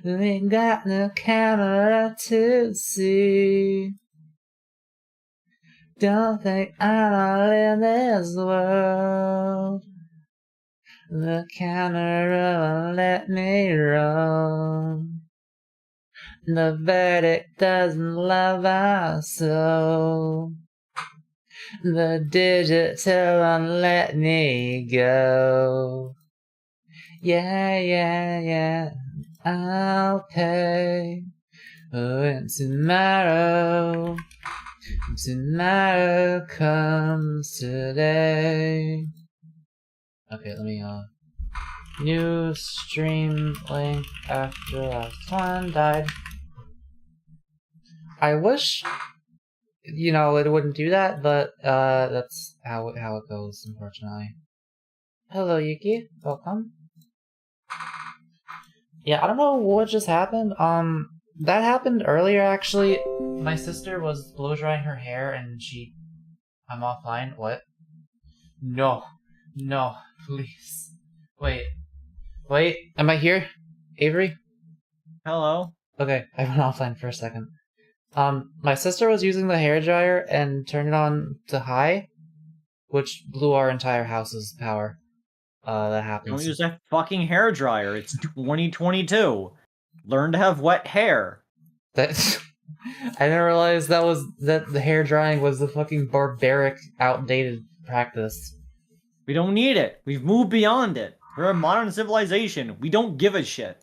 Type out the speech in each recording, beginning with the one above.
We got no camera to see. Don't think I'll in this world. The camera won't let me roam. The verdict doesn't love our soul. The digital won't let me go. Yeah, yeah, yeah, I'll pay. When tomorrow comes today. Okay, let me, new stream link after last one died. I wish, you know, it wouldn't do that, but, that's how it goes, unfortunately. Hello, Yuki. Welcome. Yeah, I don't know what just happened. That happened earlier, actually. My sister was blow-drying her hair, and I'm offline. What? No. No, please. Wait, am I here? Avery? Hello? Okay, I went offline for a second. My sister was using the hairdryer and turned it on to high, which blew our entire house's power. That happens. Don't use that fucking hairdryer. It's 2022. Learn to have wet hair. That I didn't realize that the hair drying was the fucking barbaric, outdated practice. We don't need it. We've moved beyond it. We're a modern civilization. We don't give a shit.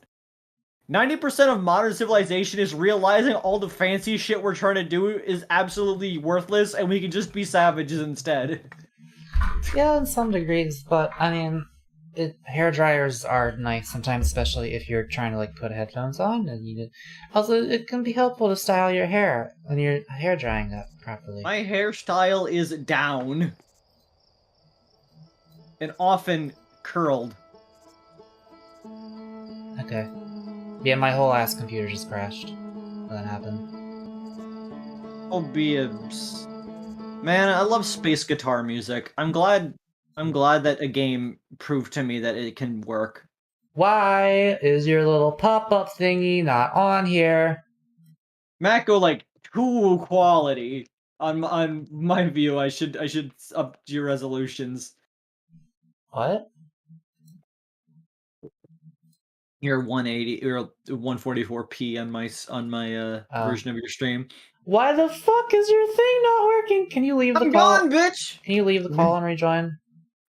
90% of modern civilization is realizing all the fancy shit we're trying to do is absolutely worthless, and we can just be savages instead. Yeah, in some degrees, but I mean, hair dryers are nice sometimes, especially if you're trying to like put headphones on, and also it can be helpful to style your hair when you're hair drying that properly. My hairstyle is down. And often curled. Okay. Yeah, my whole ass computer just crashed when that happened. Oh, Beebs. Man, I love space guitar music. I'm glad that a game proved to me that it can work. Why is your little pop-up thingy not on here? Matt, go like 2 quality on my view. I should up your resolutions. What? You're 180 or 144p on my version of your stream. Why the fuck is your thing not working? Can you leave the call? I'm gone, bitch! Can you leave the call and rejoin?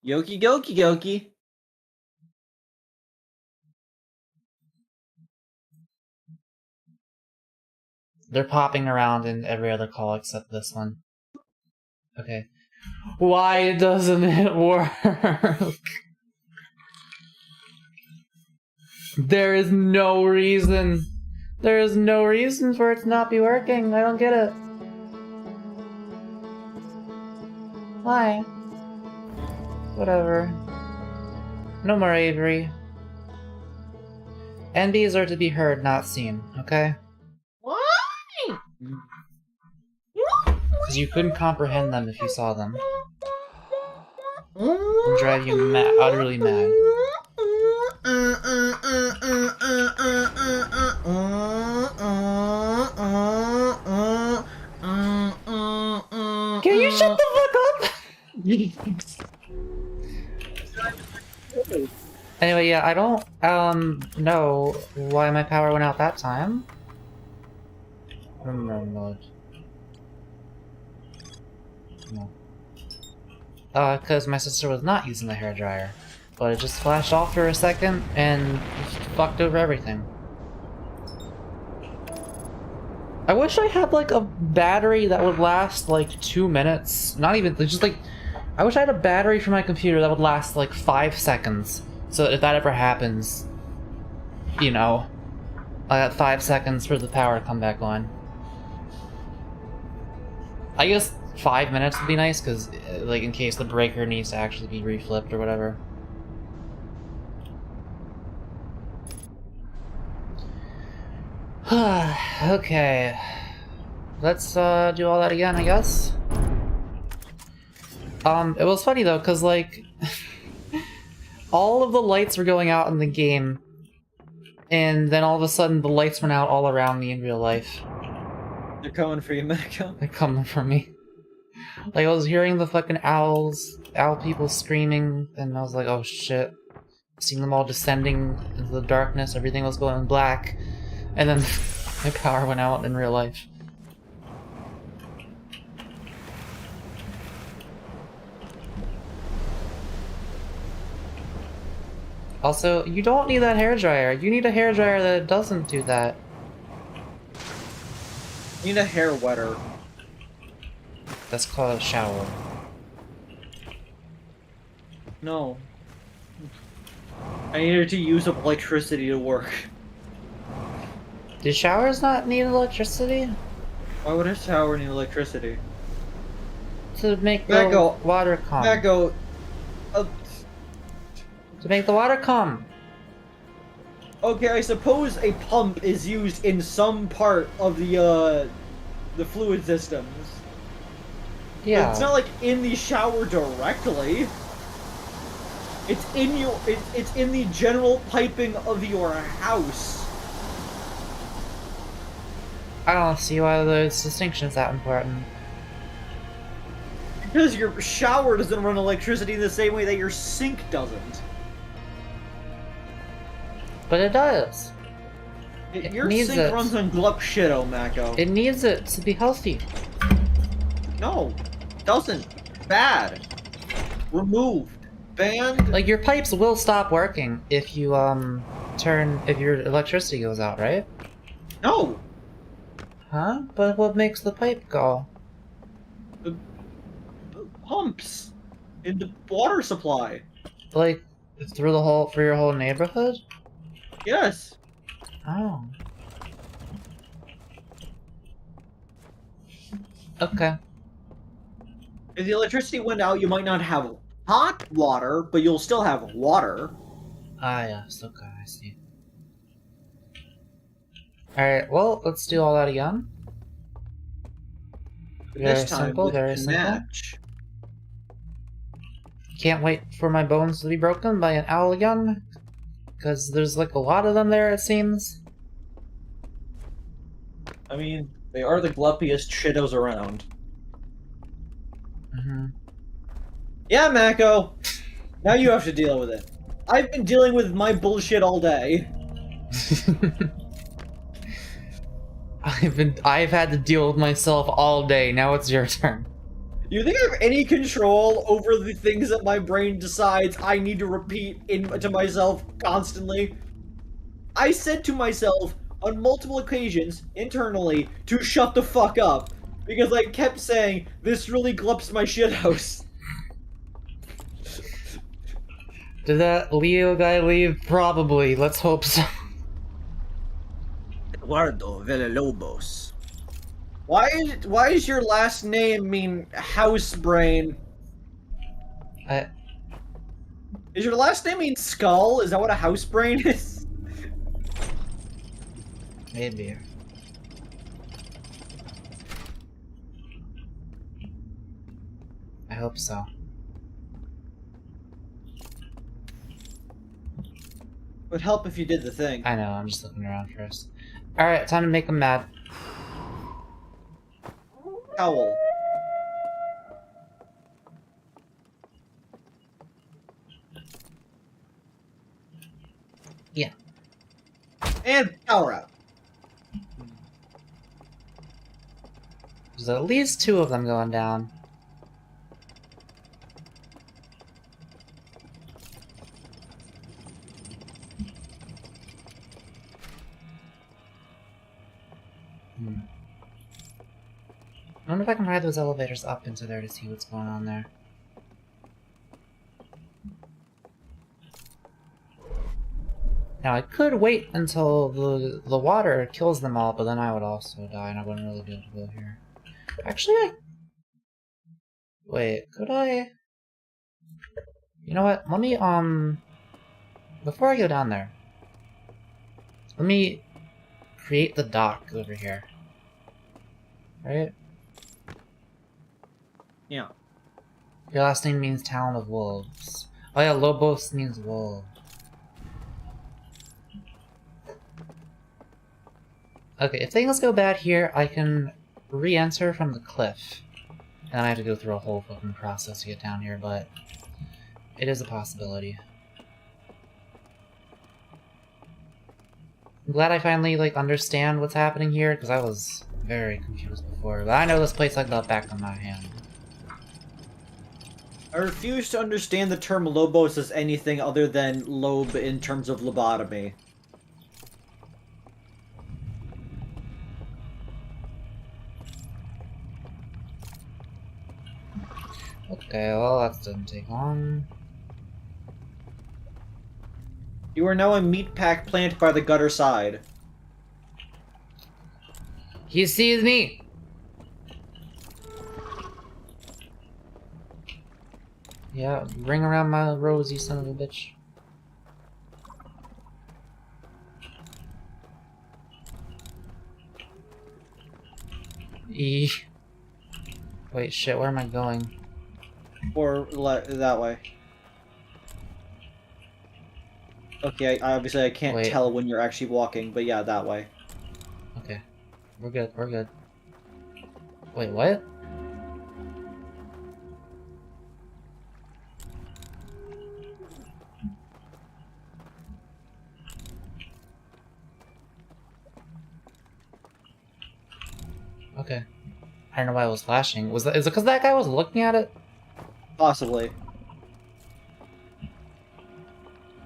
Yoki goki goki. They're popping around in every other call except this one. Okay. Why doesn't it work? There is no reason. There is no reason for it to not be working. I don't get it. Why? Whatever. No more Avery. NBs are to be heard, not seen, okay? Why? Because you couldn't comprehend them if you saw them. It'll drive you mad, utterly mad. Can you shut the fuck up? Anyway, yeah, I don't know why my power went out that time. Remember mode. No. Because my sister was not using the hairdryer. But it just flashed off for a second and fucked over everything. I wish I had like a battery that would last like 2 minutes. Not even, just like, I wish I had a battery for my computer that would last like 5 seconds. So that if that ever happens, you know, I got 5 seconds for the power to come back on. I guess 5 minutes would be nice, because like in case the breaker needs to actually be reflipped or whatever. Okay. Let's do all that again, I guess. It was funny though, because like all of the lights were going out in the game and then all of a sudden the lights went out all around me in real life. They're coming for you, Mako. They're coming for me. Like, I was hearing the fucking owl people screaming, and I was like, oh shit. Seeing them all descending into the darkness, everything was going black, and then my power went out in real life. Also, you don't need that hairdryer. You need a hairdryer that doesn't do that. You need a hair wetter. That's called a shower. No. I needed to use up electricity to work. Do showers not need electricity? Why would a shower need electricity? To make Mako, the water come. Mako, To make the water come. okay, I suppose a pump is used in some part of the fluid systems. Yeah. But it's not like in the shower directly. It's in your it's in the general piping of your house. I don't see why those distinctions that important. Because your shower doesn't run electricity in the same way that your sink doesn't. But it does. Your needs sink it. runs on glup shit, Mako. It needs it to be healthy. No, doesn't. Bad. Removed. Banned. Like, your pipes will stop working if you if your electricity goes out, right? No. Huh? But what makes the pipe go? The pumps in the water supply. Like, through the whole, for your whole neighborhood? Yes. Oh. Okay. If the electricity went out, you might not have hot water, but you'll still have water. Ah, yes, okay, I see. Alright, well, let's do all that again. Very This time simple, with very simple. match. Can't wait for my bones to be broken by an owl again. Because there's like a lot of them there, it seems. I mean, they are the gluppiest shittos around. Mm-hmm. Yeah, Mako. Now you have to deal with it. I've been dealing with my bullshit all day. I've had to deal with myself all day, now it's your turn. You think I have any control over the things that my brain decides I need to repeat to myself constantly? I said to myself on multiple occasions, internally, to shut the fuck up. Because I kept saying, this really glups my shithouse. Did that Leo guy leave? Probably. Let's hope so. Eduardo Villalobos. Why does your last name mean house brain? Is your last name mean skull? Is that what a house brain is? Maybe. I hope so. Would help if you did the thing. I know, I'm just looking around first. Alright, time to make him mad. Owl. Yeah. And power out. There's at least 2 of them going down. I wonder if I can ride those elevators up into there to see what's going on there. Now I could wait until the water kills them all, but then I would also die and I wouldn't really be able to go here. Actually, wait, could I? You know what? Let me, before I go down there, let me create the dock over here. Right? Yeah. Your last name means Town of Wolves. Oh yeah, Lobos means wolf. Okay, if things go bad here, I can re-enter from the cliff. And I have to go through a whole fucking process to get down here, but it is a possibility. I'm glad I finally, like, understand what's happening here, because I was very confused before. But I know this place like the back of my hand. I refuse to understand the term Lobos as anything other than lobe in terms of lobotomy. Okay, well, that didn't take long. You are now a meat pack plant by the gutter side. He sees me! Yeah, ring around my rose, you son of a bitch. Wait, shit, where am I going? Or that way. Okay, obviously I can't tell when you're actually walking, but yeah, that way. Okay. We're good, we're good. Wait, what? Okay. I don't know why it was flashing. Is it because that guy was looking at it? Possibly.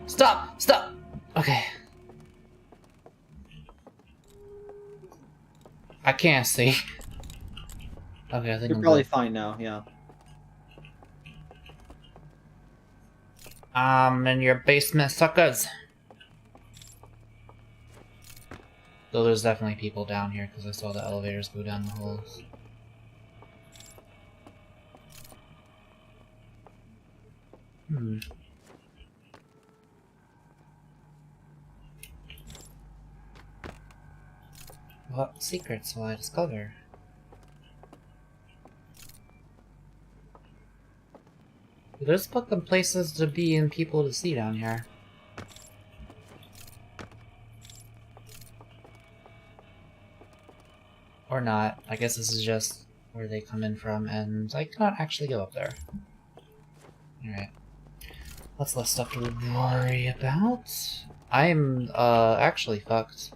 Stop! Stop! Okay. I can't see. Okay, I think You're I'm probably good. fine now, yeah. In your basement, suckers. Though there's definitely people down here because I saw the elevators go down the holes. What secrets will I discover? There's fucking places to be and people to see down here. Or not. I guess this is just where they come in from, and I cannot actually go up there. Alright. That's less stuff to worry about. I'm, actually fucked.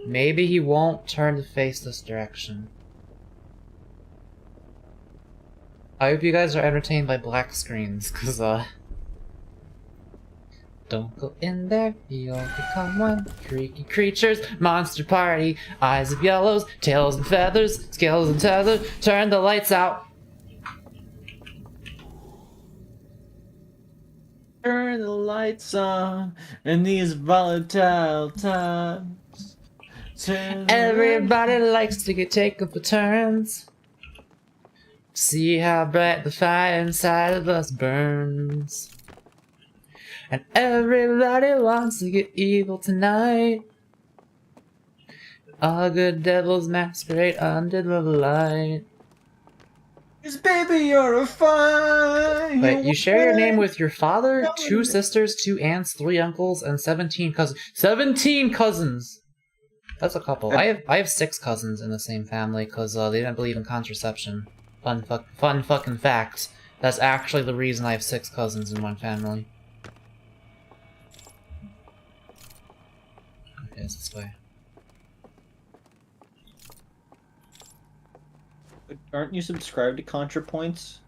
Maybe he won't turn to face this direction. I hope you guys are entertained by black screens, cause, don't go in there, you'll become one. Freaky creatures, monster party, eyes of yellows, tails and feathers, scales and tethers, turn the lights out. Turn the lights on in these volatile times. Everybody likes to get taken for turns. See how bright the fire inside of us burns. And everybody wants to get evil tonight. All good devils masquerade under the light. 'Cause baby, you're a fine. Wait, you share your name with your father, 2 sisters, 2 aunts, 3 uncles, and 17 cousins. 17 cousins! That's a couple. I have 6 cousins in the same family because they didn't believe in contraception. Fun fucking fact. That's actually the reason I have 6 cousins in one family. Okay, it's this way. Aren't you subscribed to ContraPoints?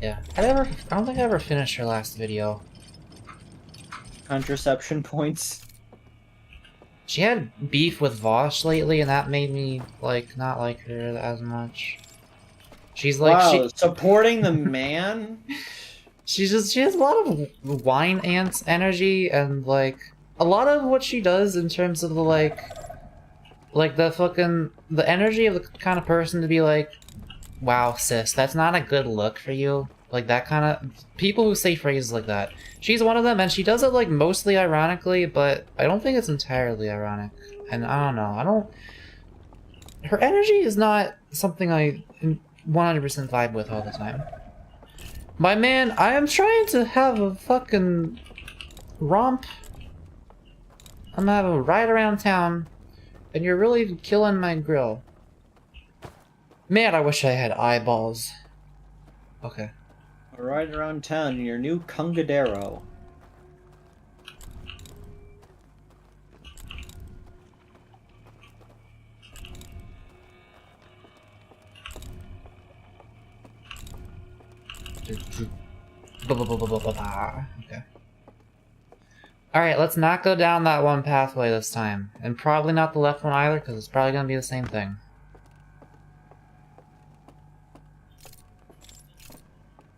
Yeah. I don't think I ever finished her last video. Contraception points. She had beef with Vosh lately, and that made me, like, not like her as much. She's like, wow, supporting the man? she has a lot of wine ants energy, and, like, a lot of what she does in terms of the, like the energy of the kind of person to be like, wow, sis, that's not a good look for you. Like, that kind of... people who say phrases like that. She's one of them, and she does it, like, mostly ironically, but I don't think it's entirely ironic. And I don't know, her energy is not something I 100% vibe with all the time. My man, I am trying to have a fucking romp. I'm gonna have a ride around town, and you're really killing my grill. Man, I wish I had eyeballs. Okay. Right around town in your new Congadero. Okay. Alright, let's not go down that one pathway this time. And probably not the left one either, because it's probably gonna be the same thing.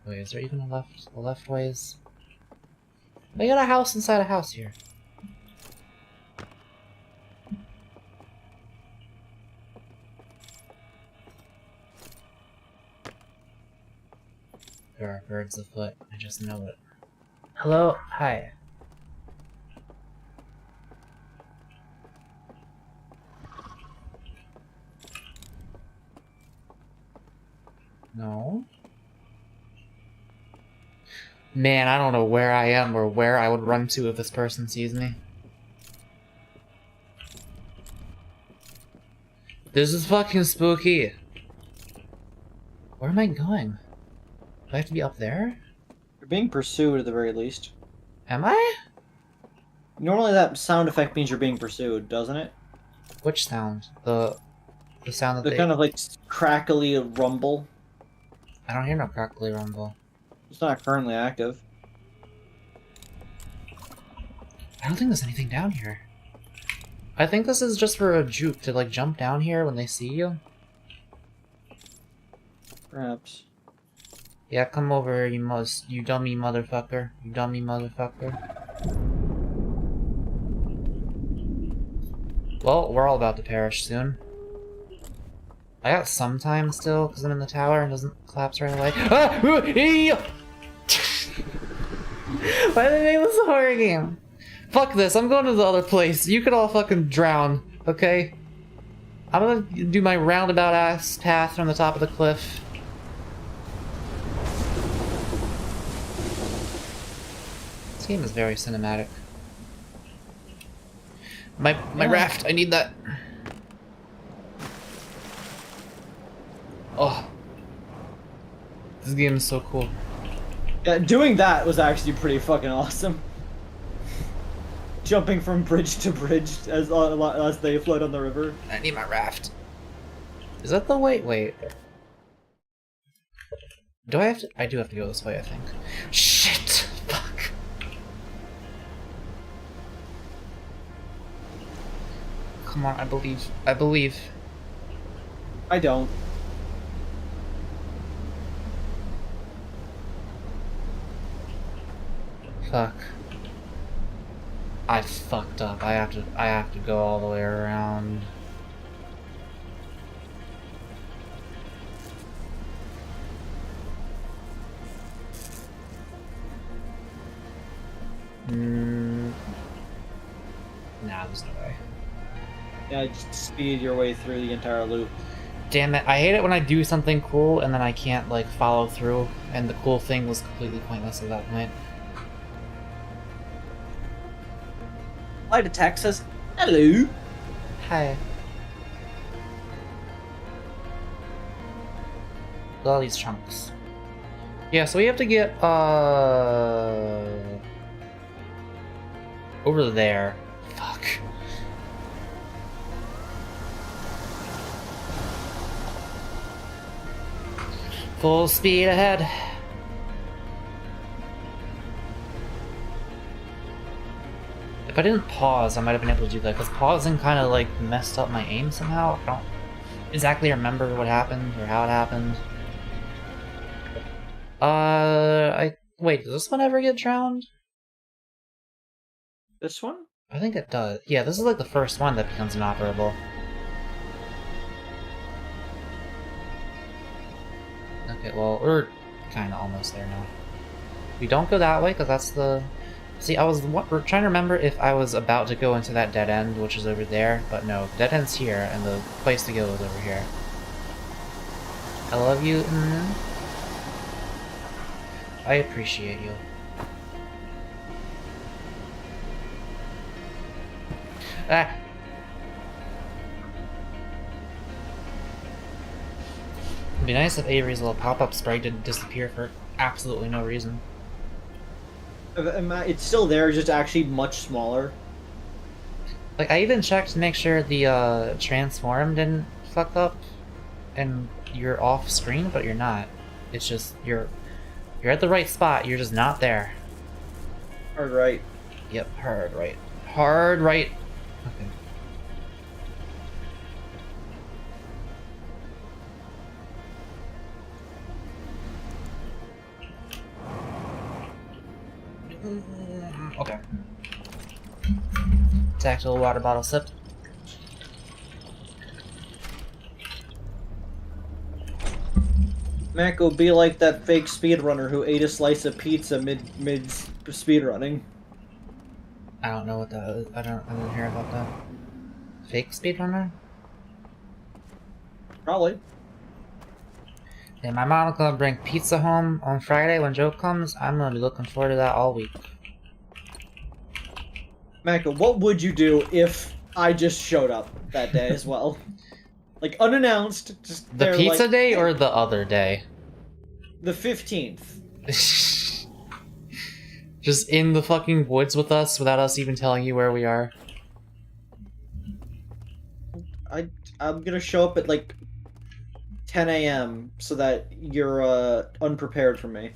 Wait, is there even a left ways? We got a house inside a house here. There are birds afoot, I just know it. Hello? Hi. No? Man, I don't know where I am or where I would run to if this person sees me. This is fucking spooky. Where am I going? Do I have to be up there? You're being pursued at the very least. Am I? Normally that sound effect means you're being pursued, doesn't it? Which sound? The sound that The they... kind of like crackly rumble. I don't hear no crackly rumble. It's not currently active. I don't think there's anything down here. I think this is just for a juke to like jump down here when they see you. Perhaps. Yeah, come over, you dummy motherfucker. You dummy motherfucker. Well, we're all about to perish soon. I got some time still, because I'm in the tower and it doesn't collapse right away. Ah! Why did they make this a horror game? Fuck this, I'm going to the other place. You could all fucking drown, okay? I'm gonna do my roundabout ass path from the top of the cliff. This game is very cinematic. My raft, I need that. Oh. This game is so cool. Yeah, doing that was actually pretty fucking awesome. Jumping from bridge to bridge as they float on the river. I need my raft. Is that the way? Wait. Do I have to? I do have to go this way, I think. Shit! Fuck. Come on, I believe. I believe. I don't. Fuck. I fucked up. I have to go all the way around. Nah, there's no way. Yeah, just speed your way through the entire loop. Damn it, I hate it when I do something cool and then I can't, like, follow through, and the cool thing was completely pointless at that point. Hi to Texas. Hello. Hi. Look at all these chunks. Yeah, so we have to get, over there. Fuck. Full speed ahead. If I didn't pause, I might have been able to do that, because pausing kind of like messed up my aim somehow. I don't exactly remember what happened or how it happened. Wait, does this one ever get drowned? This one? I think it does. Yeah, this is like the first one that becomes inoperable. Okay, well, we're kind of almost there now. We don't go that way, because that's the... See, we're trying to remember if I was about to go into that dead end, which is over there, but no, dead end's here, and the place to go is over here. I love you, I appreciate you. Ah. It'd be nice if Avery's little pop-up spray didn't disappear for absolutely no reason. It's still there, just actually much smaller. Like, I even checked to make sure the transform didn't fuck up and you're off screen, but you're not. It's just, you're at the right spot, you're just not there. Hard right. Yep, hard right. Hard right. Okay. Okay. Tactile water bottle sip. Mac will be like that fake speedrunner who ate a slice of pizza mid speedrunning. I don't know what that is. I didn't hear about that. Fake speedrunner? Probably. Yeah, my mom's gonna bring pizza home on Friday when Joe comes. I'm gonna be looking forward to that all week. Mako, what would you do if I just showed up that day as well? Like, unannounced, just The there, pizza like, day hey, or the other day? the 15th. Just in the fucking woods with us without us even telling you where we are. I'm gonna show up at, like, 10 a.m. so that you're, unprepared for me.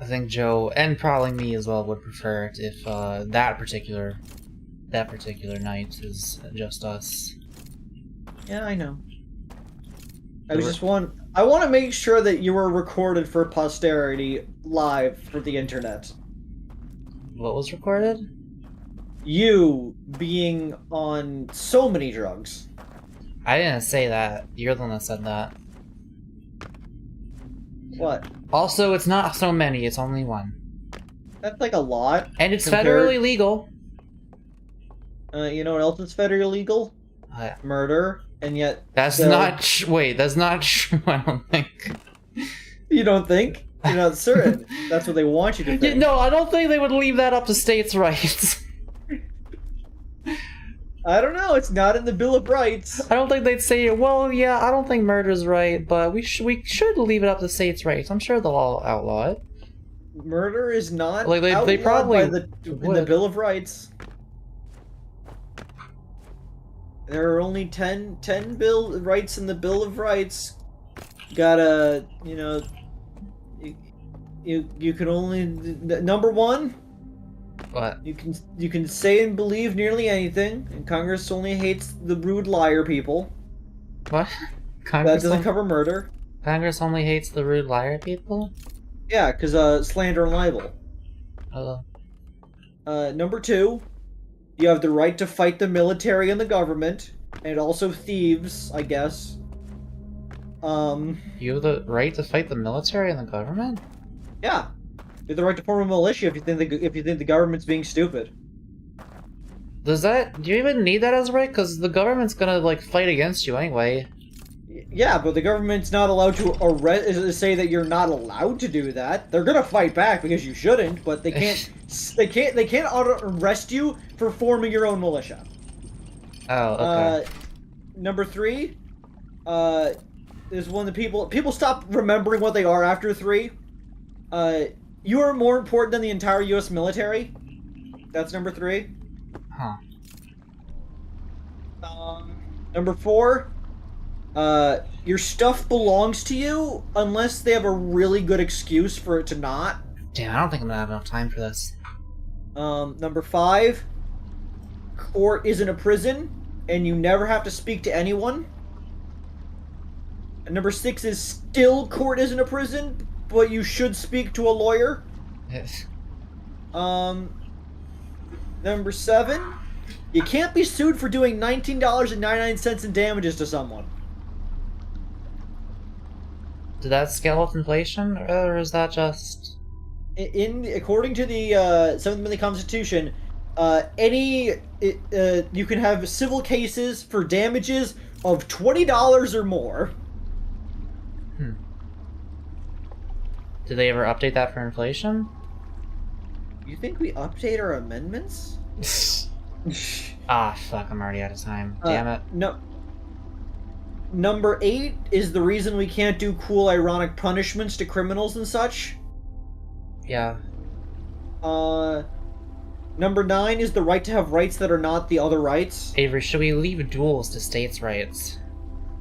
I think Joe, and probably me as well, would prefer it if that particular night is just us. Yeah, I know. I want to make sure that you were recorded for posterity live for the internet. What was recorded? You being on so many drugs. I didn't say that. You're the one that said that. What? Also, it's not so many, it's only one. That's like a lot. And it's compared- federally legal. You know what else is federally illegal? Murder, and yet... That's not wait, that's not true, I don't think. You don't think? You're not certain. That's what they want you to think. No, I don't think they would leave that up to states' rights. I don't know, it's not in the Bill of Rights. I don't think they'd say, well, yeah, I don't think murder's right, but we should leave it up to states' rights. I'm sure they'll all outlaw it. Murder is not Like, they outlawed probably in the Bill of Rights. There are only 10 bill rights in the Bill of Rights. Gotta, you know, you can only number one. What? You can say and believe nearly anything, and Congress only hates the rude liar people. What? That doesn't cover murder. Congress only hates the rude liar people? Yeah, because slander and libel. Number two, you have the right to fight the military and the government, and also thieves, I guess. You have the right to fight the military and the government? Yeah. You have the right to form a militia if you think the government's being stupid. Do you even need that as a right? Because the government's gonna, like, fight against you anyway. Yeah, but the government's not allowed to say that you're not allowed to do that. They're gonna fight back because you shouldn't, but they can't. they can't arrest you for forming your own militia. Oh, okay. Number three, is one of the people stop remembering what they are after three. You are more important than the entire U.S. military. That's number three. Huh. Number four, your stuff belongs to you unless they have a really good excuse for it to not. Damn, I don't think I'm gonna have enough time for this. Number five, court isn't a prison, and you never have to speak to anyone. And number six is still court isn't a prison, but you should speak to a lawyer. Yes. Number seven, you can't be sued for doing $19.99 in damages to someone. Did that scale with inflation, or is that just... According to the 7th Amendment Constitution, you can have civil cases for damages of $20 or more. Did they ever update that for inflation? You think we update our amendments? Ah, fuck, I'm already out of time. Damn it. No. Number 8 is the reason we can't do cool, ironic punishments to criminals and such. Yeah. Number 9 is the right to have rights that are not the other rights. Avery, should we leave duels to states' rights?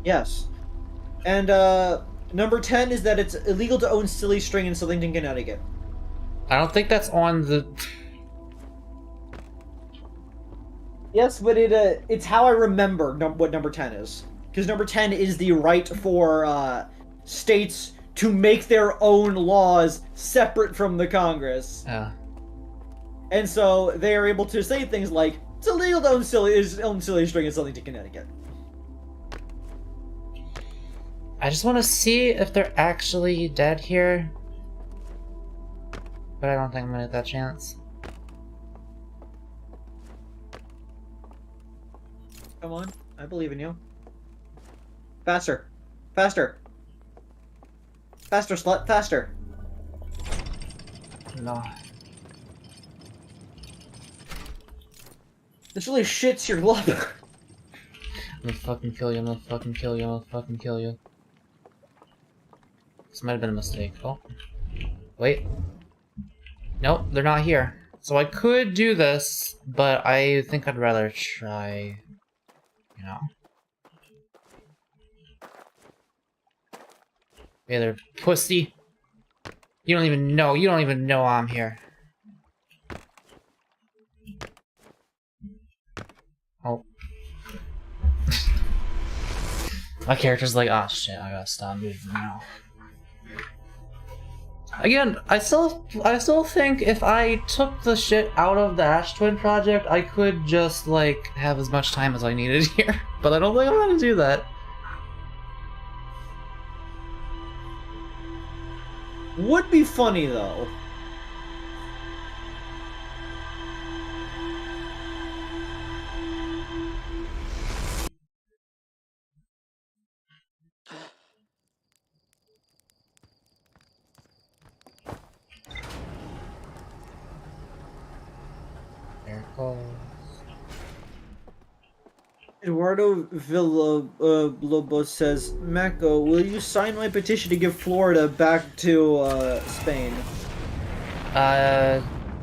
Yes. And, number 10 is that it's illegal to own silly string in Southington, Connecticut. I don't think that's on the... Yes, but it's how I remember what number 10 is. Because number 10 is the right for, states to make their own laws separate from the Congress. Yeah. And so they are able to say things like, it's illegal to own silly string in Southington, Connecticut. I just want to see if they're actually dead here. But I don't think I'm gonna get that chance. Come on, I believe in you. Faster. Faster. Faster, slut, faster. No. This really shits your luck. I'm gonna fucking kill you, I'm gonna fucking kill you, I'm gonna fucking kill you. This might have been a mistake. Oh. Wait. Nope, they're not here. So I could do this, but I think I'd rather try... You know. Hey there, pussy. You don't even know I'm here. Oh. My character's like, oh shit, I gotta stop moving now. Again, I still think if I took the shit out of the Ash Twin project, I could just, like, have as much time as I needed here. But I don't think I'm gonna do that. Would be funny, though. There it goes. Eduardo Villalobos says, Mako, will you sign my petition to give Florida back to, Spain?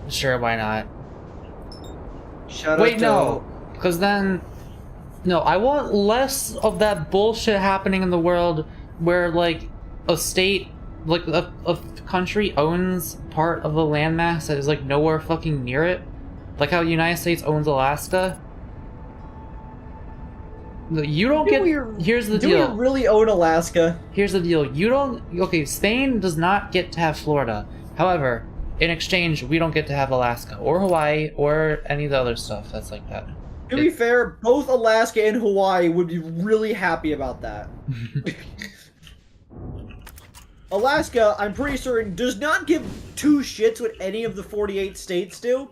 Sure, why not? Shout Wait, out to... no! Because then... No, I want less of that bullshit happening in the world where, like, a state, like, a country owns part of a landmass that is, like, nowhere fucking near it. Like how the United States owns Alaska. You don't get... Here's the deal. Do we really own Alaska? Here's the deal. You don't... Okay, Spain does not get to have Florida. However, in exchange, we don't get to have Alaska, or Hawaii, or any of the other stuff that's like that. To be fair, both Alaska and Hawaii would be really happy about that. Alaska, I'm pretty certain, does not give two shits what any of the 48 states do.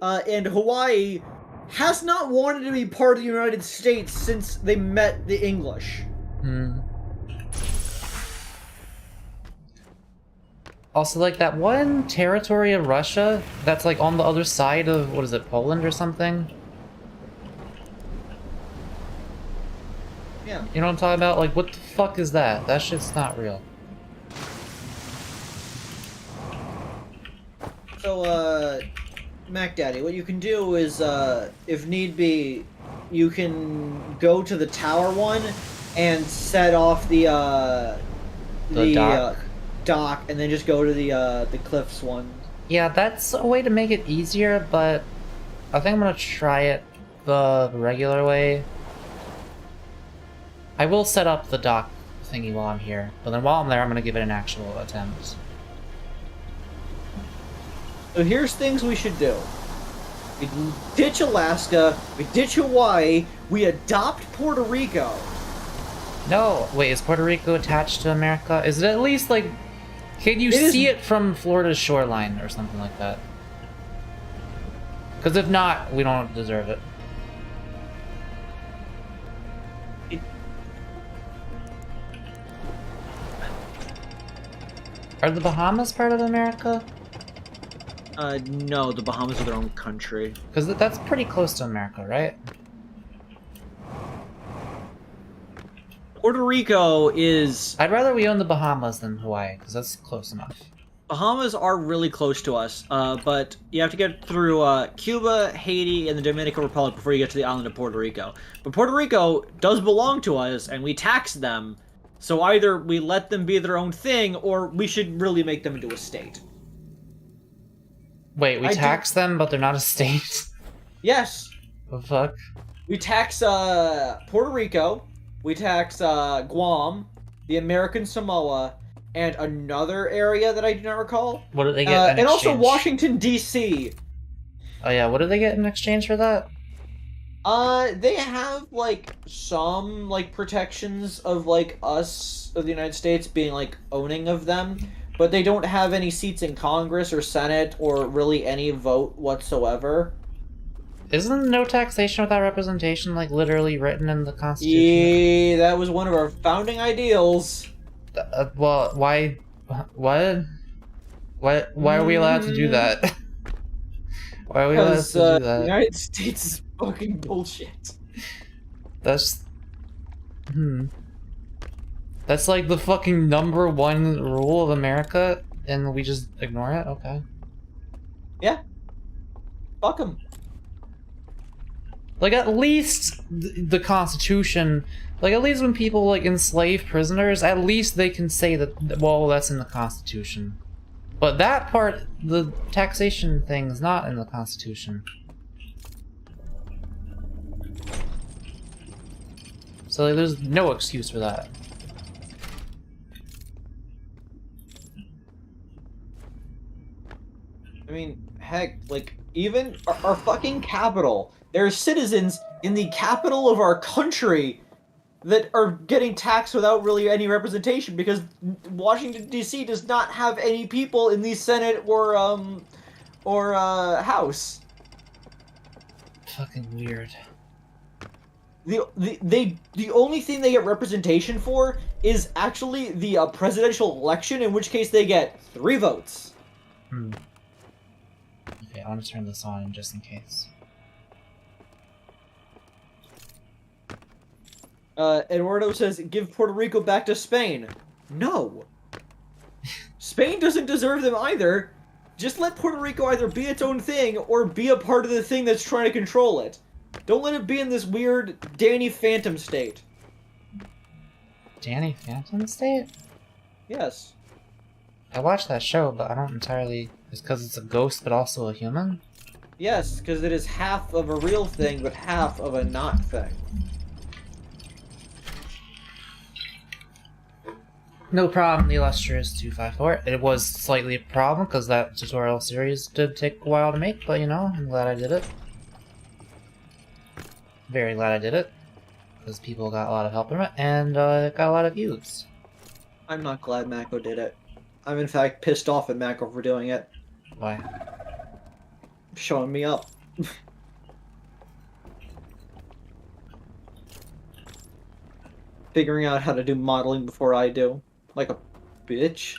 And Hawaii has not wanted to be part of the United States since they met the English. Also, like, that one territory of Russia that's, like, on the other side of, what is it, Poland or something? Yeah. You know what I'm talking about? Like, what the fuck is that? That shit's not real. So, Mac Daddy, what you can do is, if need be, you can go to the tower one and set off the dock? Dock, and then just go to the cliffs one. Yeah, that's a way to make it easier, but I think I'm gonna try it the regular way. I will set up the dock thingy while I'm here, but then while I'm there, I'm gonna give it an actual attempt. So here's things we should do. We ditch Alaska, we ditch Hawaii, we adopt Puerto Rico. No, wait, is Puerto Rico attached to America? Is it at least, like, can you see it from Florida's shoreline or something like that? Because if not, we don't deserve it. Are the Bahamas part of America? No, the Bahamas are their own country. Because that's pretty close to America, right? Puerto Rico is... I'd rather we own the Bahamas than Hawaii, because that's close enough. Bahamas are really close to us, but you have to get through Cuba, Haiti, and the Dominican Republic before you get to the island of Puerto Rico. But Puerto Rico does belong to us, and we tax them, so either we let them be their own thing, or we should really make them into a state. Wait, we tax them, but they're not a state? Yes. The fuck? We tax Puerto Rico, we tax Guam, the American Samoa, and another area that I do not recall. What do they get in and exchange? also Washington, D.C. Oh yeah, what do they get in exchange for that? They have, like, some, like, protections of, like, us, of the United States, being, like, owning of them, but they don't have any seats in Congress or Senate or really any vote whatsoever. Isn't no taxation without representation, like, literally written in the Constitution? Yeah, that was one of our founding ideals. Well, why... What? Why are we allowed to do that? Why are we allowed to do that? The United States is fucking bullshit. That's... That's like the fucking #1 rule of America, and we just ignore it? Okay. Yeah. Fuck them. Like, at least the Constitution... Like, at least when people, like, enslave prisoners, at least they can say that, well, that's in the Constitution. But that part, the taxation thing, is not in the Constitution. So, like, there's no excuse for that. I mean, heck, like, even our fucking capital. There are citizens in the capital of our country that are getting taxed without really any representation because Washington, D.C. does not have any people in the Senate or House. Fucking weird. The only thing they get representation for is actually the presidential election, in which case they get 3 votes. Okay, I want to turn this on just in case. Eduardo says, give Puerto Rico back to Spain. No. Spain doesn't deserve them either. Just let Puerto Rico either be its own thing or be a part of the thing that's trying to control it. Don't let it be in this weird Danny Phantom state. Danny Phantom State? Yes. I watched that show, but I don't entirely... It's because it's a ghost, but also a human? Yes, because it is half of a real thing, but half of a not thing. No problem, the illustrious 254. It was slightly a problem, because that tutorial series did take a while to make, but you know, I'm glad I did it. Very glad I did it. Because people got a lot of help from it, and it got a lot of views. I'm not glad Mako did it. I'm in fact pissed off at Mako for doing it. Why? Showing me up. Figuring out how to do modeling before I do. Like a bitch.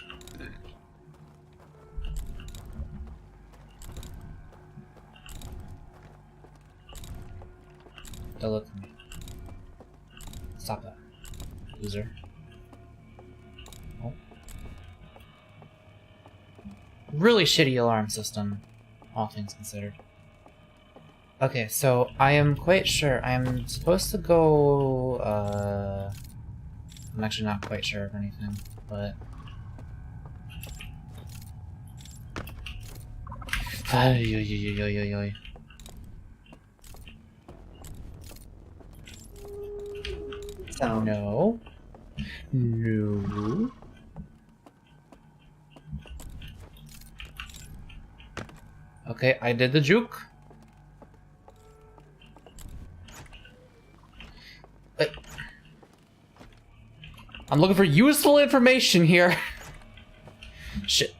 Don't look at me. Stop that. Loser. Oh. Really shitty alarm system, all things considered. Okay, so I am quite sure I'm supposed to go, I'm actually not quite sure of anything, but... Sound. No. No. Okay, I did the juke. I'm looking for useful information here. Shit.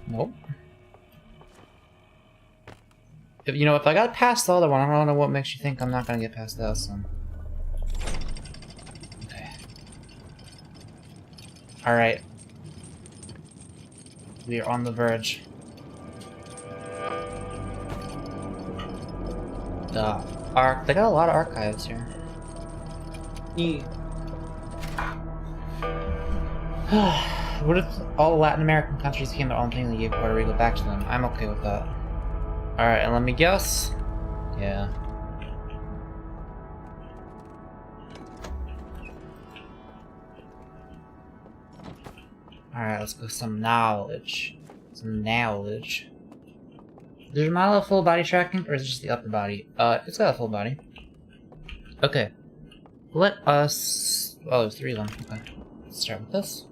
Nope. If, you know, if I got past the other one, I don't know what makes you think I'm not gonna get past this one. Okay. Alright. We are on the verge. They got a lot of archives here. Yeah. What if all Latin American countries became their own thing and gave Puerto Rico back to them? I'm okay with that. Alright, and let me guess. Yeah. Alright, let's go some knowledge. Some knowledge. Does your model have full body tracking, or is it just the upper body? It's got a full body. Okay. Let us... Oh, there's 3 of them. Okay. Let's start with this.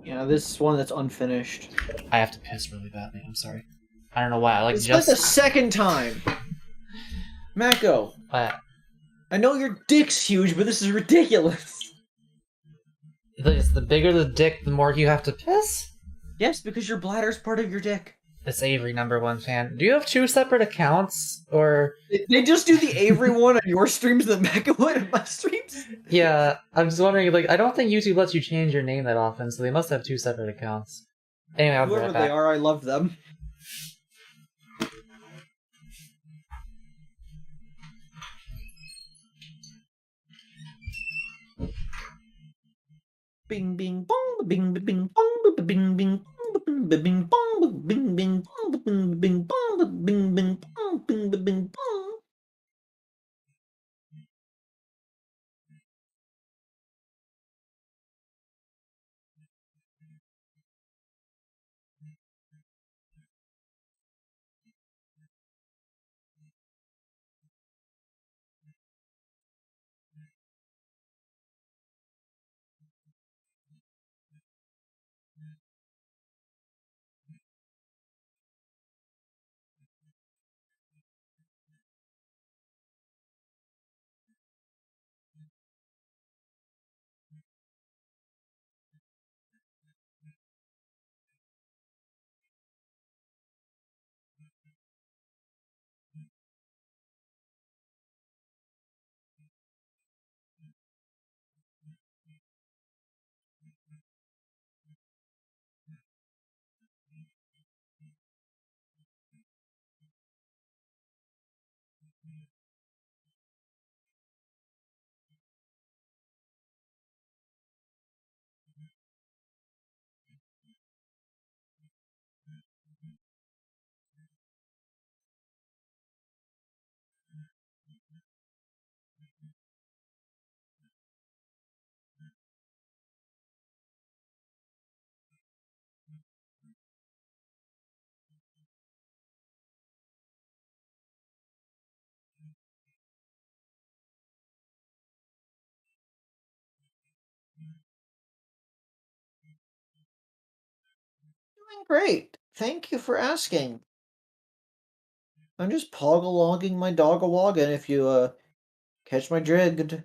Yeah, this is one that's unfinished. I have to piss really badly, I'm sorry. I don't know why, I like It's just... like the second time! Mako, What? I know your dick's huge, but this is ridiculous! It's the bigger the dick, the more you have to piss? Yes, because your bladder's part of your dick. It's Avery, #1 fan. Do you have 2 separate accounts, or...? They just do the Avery one on your streams and the Mako one on my streams? Yeah, I'm just wondering, like, I don't think YouTube lets you change your name that often, so they must have 2 separate accounts. Anyway, I'll be Whoever right back. they are, I love them. Bing bing bong, bing bing bong, bing bing bong, bing bong, bing bing bong, bing bing bong, bing bing bong, bing bing bong. Doing great. Thank you for asking. I'm just pog-a-logging my dog-a-woggin if you, catch my drift.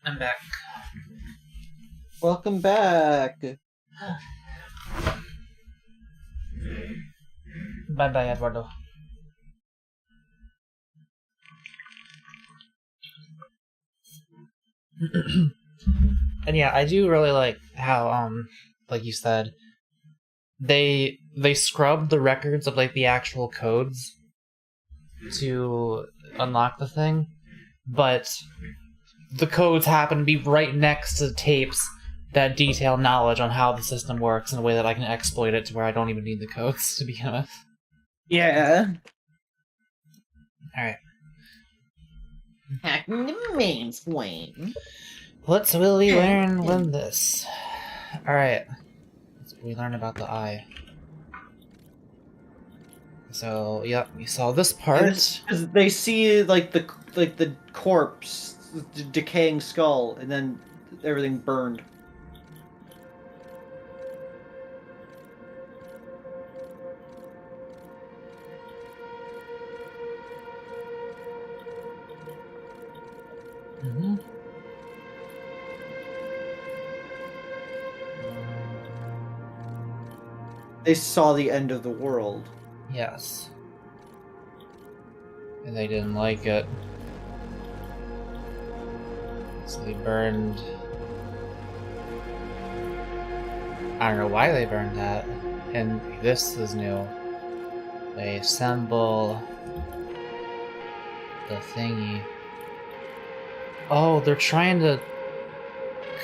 I'm back. Welcome back. Bye-bye, Eduardo. And yeah, I do really like how, like you said, they scrubbed the records of like the actual codes to unlock the thing, but the codes happen to be right next to tapes that detail knowledge on how the system works in a way that I can exploit it to where I don't even need the codes to begin with. Yeah. Alright. Hacking the main swing. What will we learn from this? Alright. We learn about the eye. So, yep, we saw this part. They see like the corpse, the decaying skull, and then everything burned. Mm-hmm. They saw the end of the world. Yes. And they didn't like it. So they burned... I don't know why they burned that. And this is new. They assemble... the thingy. Oh, they're trying to...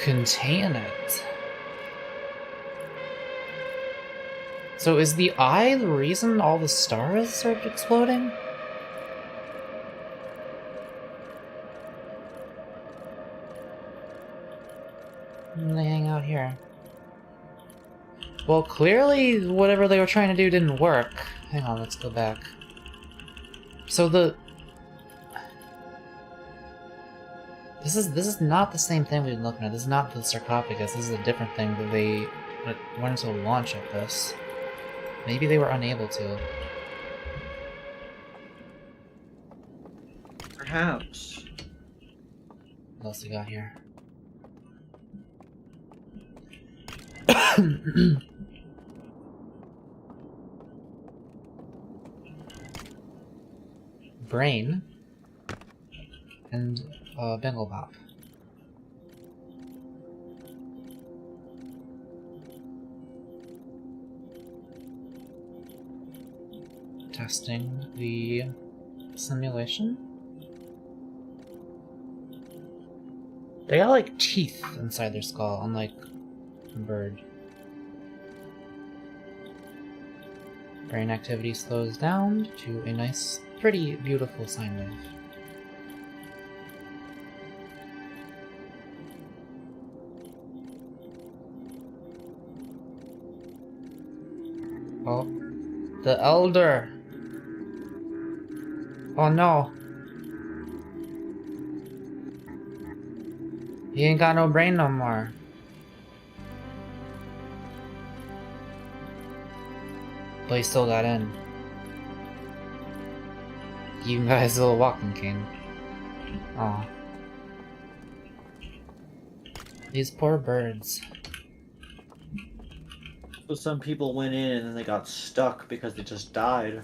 contain it. So is the eye the reason all the stars started exploding? And they hang out here. Well, clearly whatever they were trying to do didn't work. Hang on, let's go back. So the... This is not the same thing we've been looking at. This is not the sarcophagus. This is a different thing that they wanted to launch at this. Maybe they were unable to. Perhaps. What else we got here? Brain and Bengal Bop. Testing the simulation. They got like teeth inside their skull, unlike a bird. Brain activity slows down to a nice, pretty beautiful sine wave. Oh, the Elder! Oh no! He ain't got no brain no more. But he still got in. He even got his little walking cane. Aw. These poor birds. So some people went in and then they got stuck because they just died.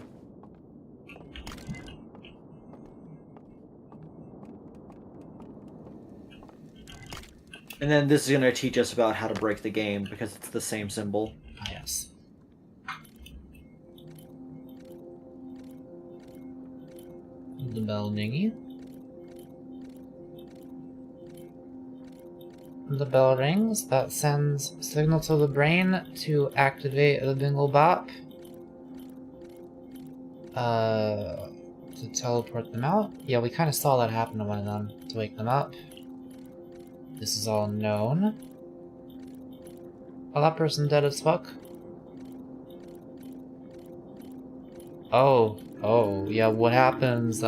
And then this is going to teach us about how to break the game because it's the same symbol. Ah, yes. The bell dingy. The bell rings. That sends signal to the brain to activate the Bingle Bop. To teleport them out. Yeah, we kind of saw that happen to one of them to wake them up. This is all known. Oh, that person dead as fuck. Oh, yeah, what happens,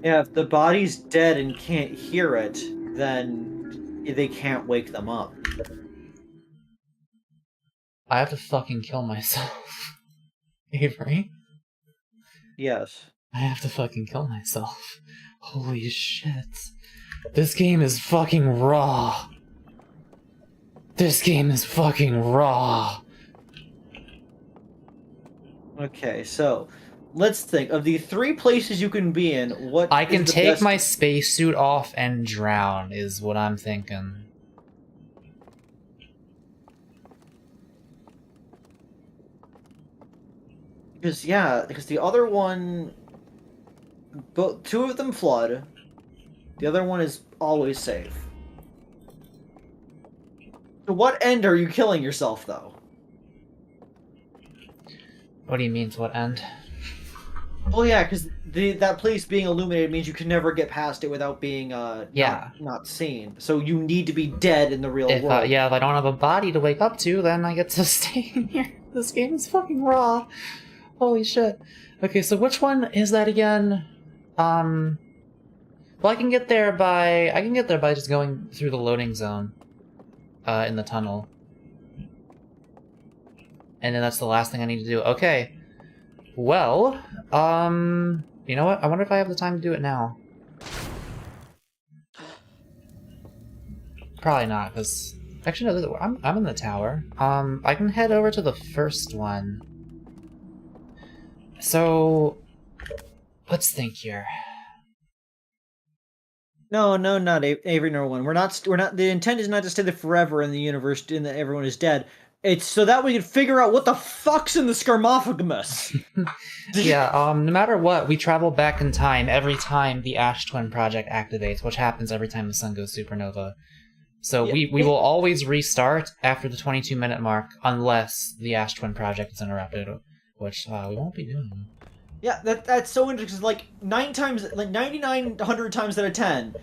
Yeah, if the body's dead and can't hear it, then they can't wake them up. I have to fucking kill myself. Avery? Yes. I have to fucking kill myself. Holy shit. This game is fucking raw. This game is fucking raw. Okay, so let's think of the 3 places you can be in. What I is can the take best... my spacesuit off and drown, is what I'm thinking. Because the other one, both 2 of them flood. The other one is always safe. To what end are you killing yourself, though? What do you mean, to what end? Well, yeah, because that place being illuminated means you can never get past it without being Yeah. not seen. So you need to be dead in the real If world. if I don't have a body to wake up to, then I get to stay in here. This game is fucking raw. Holy shit. Okay, so which one is that again? Well, I can get there by just going through the loading zone, in the tunnel, and then that's the last thing I need to do. Okay. Well, you know what? I wonder if I have the time to do it now. Probably not, because actually no. I'm in the tower. I can head over to the first one. So, let's think here. No, not Avery nor one. We're not. The intent is not to stay there forever in the universe, and that everyone is dead. It's so that we can figure out what the fuck's in the Scarmophagus. Yeah. No matter what, we travel back in time every time the Ash Twin project activates, which happens every time the sun goes supernova. So Yeah. we will always restart after the 22-minute mark, unless the Ash Twin project is interrupted, which we won't be doing. Yeah, that's so interesting. Like 99 times out of 10,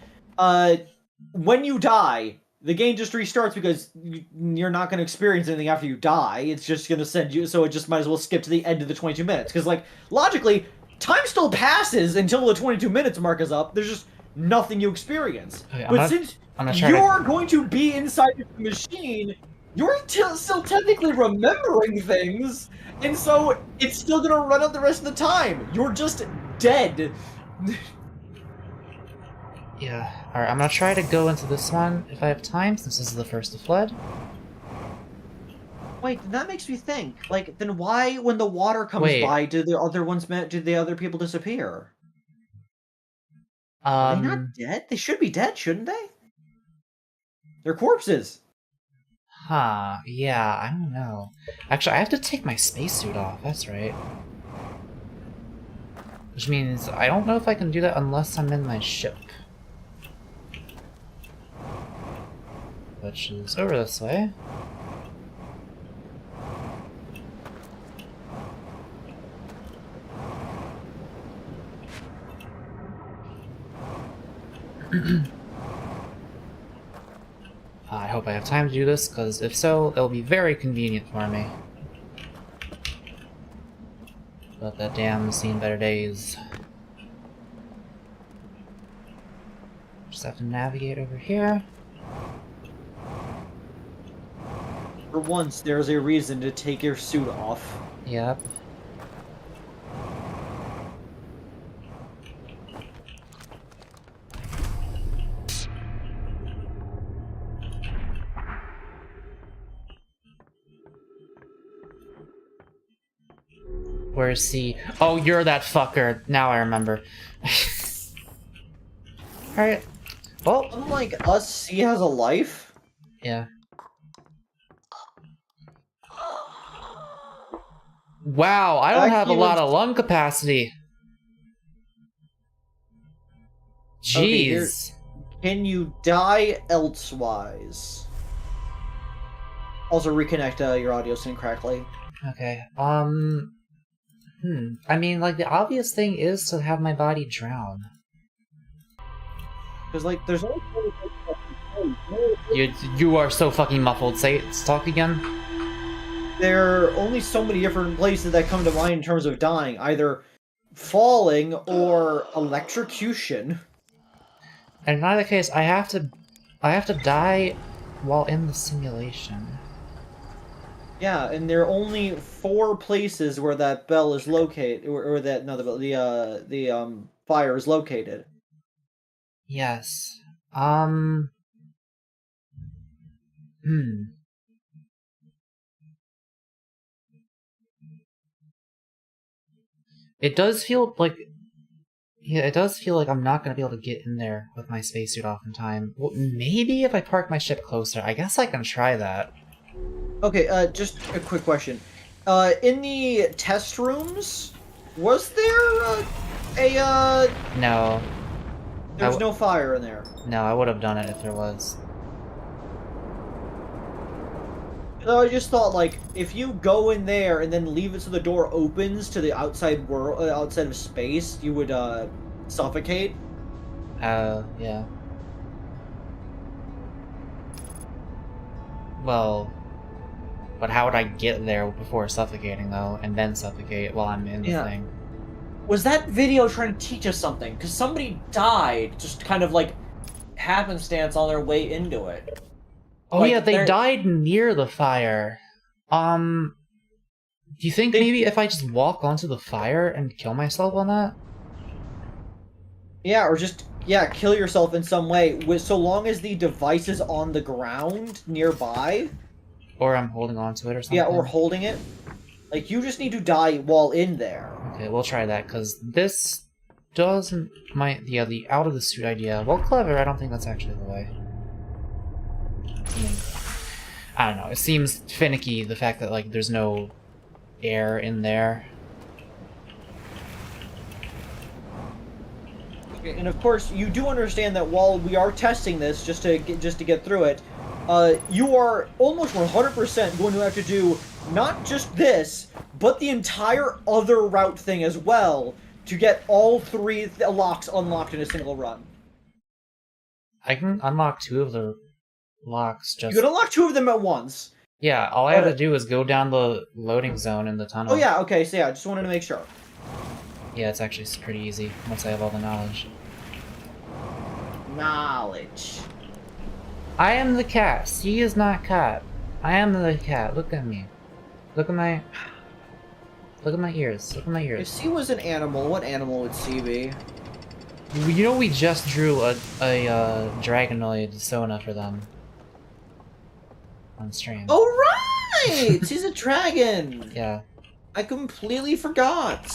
when you die, the game just restarts because you're not going to experience anything after you die. It's just going to send you, so it just might as well skip to the end of the 22 minutes. Because, like, logically, time still passes until the 22 minutes mark is up. There's just nothing you experience. Okay, but since you're going to be inside the machine, you're still technically remembering things, and so it's still gonna run out the rest of the time. You're just dead. Yeah. Alright, I'm gonna try to go into this one if I have time, since this is the first to flood. Wait, that makes me think. Like, then why, when the water comes by, do the other people disappear? Are they not dead? They should be dead, shouldn't they? They're corpses. Huh, yeah, I don't know. Actually, I have to take my spacesuit off, that's right. Which means I don't know if I can do that unless I'm in my ship. Which is over this way. I hope I have time to do this, because if so, it'll be very convenient for me. But that damn seen better days. Just have to navigate over here. For once, there's a reason to take your suit off. Yep. Where's C? Oh, you're that fucker. Now I remember. Alright. Well. Unlike us, C has a life? Yeah. Wow, I don't have a lot of lung capacity. Jeez. Okay, can you die elsewise? Also reconnect your audio sync correctly. Okay, I mean, like, the obvious thing is to have my body drown. Because, like, there's only... You are so fucking muffled. Talk again? There are only so many different places that come to mind in terms of dying. Either falling or electrocution. And in either case, I have to die while in the simulation. Yeah, and there are only 4 places where that bell is located, or that no, the fire is located. Yes. It does feel like... Yeah, it does feel like I'm not going to be able to get in there with my spacesuit off in time. Well, maybe if I park my ship closer. I guess I can try that. Okay, just a quick question. In the test rooms, was there No. there was no fire in there? No, I would have done it if there was. So I just thought, like, if you go in there and then leave it so the door opens to the outside world, outside of space, you would, suffocate. Yeah. Well, but how would I get there before suffocating, though, and then suffocate while I'm in the thing? Was that video trying to teach us something? Because somebody died, just kind of, like, happenstance on their way into it. Oh Like, yeah, they died near the fire. Do you think maybe if I just walk onto the fire and kill myself on that? Yeah, or just, kill yourself in some way, so long as the device is on the ground nearby. Or I'm holding on to it or something? Yeah, or holding it. Like, you just need to die while in there. Okay, we'll try that, because this doesn't... the out of the suit idea, well, clever, I don't think that's actually the way. I don't know, it seems finicky, the fact that, like, there's no air in there. Okay, and of course, you do understand that while we are testing this, just to get through it, you are almost 100% going to have to do not just this, but the entire other route thing as well, to get all 3 locks unlocked in a single run. I can unlock 2 of the locks just... You can unlock 2 of them at once. Yeah, all I have to do is go down the loading zone in the tunnel. Oh yeah, okay, so yeah, just wanted to make sure. Yeah, it's actually pretty easy, once I have all the knowledge. Knowledge. I am the cat. C is not cat. I am the cat. Look at me. Look at my... Look at my ears. Look at my If ears. C was an animal, what animal would C be? You know we just drew a Dragonoid Sona for them. On stream. Oh right! He's a dragon! Yeah. I completely forgot.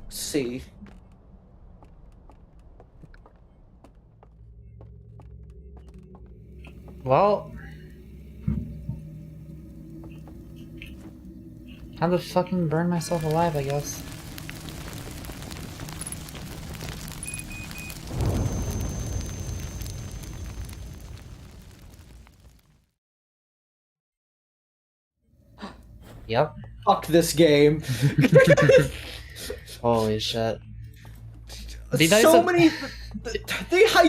C. Well... Time to fucking burn myself alive, I guess. Yep. Fuck this game. Holy shit. They hide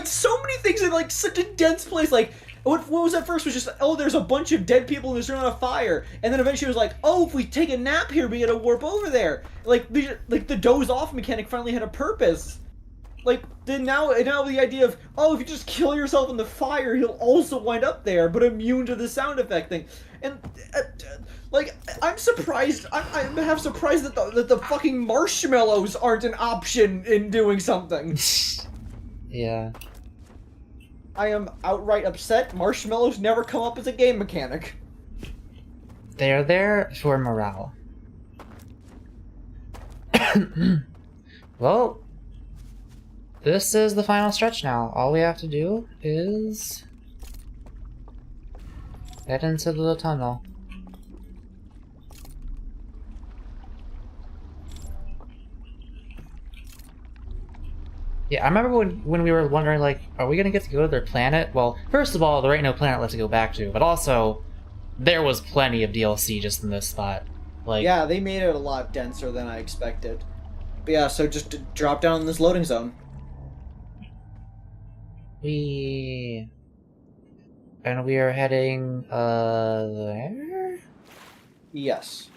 so many things in like such a dense place. Like what was at first was just, oh, there's a bunch of dead people in this room on a fire, and then eventually it was like, oh, if we take a nap here, we gotta warp over there. Like the doze off mechanic finally had a purpose. Like then now the idea of, oh, if you just kill yourself in the fire, you'll also wind up there, but immune to the sound effect thing. And like I'm surprised. I'm half surprised that the fucking marshmallows aren't an option in doing something. Yeah. I am outright upset. Marshmallows never come up as a game mechanic. They're there for morale. Well, this is the final stretch now. All we have to do is head into the tunnel. Yeah, I remember when we were wondering, like, are we gonna get to go to their planet? Well, first of all, there ain't no planet left to go back to, but also, there was plenty of DLC just in this spot. Like, yeah, they made it a lot denser than I expected. But yeah, so just to drop down in this loading zone. And we are heading, there? Yes.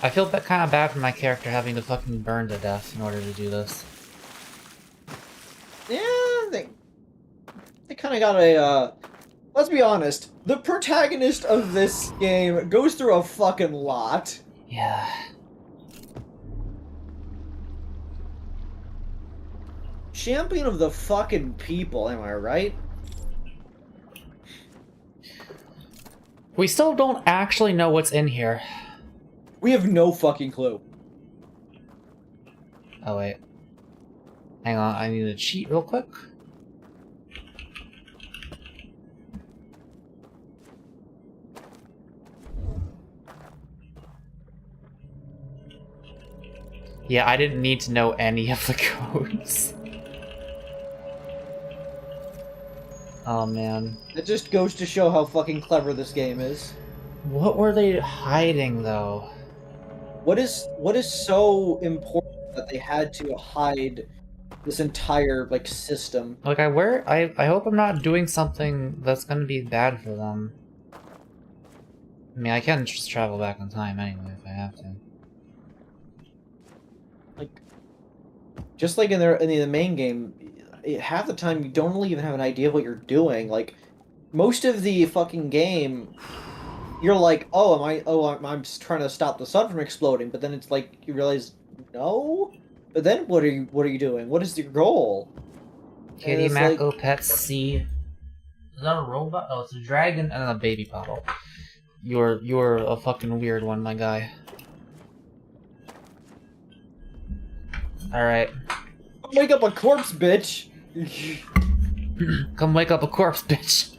I feel kind of bad for my character having to fucking burn to death in order to do this. Yeah, they kind of got a, let's be honest, the protagonist of this game goes through a fucking lot. Yeah. Champion of the fucking people, am I right? We still don't actually know what's in here. We have no fucking clue. Oh, wait. Hang on, I need to cheat real quick. Yeah, I didn't need to know any of the codes. Oh, man. It just goes to show how fucking clever this game is. What were they hiding, though? What is so important that they had to hide this entire, like, system? Like, I hope I'm not doing something that's gonna be bad for them. I mean, I can just travel back in time anyway if I have to. Like, just like in the main game, half the time you don't really even have an idea of what you're doing. Like, most of the fucking game, you're like, I'm just trying to stop the sun from exploding, but then it's like you realize, no. But then what are you doing? What is your goal? Kitty Mako Pet C. Is that a robot? Oh, it's a dragon and a baby bottle. You're a fucking weird one, my guy. Alright. Wake up a corpse, bitch! Come wake up a corpse, bitch.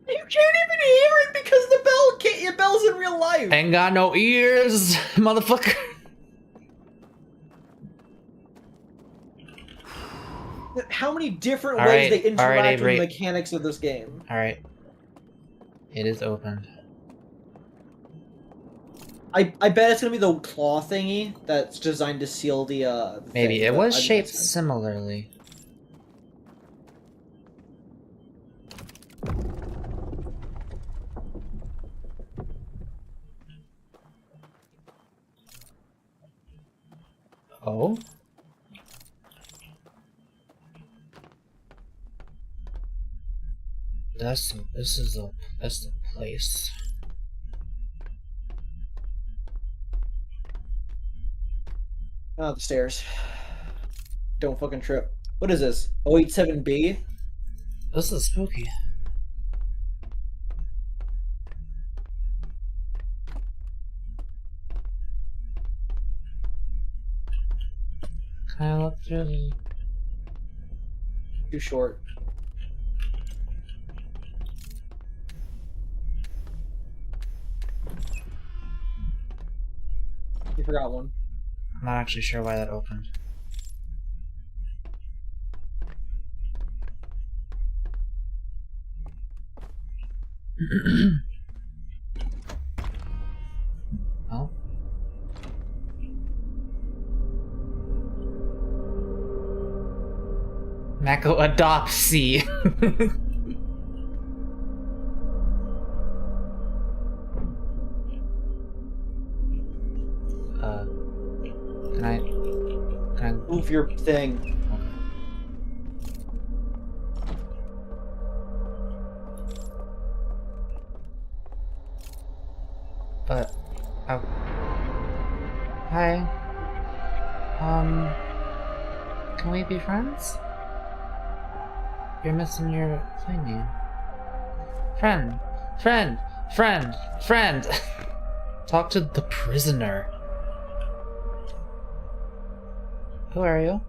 You can't even hear it because the bell's in real life! Ain't got no ears, motherfucker. How many different ways they interact with Avery. the mechanics of this game? Alright. It is open. I bet it's gonna be the claw thingy that's designed to seal the Maybe. thing, It but was I'm shaped guessing. similarly. Oh? That's the place. Oh, the stairs. Don't fucking trip. What is this? 087B? This is spooky. Can I look through the... Too short. You forgot one. I'm not actually sure why that opened. Oh. Mako adopt C. Can I Move your thing. But, oh. Hi. Can we be friends? You're missing your thingy. Friend. Talk to the prisoner. Who are you?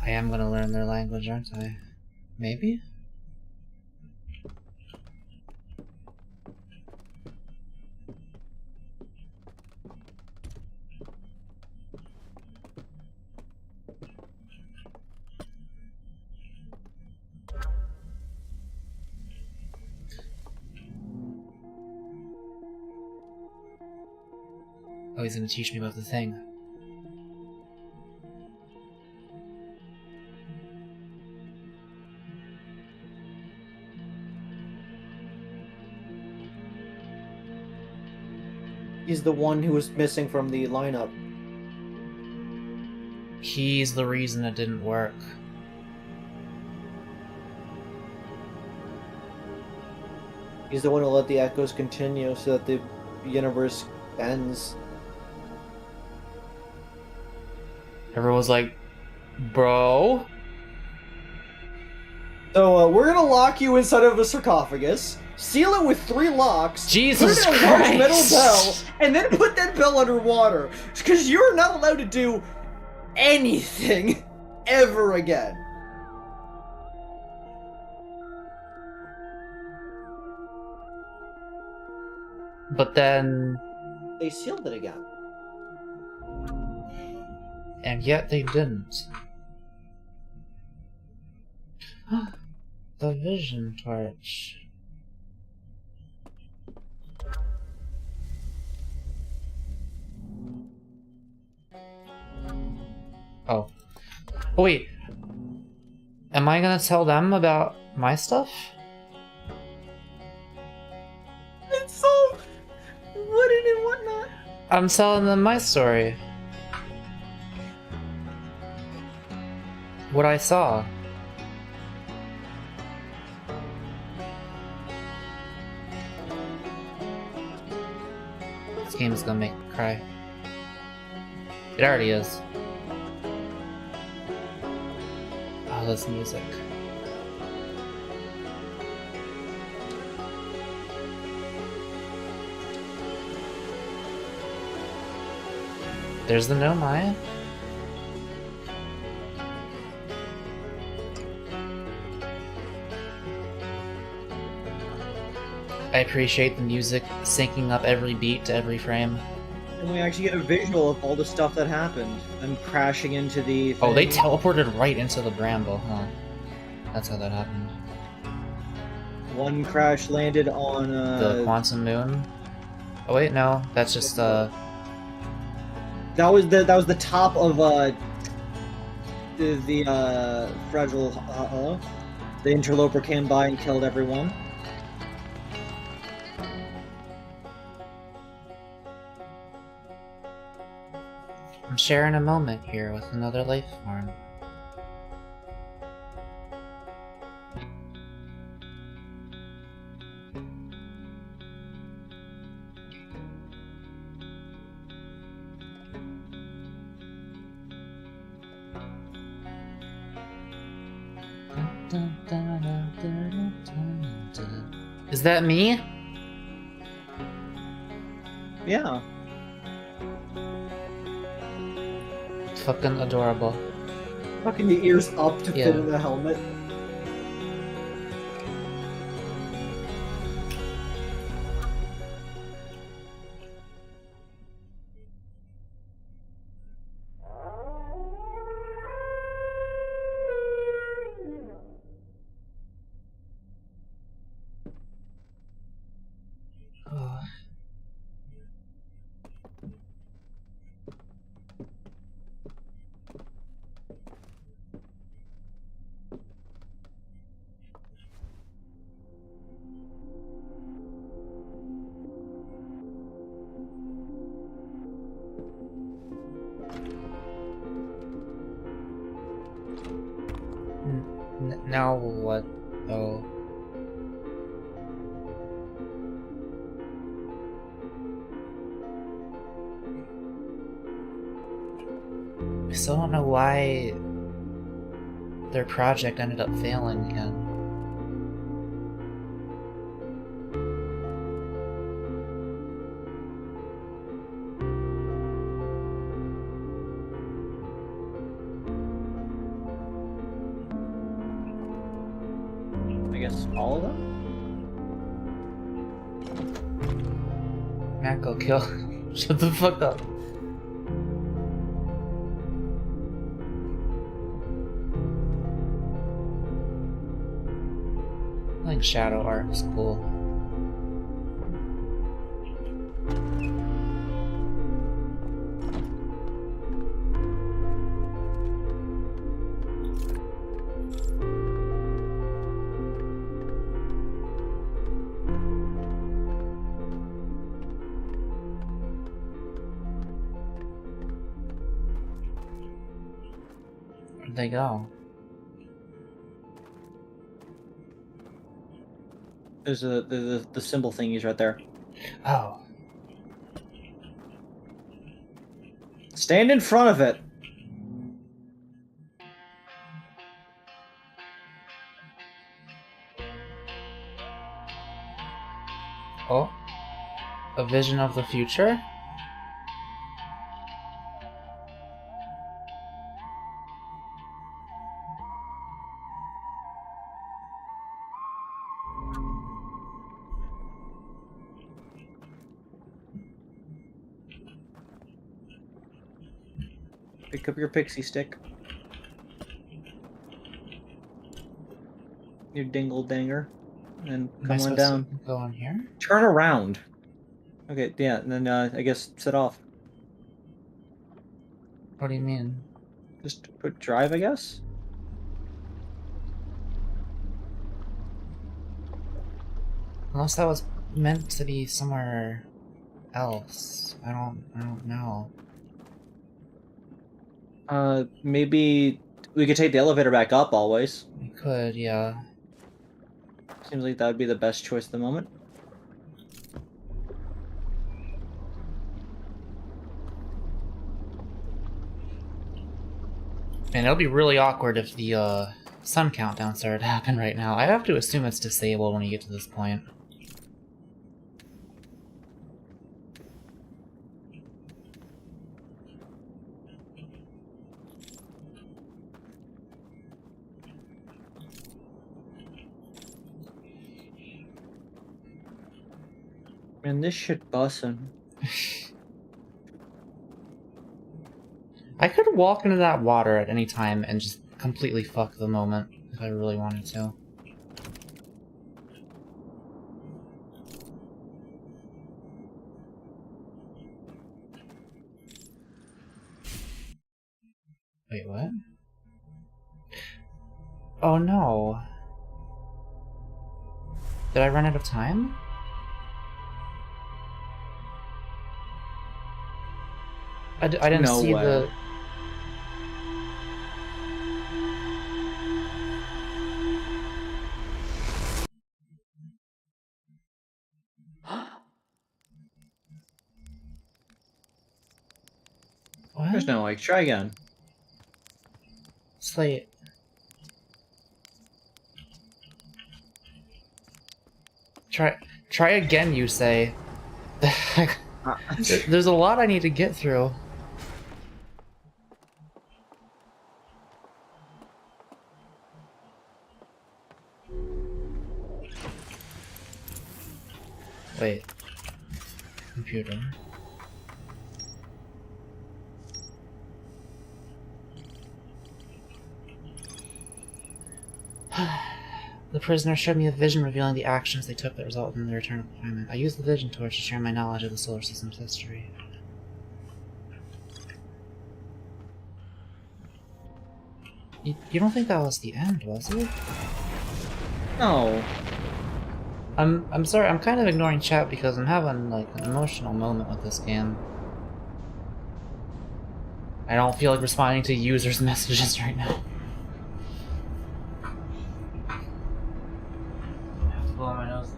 I am gonna learn their language, aren't I? Maybe? Oh, he's gonna teach me about the thing. He's the one who was missing from the lineup. He's the reason it didn't work. He's the one who let the echoes continue so that the universe ends. Everyone's like, bro, So we're gonna lock you inside of a sarcophagus, seal it with 3 locks, Jesus put it in a large Christ. metal bell, and then put that bell underwater. Because you're not allowed to do anything ever again. But then... They sealed it again. And yet they didn't. The vision torch. Oh. Oh wait. Am I gonna tell them about my stuff? It's so wooden and whatnot. I'm telling them my story. What I saw. This game is gonna make me cry. It already is. Oh, this music. There's the no Maya. I appreciate the music syncing up every beat to every frame. And we actually get a visual of all the stuff that happened. Them crashing into the thing. Oh, they teleported right into the bramble, huh? That's how that happened. One crash landed on The quantum moon? Oh wait, no. That's just that was the top of the fragile the interloper came by and killed everyone. I'm sharing a moment here with another life form. Is that me? Yeah. Fucking adorable. Fucking the ears up to Yeah. fit in the helmet. Oh. Now what? Oh. I still don't know why their project ended up failing again. I guess all of them? Matt, go kill. Shut the fuck up. I think shadow art is cool. Where'd they go? There's the symbol thingies right there. Oh. Stand in front of it. Oh. A vision of the future? Pick up your pixie stick. Your dingle danger. And Am I come on supposed down. to go on here? Turn around. Okay, yeah, and then I guess set off. What do you mean? Just put drive, I guess? Unless that was meant to be somewhere else. I don't know. Maybe we could take the elevator back up always. We could, yeah. Seems like that would be the best choice at the moment. Man, it'll be really awkward if the sun countdown started to happen right now. I have to assume it's disabled when you get to this point. Man, this shit bussin'. I could walk into that water at any time and just completely fuck the moment if I really wanted to. Wait, what? Oh no. Did I run out of time? I didn't No see way. the... What? There's no like, try again. Slate. Try again, you say. The heck? There's a lot I need to get through. Wait. Computer. The prisoner showed me a vision revealing the actions they took that resulted in their return of confinement. I used the vision torch to share my knowledge of the solar system's history. You don't think that was the end, was it? No. I'm sorry, I'm kind of ignoring chat because I'm having like an emotional moment with this game. I don't feel like responding to users' messages right now. I have to blow my nose.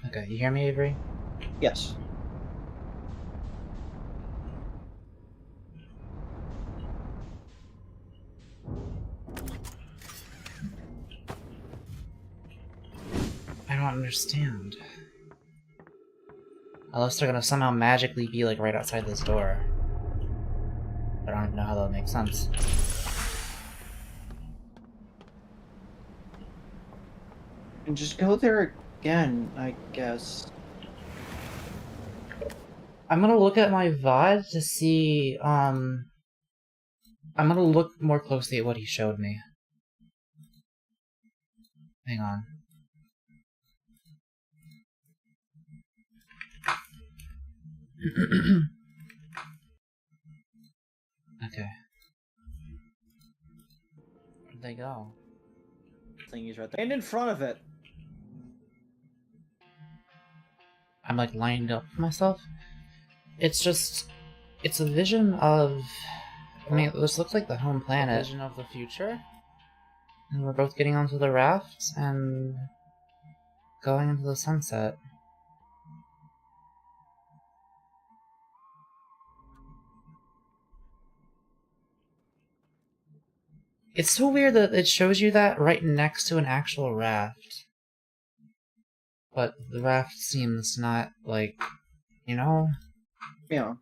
Okay, you hear me, Avery? Yes. I don't understand. Unless they're gonna somehow magically be like right outside this door. I don't even know how that would make sense. And just go there again, I guess. I'm gonna look at my VOD to see, I'm gonna look more closely at what he showed me. Hang on. Okay. Where'd they go? Thingy's right there. And in front of it. I'm like lined up for myself. It's just, it's a vision of, I mean, this looks like the home planet. A vision of the future. And we're both getting onto the raft, and going into the sunset. It's so weird that it shows you that right next to an actual raft. But the raft seems not, like, you know? Yeah.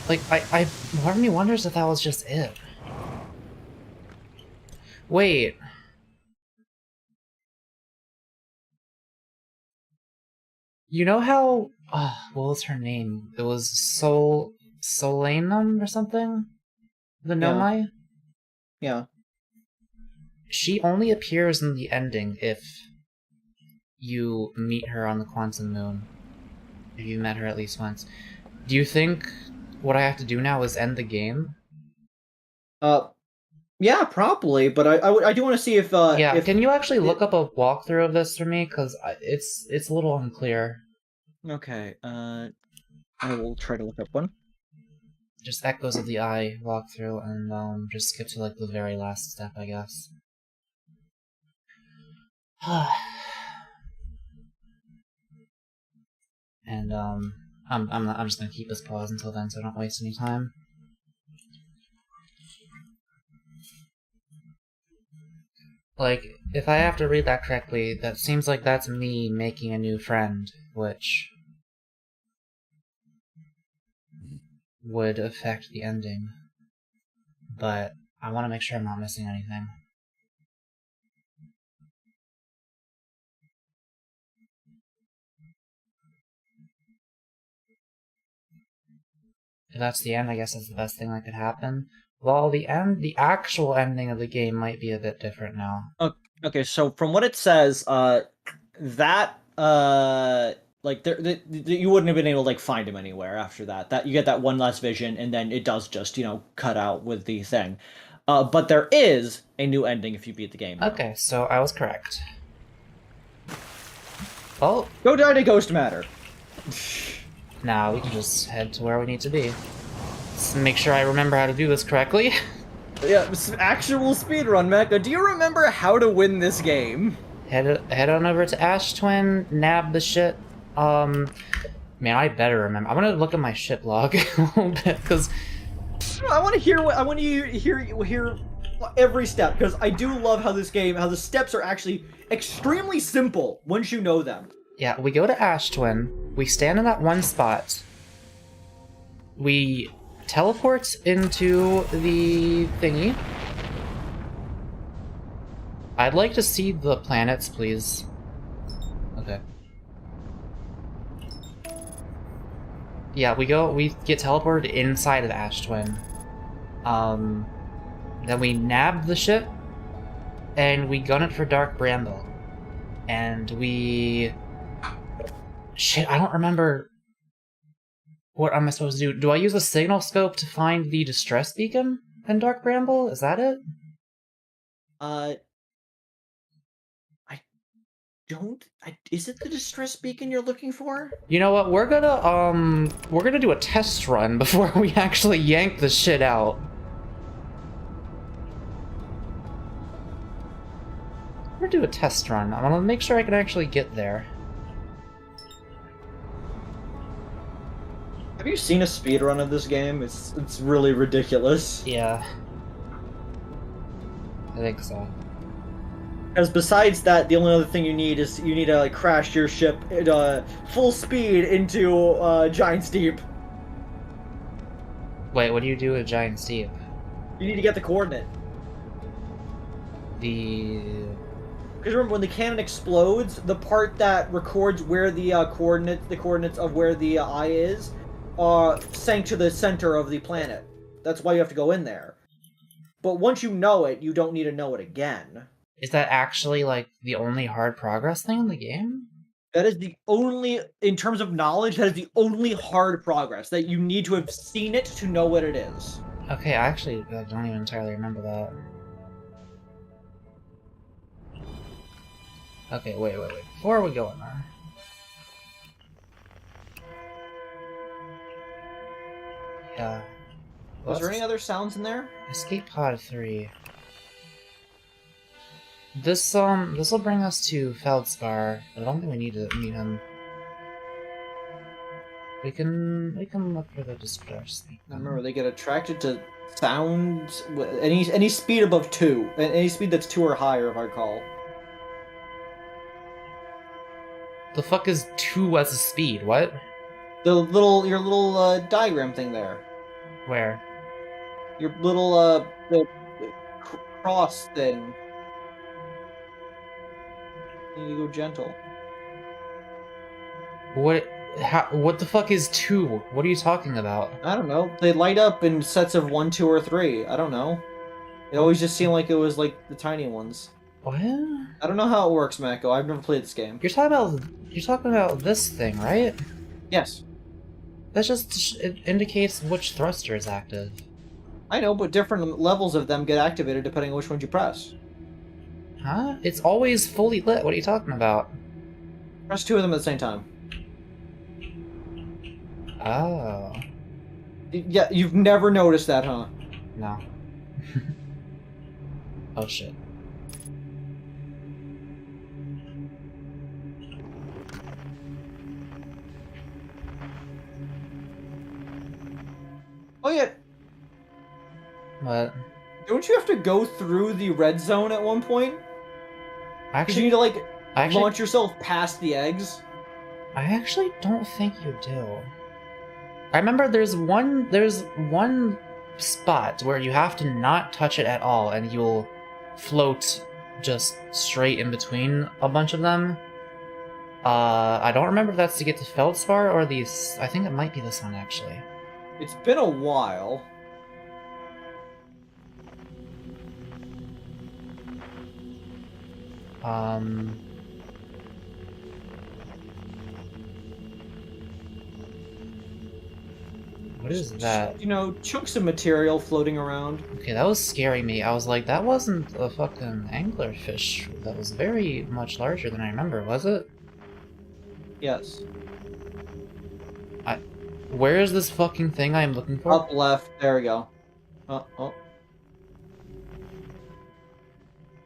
Like, part of me wonders if that was just it. Wait. You know how... what was her name? It was Solanum or something? The Nomai? Yeah. She only appears in the ending if you meet her on the Quantum Moon. If you met her at least once. Do you think what I have to do now is end the game? Yeah, probably, but I do want to see if, yeah, if... can you actually look up a walkthrough of this for me? Because it's a little unclear. Okay, I will try to look up one. Just Echoes of the Eye walkthrough, and just skip to like the very last step, I guess. And I'm just gonna keep this pause until then, so I don't waste any time. Like, if I have to read that correctly, that seems like that's me making a new friend, which would affect the ending. But I want to make sure I'm not missing anything. If that's the end, I guess that's the best thing that could happen. Well, the actual ending of the game might be a bit different now. Okay, so from what it says, that like you wouldn't have been able to like find him anywhere after that. That you get that one last vision, and then it does just cut out with the thing. But there is a new ending if you beat the game. Okay, so I was correct. Well, go die to Ghost Matter. Now we can just head to where we need to be. Let's make sure I remember how to do this correctly. Yeah, actual speedrun, Mecha. Do you remember how to win this game? Head on over to Ash Twin, nab the shit. Man, I better remember. I'm gonna look at my ship log a little bit, because I want to hear every step, because I do love how the steps are actually extremely simple once you know them. Yeah, we go to Ash Twin, we stand in that one spot, we teleport into the thingy. I'd like to see the planets, please. Okay. Yeah, we get teleported inside of Ash Twin. Then we nab the ship, and we gun it for Dark Bramble. And we... Shit, I don't remember... What am I supposed to do? Do I use a signal scope to find the distress beacon in Dark Bramble? Is that it? Is it the distress beacon you're looking for? You know what? We're gonna do a test run before we actually yank the shit out. We're gonna do a test run. I'm gonna make sure I can actually get there. Have you seen a speedrun of this game? It's really ridiculous. Yeah. I think so. Because besides that, the only other thing you need is to like crash your ship at full speed into Giant Steep. Wait, what do you do with Giant Steep? You need to get the coordinate. Because remember, when the cannon explodes, the part that records where the coordinates of where the eye is, sank to the center of the planet. That's why you have to go in there. But once you know it, you don't need to know it again. Is that actually, like, the only hard progress thing in the game? That is the only, in terms of knowledge, that is the only hard progress. That you need to have seen it to know what it is. Okay, I actually don't even entirely remember that. Okay, wait. Before we go in there... Was there any other sounds in there? Escape pod 3. This will bring us to Feldspar. I don't think we need to meet him. We can look for the dispersed. Remember, they get attracted to sounds any speed above 2, any speed that's 2 or higher, if I recall. The fuck is 2 as a speed? What? Your little diagram thing there. Where? Your little the cross thing. You need to go gentle. What? What the fuck is 2? What are you talking about? I don't know. They light up in sets of 1, 2, or 3. I don't know. It always just seemed like it was like the tiny ones. What? I don't know how it works, Mako. I've never played this game. You're talking about this thing, right? Yes. That just it indicates which thruster is active. I know, but different levels of them get activated depending on which ones you press. Huh? It's always fully lit. What are you talking about? Press 2 of them at the same time. Oh. Yeah, you've never noticed that, huh? No. Oh shit. Oh yeah. What? Don't you have to go through the red zone at one point? Because you need to like launch yourself past the eggs. I actually don't think you do. I remember there's one spot where you have to not touch it at all, and you'll float just straight in between a bunch of them. I don't remember if that's to get to Feldspar or these. I think it might be this one actually. It's been a while. What is that? You know, chunks of material floating around. Okay, that was scaring me. I was like, that wasn't a fucking anglerfish. That was very much larger than I remember, was it? Yes. Where is this fucking thing I'm looking for? Up left. There we go. Oh.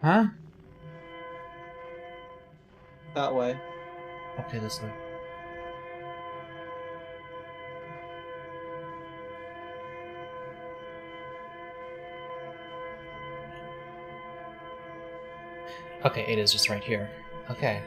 Huh? That way. Okay, this way. Okay, it is just right here. Okay.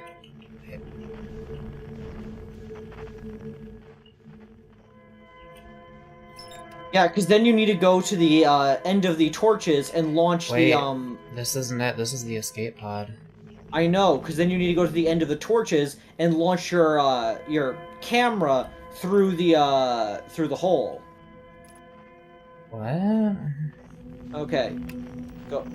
Yeah, because then you need to go to the end of the torches and launch Wait, the This isn't it. This is the escape pod. I know, because then you need to go to the end of the torches and launch your camera through the hole. What? Okay. Go.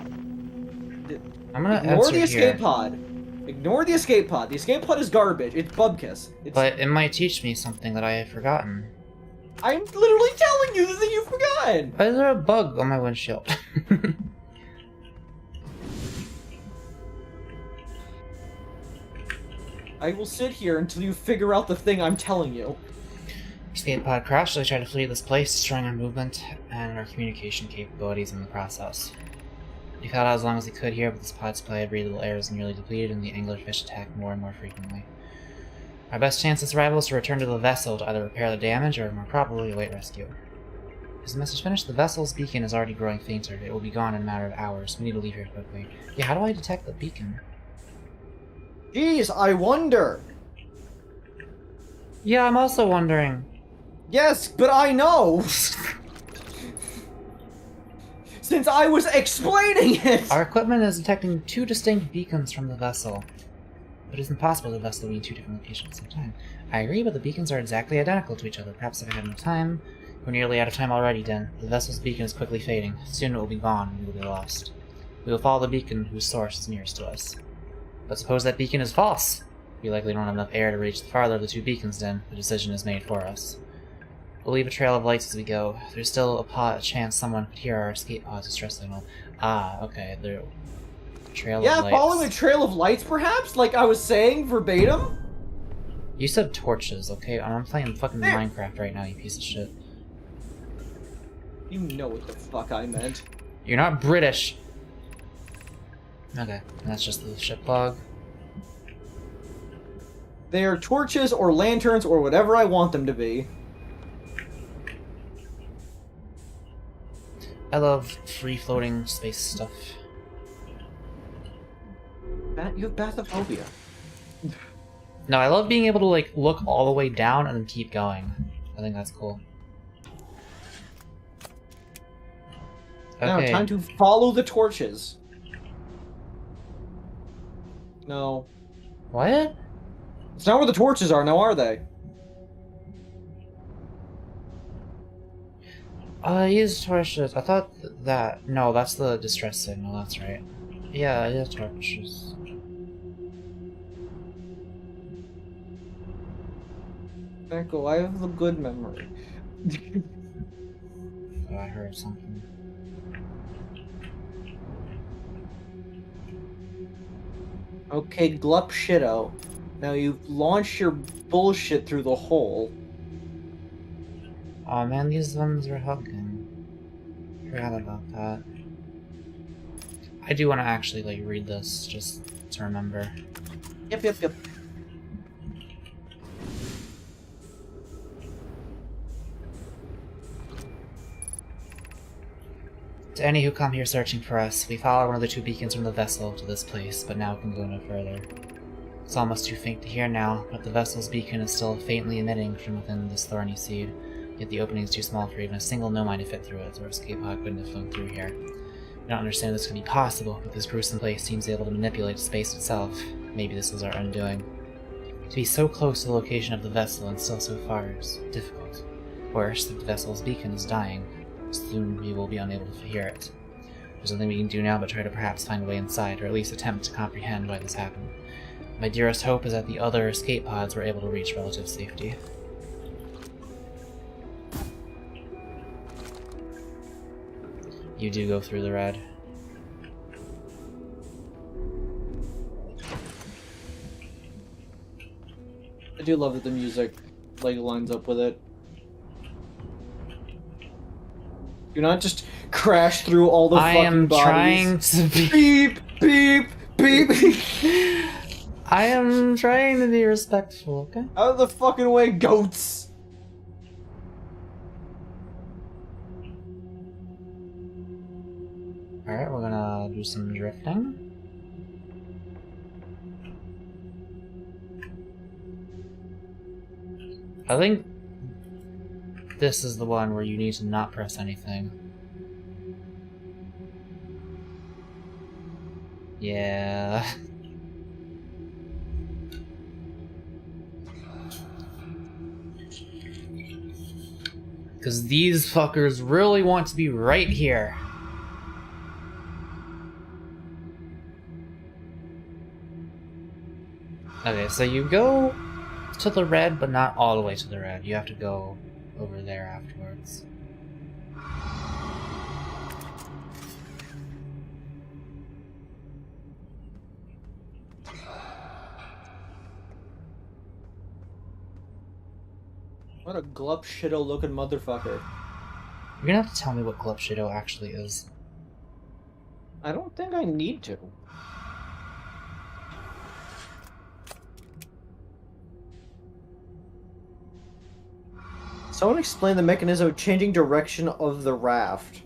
I'm gonna Ignore answer the escape here. pod. Ignore the escape pod. The escape pod is garbage. It's bubkiss. But it might teach me something that I have forgotten. I'm literally telling you the thing you've forgotten! Why is there a bug on my windshield? I will sit here until you figure out the thing I'm telling you. Escape pod crashed, so I tried to flee this place, destroying our movement and our communication capabilities in the process. We fought out as long as we could here, but this pod supply of breathable air is nearly depleted, and the anglerfish attack more and more frequently. Our best chance of survival is to return to the vessel to either repair the damage or, more probably, await rescue. Is the message finished? The vessel's beacon is already growing fainter. It will be gone in a matter of hours. We need to leave here quickly. Yeah, how do I detect the beacon? Jeez, I wonder! Yeah, I'm also wondering. Yes, but I know! Since I was explaining it! Our equipment is detecting 2 distinct beacons from the vessel. But it's impossible the vessel will be in 2 different locations at the same time. I agree, but the beacons are exactly identical to each other. Perhaps if I had enough time. We're nearly out of time already, Den. The vessel's beacon is quickly fading. Soon it will be gone, and we will be lost. We will follow the beacon whose source is nearest to us. But suppose that beacon is false. We likely don't have enough air to reach the farther of the 2 beacons, Den. The decision is made for us. We'll leave a trail of lights as we go. There's still a chance someone could hear our escape pod's distress signal. Ah, okay. There. Trail of lights. Yeah, following a trail of lights, perhaps? Like I was saying, verbatim? You said torches, okay? I'm playing fucking There. Minecraft right now, you piece of shit. You know what the fuck I meant. You're not British. Okay, that's just the ship log. They are torches or lanterns or whatever I want them to be. I love free-floating space stuff. You have bathophobia. No, I love being able to like look all the way down and then keep going. I think that's cool. Now, Okay. time to follow the torches. No. What? It's not where the torches are, now are they? Use torches. I thought that... No, that's the distress signal, that's right. Yeah, use torches. Echo, I have a good memory. Oh, I heard something. Okay, glup shitto. Now you've launched your bullshit through the hole. Oh man, these ones are hugging. Forgot about that. I do want to actually like read this just to remember. Yep. To any who come here searching for us, we follow one of the two beacons from the vessel to this place, but now can go no further. It's almost too faint to hear now, but the vessel's beacon is still faintly emitting from within this thorny seed, yet the opening is too small for even a single nomai to fit through it, or escape pod couldn't have flown through here. I don't understand how this could be possible, but this gruesome place seems able to manipulate space itself. Maybe this was our undoing. To be so close to the location of the vessel and still so far is difficult. Worse, that the vessel's beacon is dying. Soon we will be unable to hear it. There's nothing we can do now but try to perhaps find a way inside, or at least attempt to comprehend why this happened. My dearest hope is that the other escape pods were able to reach relative safety. You do go through the red. I do love that the music like lines up with it. Do not just crash through all the fucking bodies. I am trying to be... Beep, beep, beep. I am trying to be respectful, okay? Out of the fucking way, goats. Alright, we're gonna do some drifting. I think this is the one where you need to not press anything. Yeah. Because these fuckers really want to be right here. Okay, so you go to the red, but not all the way to the red. You have to go over there afterwards. What a glup shitto looking motherfucker. You're gonna have to tell me what Glup Shido actually is. I don't think I need to. Someone explain the mechanism of changing direction of the raft.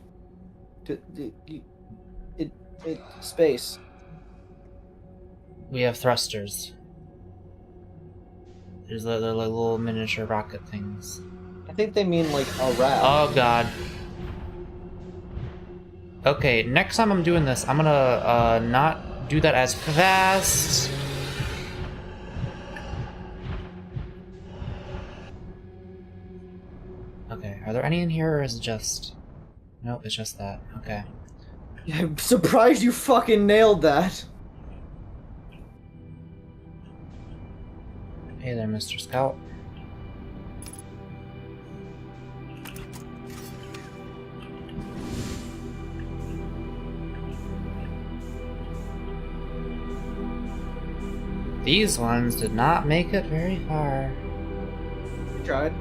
Space. We have thrusters. There's the little miniature rocket things. I think they mean like a raft. Oh god. Okay, next time I'm doing this, I'm gonna not do that as fast. Okay, are there any in here or is it just... Nope, it's just that. Okay. I'm surprised you fucking nailed that. Hey there, Mr. Scout. These ones did not make it very far. Tried.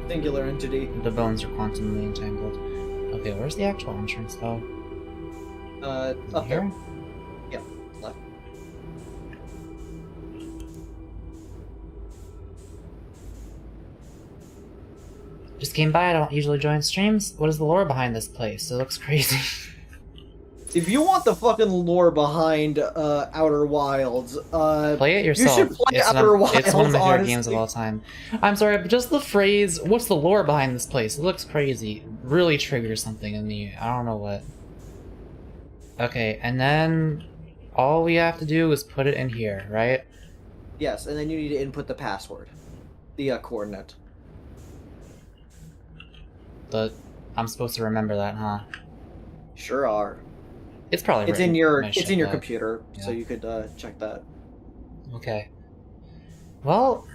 Singular entity. The bones are quantumly entangled. Okay, where's the actual entrance? Oh. Up Here? there. Yeah, left. Just came by, I don't usually join streams. What is the lore behind this place? It looks crazy. If you want the fucking lore behind Outer Wilds, Play it yourself. You should play it's Outer one, Wilds. It's one of my favorite honestly. games of all time. I'm sorry, but just the phrase, what's the lore behind this place? It looks crazy. Really triggers something in me. I don't know what. Okay, and then all we have to do is put it in here, right? Yes, and then you need to input the password. The coordinate. I'm supposed to remember that, huh? Sure are. It's probably It's in your but- computer, Yeah. so you could check that. Okay. Well,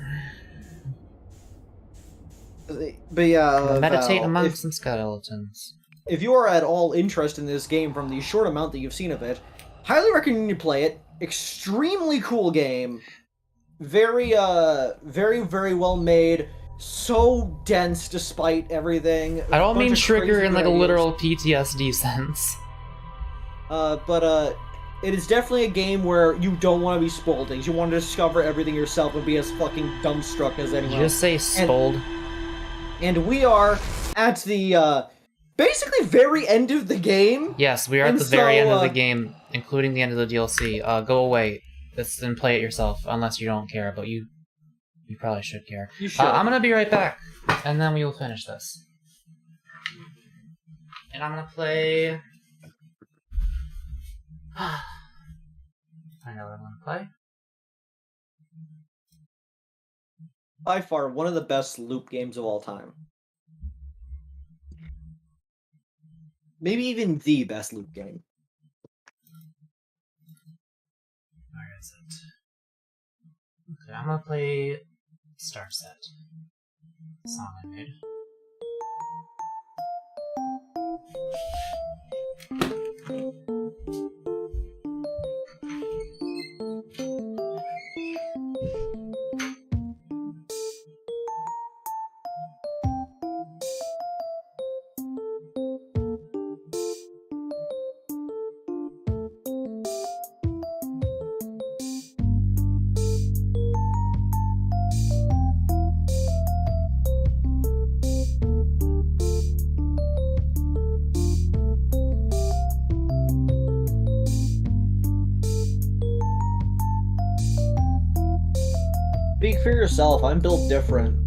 But yeah, meditate Val, among some skeletons. if you are at all interested in this game from the short amount that you've seen of it, highly recommend you play it. Extremely cool game. Very, very well made. So dense despite everything. I don't mean Bunch of trigger crazy in like a ideas. literal PTSD sense. But it is definitely a game where you don't want to be spoiled things. You want to discover everything yourself and be as fucking dumbstruck as anyone You else. just say spoiled. And we are at the, basically very end of the game. Yes, we are at And the very end of so, the game, including the end of the DLC. Go away. And play it yourself, unless you don't care, but you probably should care. You should. I'm gonna be right back, and then we will finish this. And I'm gonna play... I know what I'm gonna play. By far, one of the best loop games of all time. Maybe even the best loop game. Where is it? Okay, I'm gonna play Star Set. Song I made. Speak for yourself, I'm built different.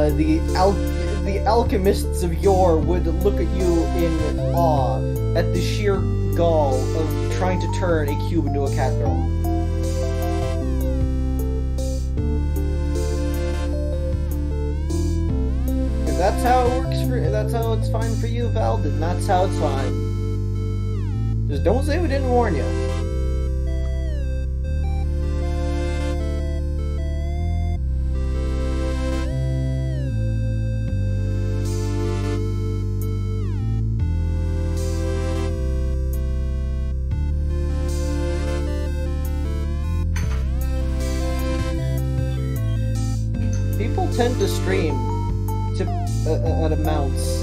The alchemists of yore would look at you in awe at the sheer gall of trying to turn a cube into a cat girl. If that's how it works that's how it's fine for you, Val, then that's how it's fine. Just don't say we didn't warn you. People tend to stream at amounts.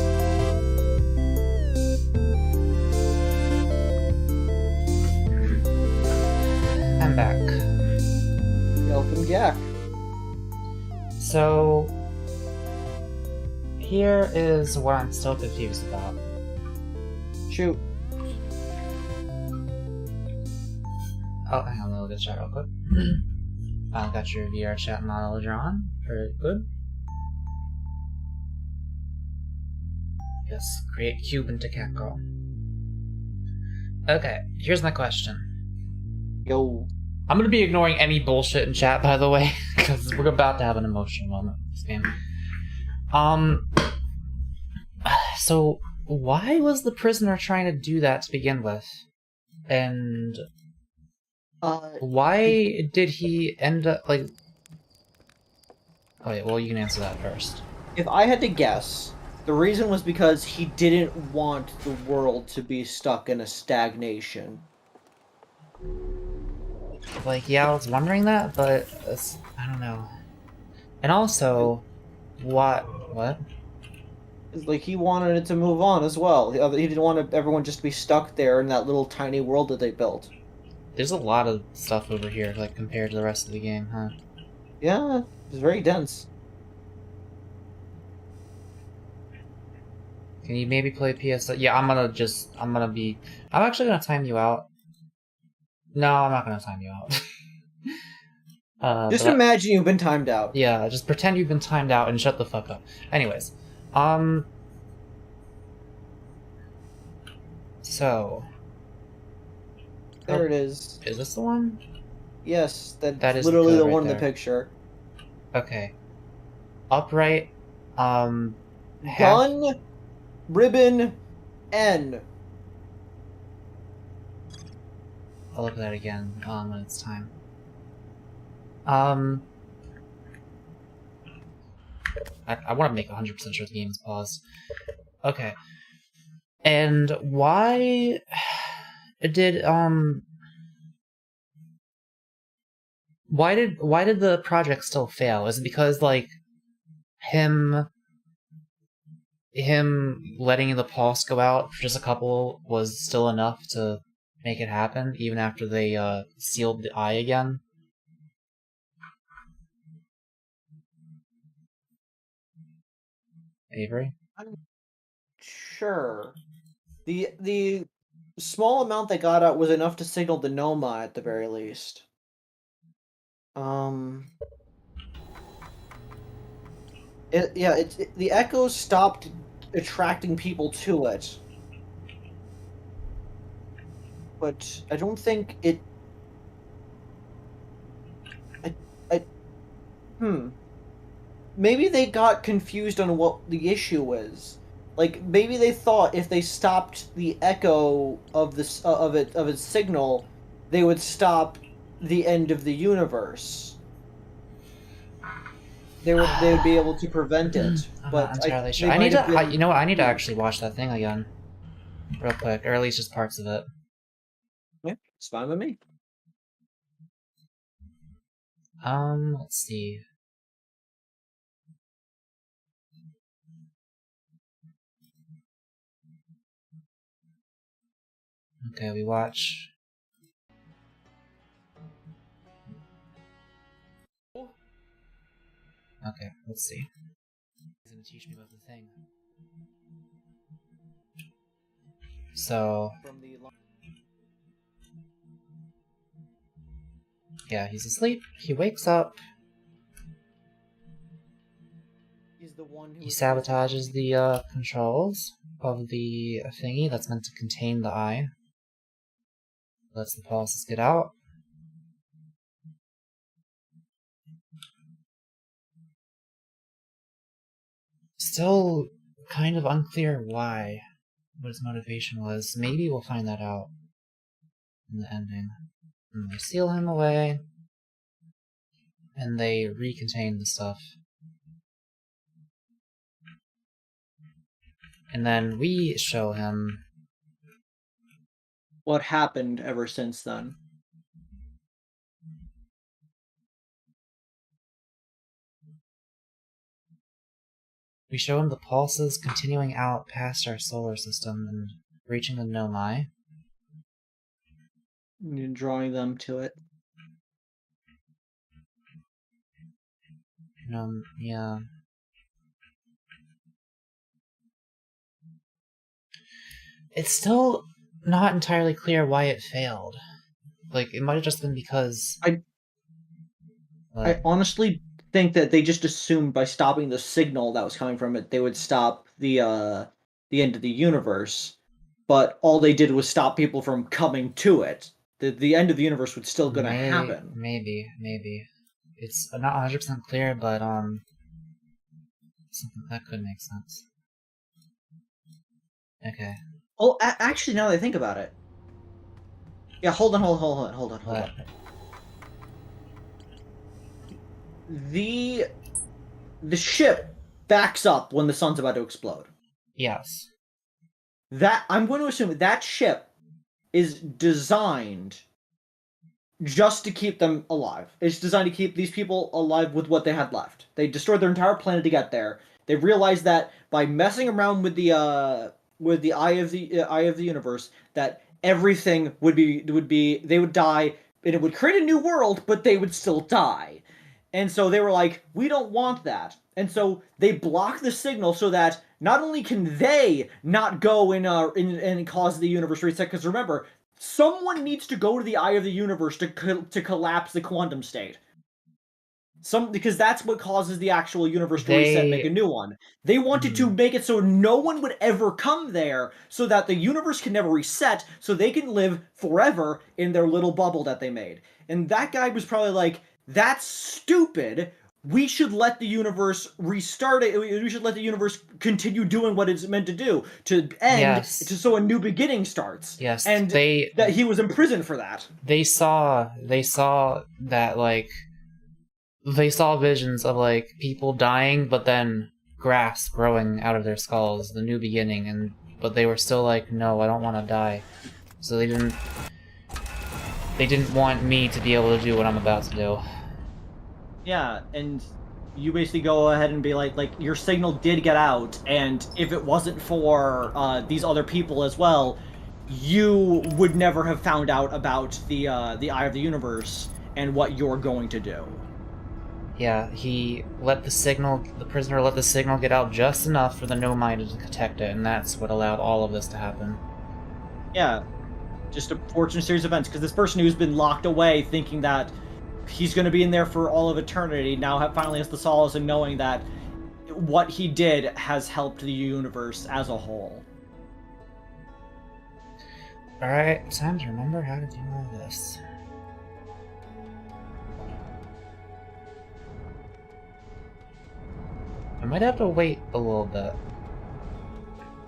I'm back. Welcome, Yak. So here is what I'm still confused about. Shoot. Oh, hang on, let me look at the chat real quick. I've got your VR chat model drawn. Very good. Yes, create cube into Catgirl. Okay, here's my question. Yo. I'm gonna be ignoring any bullshit in chat, by the way, because we're about to have an emotional moment in this game. So why was the prisoner trying to do that to begin with? And why did he end up, like... Oh wait, well you can answer that first. If I had to guess, the reason was because he didn't want the world to be stuck in a stagnation. Like, yeah, I was wondering that, but I don't know. And also, what? It's like he wanted it to move on as well. He didn't want everyone just to be stuck there in that little tiny world that they built. There's a lot of stuff over here, like, compared to the rest of the game, huh? Yeah, it's very dense. Can you maybe play PS? Yeah, I'm actually gonna time you out. No, I'm not gonna time you out. Just imagine you've been timed out. Yeah, just pretend you've been timed out and shut the fuck up. Anyways, so... There it is. Is this the one? Yes, That is literally good the right one in there. the picture. Okay. Upright, half... Gun, ribbon, N. I'll look at that again when it's time. I want to make 100% sure the game is paused. Okay. And why did why did the project still fail? Is it because, like, him letting the pulse go out for just a couple was still enough to make it happen, even after they sealed the eye again? Avery? I'm sure. The small amount they got out was enough to signal the Noma at the very least. The echoes stopped attracting people to it. But I don't think it... Maybe they got confused on what the issue is. Like, maybe they thought if they stopped the echo of this of its signal, they would stop the end of the universe. They would be able to prevent it. I'm But not entirely sure. they I need might to. have been- You know what? I need to actually watch that thing again, real quick, or at least just parts of it. Yeah, it's fine with me. Let's see. Okay, we watch. Okay, let's see. He's gonna teach me about the thing. So, yeah, he's asleep. He wakes up. He's the one who He sabotages the controls of the thingy that's meant to contain the eye. Lets the pulses get out. Still kind of unclear why, what his motivation was. Maybe we'll find that out in the ending. And they seal him away, and they recontain the stuff. And then we show him what happened ever since then. We show him the pulses continuing out past our solar system and reaching the Nomai. And drawing them to it. Yeah. It's still not entirely clear why it failed. Like, it might have just been because... I honestly think that they just assumed by stopping the signal that was coming from it, they would stop the end of the universe. But all they did was stop people from coming to it. The end of the universe was still gonna happen. Maybe. It's not 100% clear, but, something that could make sense. Okay. Oh, actually, now that I think about it. Yeah, hold on. What? The ship backs up when the sun's about to explode. Yes. That I'm going to assume that ship is designed just to keep them alive. It's designed to keep these people alive with what they had left. They destroyed their entire planet to get there. They realized that by messing around with the eye of the universe, that everything would be they would die, and it would create a new world, but they would still die. And so they were like, we don't want that. And so they block the signal so that not only can they not go and cause the universe reset, because remember, someone needs to go to the eye of the universe to collapse the quantum state. Because that's what causes the actual universe to reset and make a new one. They wanted to make it so no one would ever come there, so that the universe can never reset, so they can live forever in their little bubble that they made. And that guy was probably like, that's stupid. We should let the universe restart it. We should let the universe continue doing what it's meant to do, to end, so a new beginning starts. Yes, and that he was imprisoned for that. They saw that, like, they saw visions of, like, people dying, but then grass growing out of their skulls, the new beginning, but they were still like, no, I don't want to die. So they didn't want me to be able to do what I'm about to do. Yeah, and you basically go ahead and be like your signal did get out, and if it wasn't for these other people as well, you would never have found out about the Eye of the Universe and what you're going to do. Yeah, the prisoner let the signal get out just enough for the no-minded to detect it, and that's what allowed all of this to happen. Yeah, just a fortunate series of events, because this person who's been locked away thinking that he's going to be in there for all of eternity now finally has the solace in knowing that what he did has helped the universe as a whole. Alright, time to remember how to do all this. I might have to wait a little bit.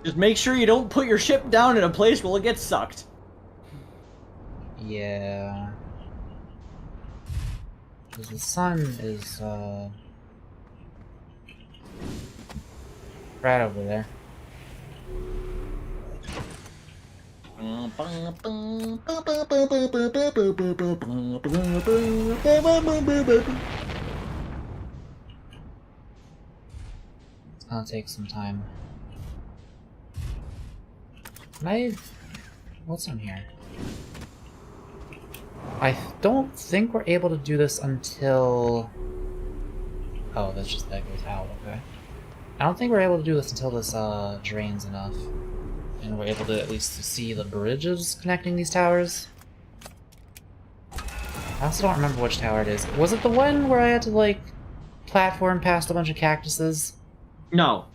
Just make sure you don't put your ship down in a place where it gets sucked. Yeah. Because the sun is, right over there. It's gonna take some time. What's on here? I don't think we're able to do this until... Oh, that goes out, okay. I don't think we're able to do this until this drains enough. And we're able to at least see the bridges connecting these towers. I also don't remember which tower it is. Was it the one where I had to, like, platform past a bunch of cactuses? No.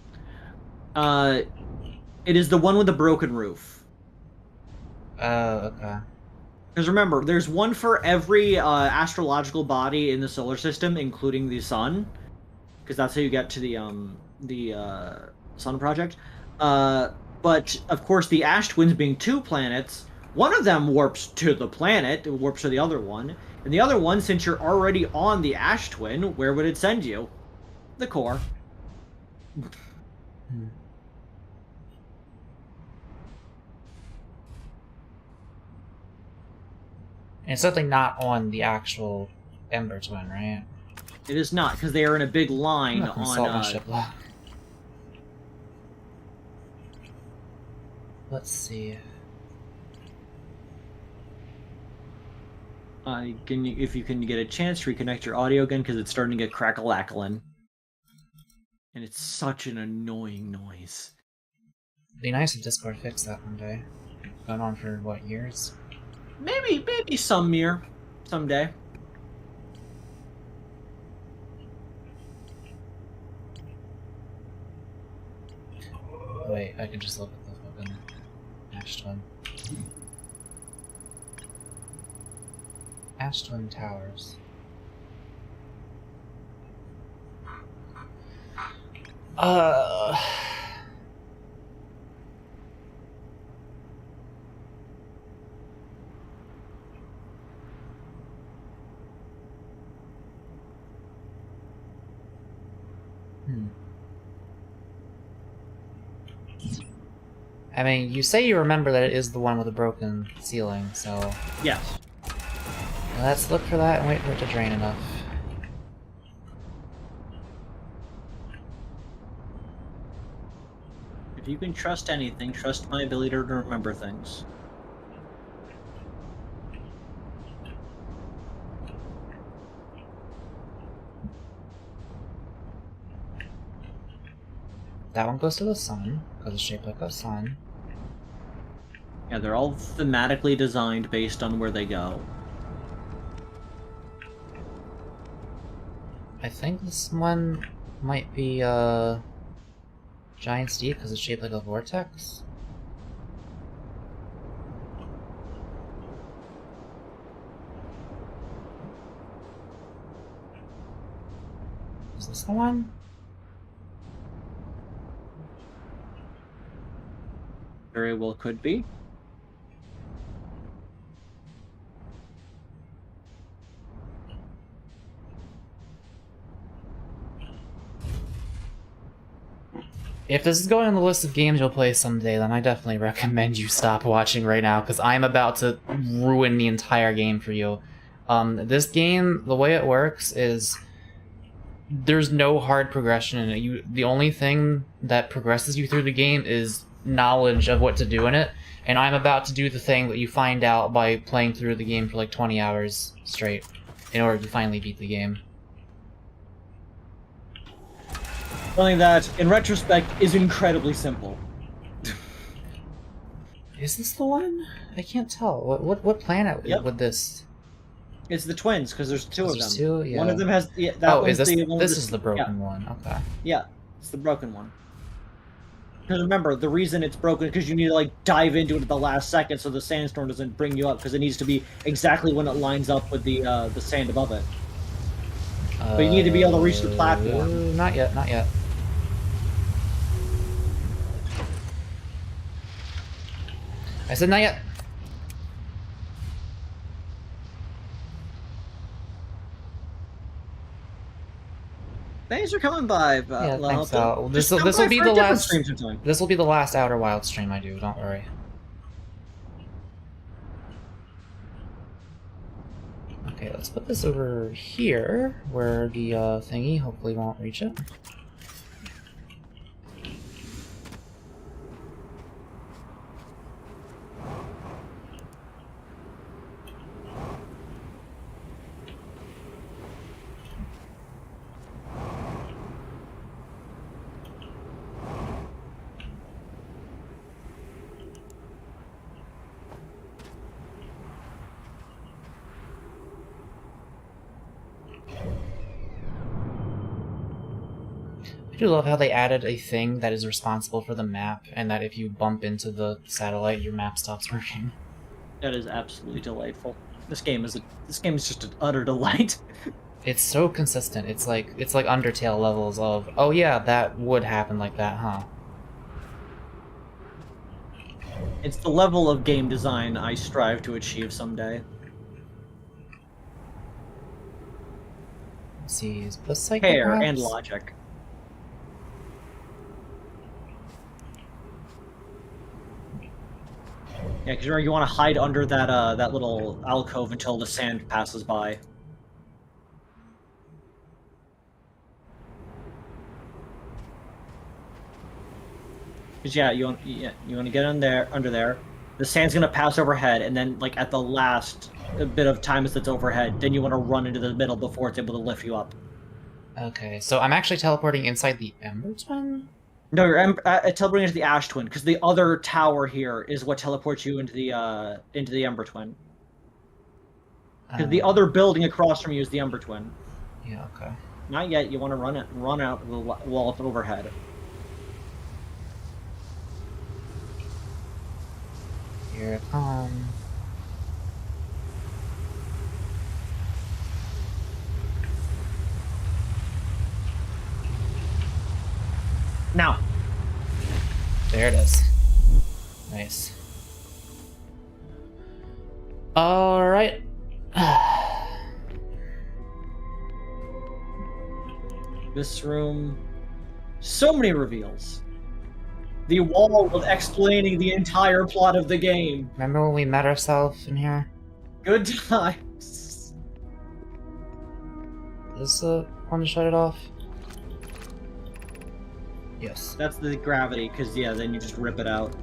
It is the one with the broken roof. Oh, okay. Because remember, there's one for every astrological body in the solar system, including the sun. Because that's how you get to the Sun Project. But, of course, the ash twins being two planets, one of them warps to the planet, it warps to the other one. And the other one, since you're already on the ash twin, where would it send you? The core. And it's certainly not on the actual Ember Twin, right? It is not, because they are in a big line on... ship log. Let's see. If you can get a chance, reconnect your audio again, because it's starting to get crackle-ackling. And it's such an annoying noise. It'd be nice if Discord fixed that one day. Going on for, what, years? Maybe someday. Wait, I could just look at the fucking Ash Twin. Ash Twin Towers. I mean, you say you remember that it is the one with the broken ceiling, so... Yes. Let's look for that and wait for it to drain enough. If you can trust anything, trust my ability to remember things. That one goes to the sun, because it's shaped like a sun. Yeah, they're all thematically designed based on where they go. I think this one might be Giant Steed because it's shaped like a vortex. Is this the one? Very well could be. If this is going on the list of games you'll play someday, then I definitely recommend you stop watching right now, because I'm about to ruin the entire game for you. This game, the way it works is there's no hard progression in it. The only thing that progresses you through the game is knowledge of what to do in it, and I'm about to do the thing that you find out by playing through the game for like 20 hours straight in order to finally beat the game. Something that, in retrospect, is incredibly simple. Is this the one? I can't tell. What planet would this? It's the twins, because there's two of them. There's two? Yeah. One of them has... Yeah, is this this is the broken one. Okay. Yeah, it's the broken one. Because remember, the reason it's broken is because you need to, like, dive into it at the last second so the sandstorm doesn't bring you up, because it needs to be exactly when it lines up with the sand above it. But you need to be able to reach the platform. Not yet, not yet. I said not yet. Thanks for coming by. Yeah, thanks. This will be the last. This will be the last Outer Wilds stream I do. Don't worry. Okay, let's put this over here, where the thingy hopefully won't reach it. I do love how they added a thing that is responsible for the map, and that if you bump into the satellite, your map stops working. That is absolutely delightful. This game is just an utter delight. It's so consistent. It's like Undertale levels of, oh yeah, that would happen like that, huh? It's the level of game design I strive to achieve someday. Let's see, is this cycle Care perhaps? and logic. Yeah, because you want to hide under that little alcove until the sand passes by. Because yeah, you want to get under there. The sand's gonna pass overhead, and then like at the last bit of time as it's overhead, then you want to run into the middle before it's able to lift you up. Okay, so I'm actually teleporting inside the Ember Twin? No, you're teleporting into the Ash Twin, because the other tower here is what teleports you into the Ember Twin. Because the other building across from you is the Ember Twin. Yeah, okay. Not yet. You want to run out the wall up overhead. Here it comes. Now. There it is. Nice. Alright. This room. So many reveals. The wall was explaining the entire plot of the game. Remember when we met ourselves in here? Good times. Is this the one to shut it off? Yes. That's the gravity, because, yeah, then you just rip it out.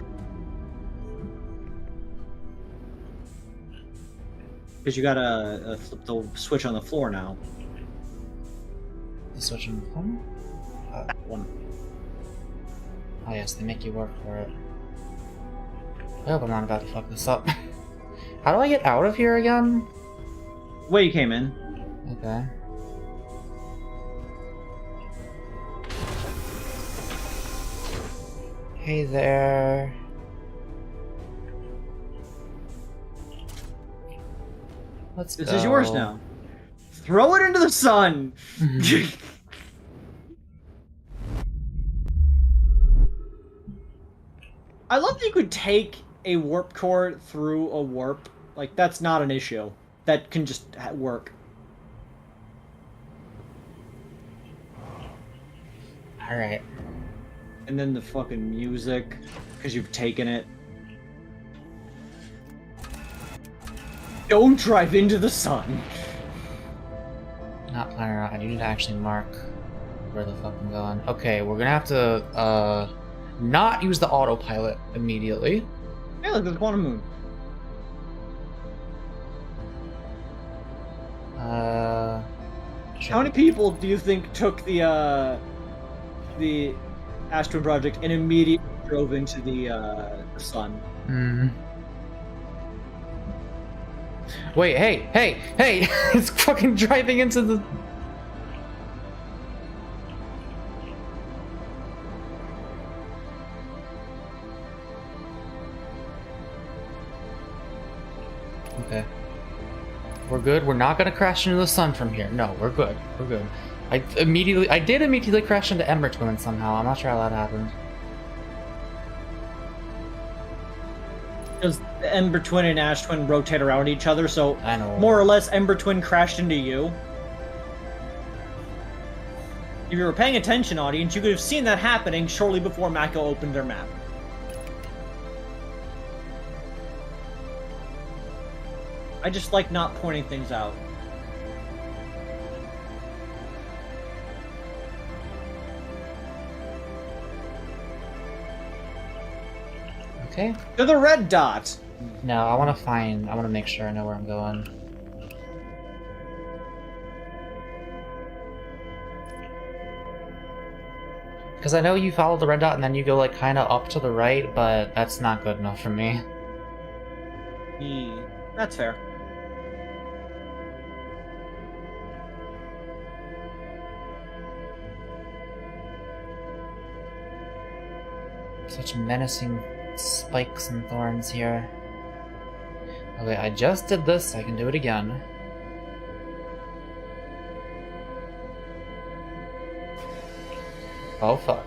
Because you gotta flip the switch on the floor now. The switch on the phone? That one. Oh yes, they make you work for it. I hope I'm not about to fuck this up. How do I get out of here again? Way you came in. Okay. Hey there. Let's go. This is yours now. Throw it into the sun! I love that you could take a warp core through a warp. Like, that's not an issue. That can just work. Alright. And then the fucking music, because you've taken it. Don't drive into the sun! Not playing around. I need to actually mark where the fuck I'm going. Okay, we're gonna have to, not use the autopilot immediately. Hey, look, there's Quantum Moon. How many people do you think took the Ash Twin Project and immediately drove into the sun? Hmm. Wait, hey! It's fucking driving into the... Okay. We're good. We're not gonna crash into the sun from here. No, we're good. We're good. I did immediately crash into Ember Twin somehow. I'm not sure how that happened. Because the Ember Twin and Ash Twin rotate around each other, so I know. more or less Ember Twin crashed into you. If you were paying attention, audience, you could have seen that happening shortly before Mako opened their map. I just like not pointing things out. Okay. To the red dot! No, I want to make sure I know where I'm going. Because I know you follow the red dot and then you go like kind of up to the right, but that's not good enough for me. That's fair. Such menacing spikes and thorns here. Okay, I just did this, I can do it again. Oh fuck.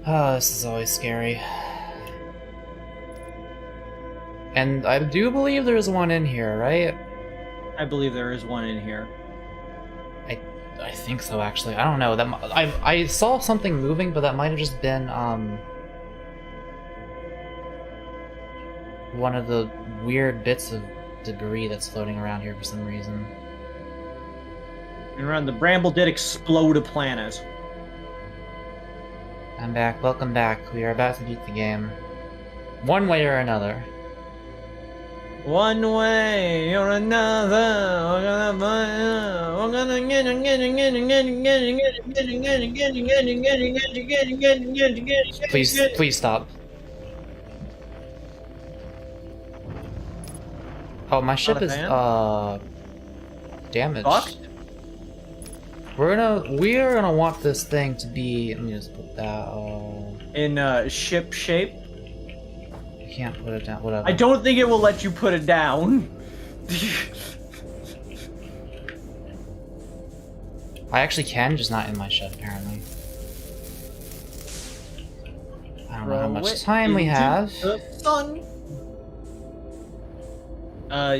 Oh, this is always scary. And I do believe there's one in here, right? I believe there is one in here. I think so, actually. I don't know. I saw something moving, but that might have just been one of the weird bits of debris that's floating around here for some reason. And around the bramble did explode a planet. I'm back. Welcome back. We are about to beat the game. One way or another. One way or another, we're gonna Please stop. Oh, my ship is damaged. Fucked? We are gonna want this thing to be. Let me just put that. In ship shape. I can't put it down. Whatever. I don't think it will let you put it down. I actually can, just not in my ship apparently. I don't know how much time we have. The sun.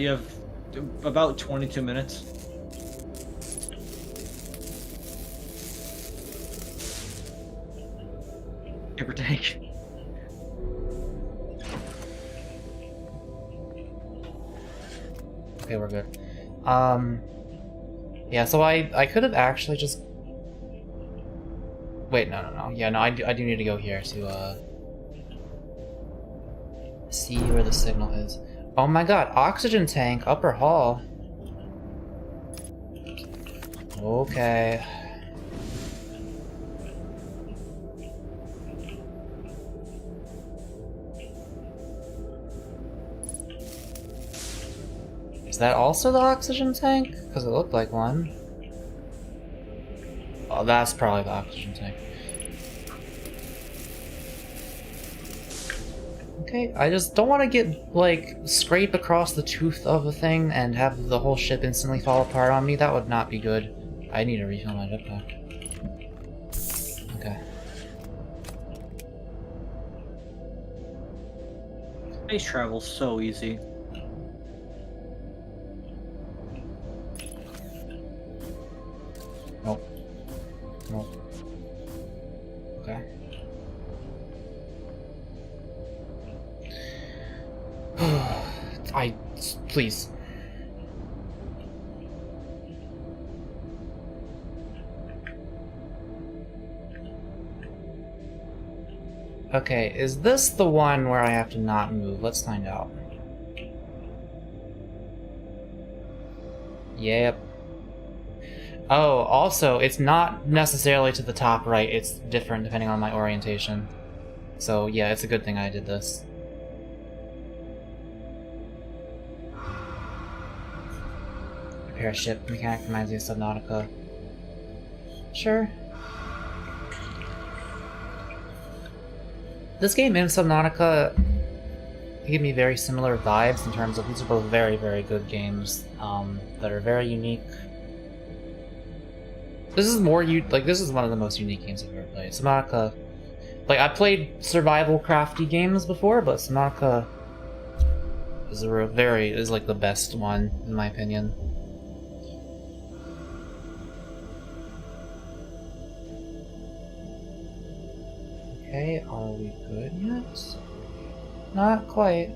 You have about 22 minutes. Give or take. Okay, we're good. Yeah, so I could have actually just... Wait, no. Yeah, no, I do need to go here to, see where the signal is. Oh my god, oxygen tank, upper hall. Okay. Is that also the oxygen tank? Because it looked like one. Oh, that's probably the oxygen tank. Okay, I just don't want to get, like, scrape across the tooth of a thing and have the whole ship instantly fall apart on me. That would not be good. I need to refill my jetpack. Okay. Space travel's so easy. Nope. Okay. Please. Okay, is this the one where I have to not move? Let's find out. Yep. Oh, also, it's not necessarily to the top right, it's different depending on my orientation. So yeah, it's a good thing I did this. Repair ship, mechanic reminds me of Subnautica. Sure. This game and Subnautica give me very similar vibes in terms of these are both very, very good games that are very unique. This is this is one of the most unique games I've ever played. Subnautica, like I played survival crafty games before, but Subnautica is like the best one in my opinion. Okay, are we good yet? Not quite.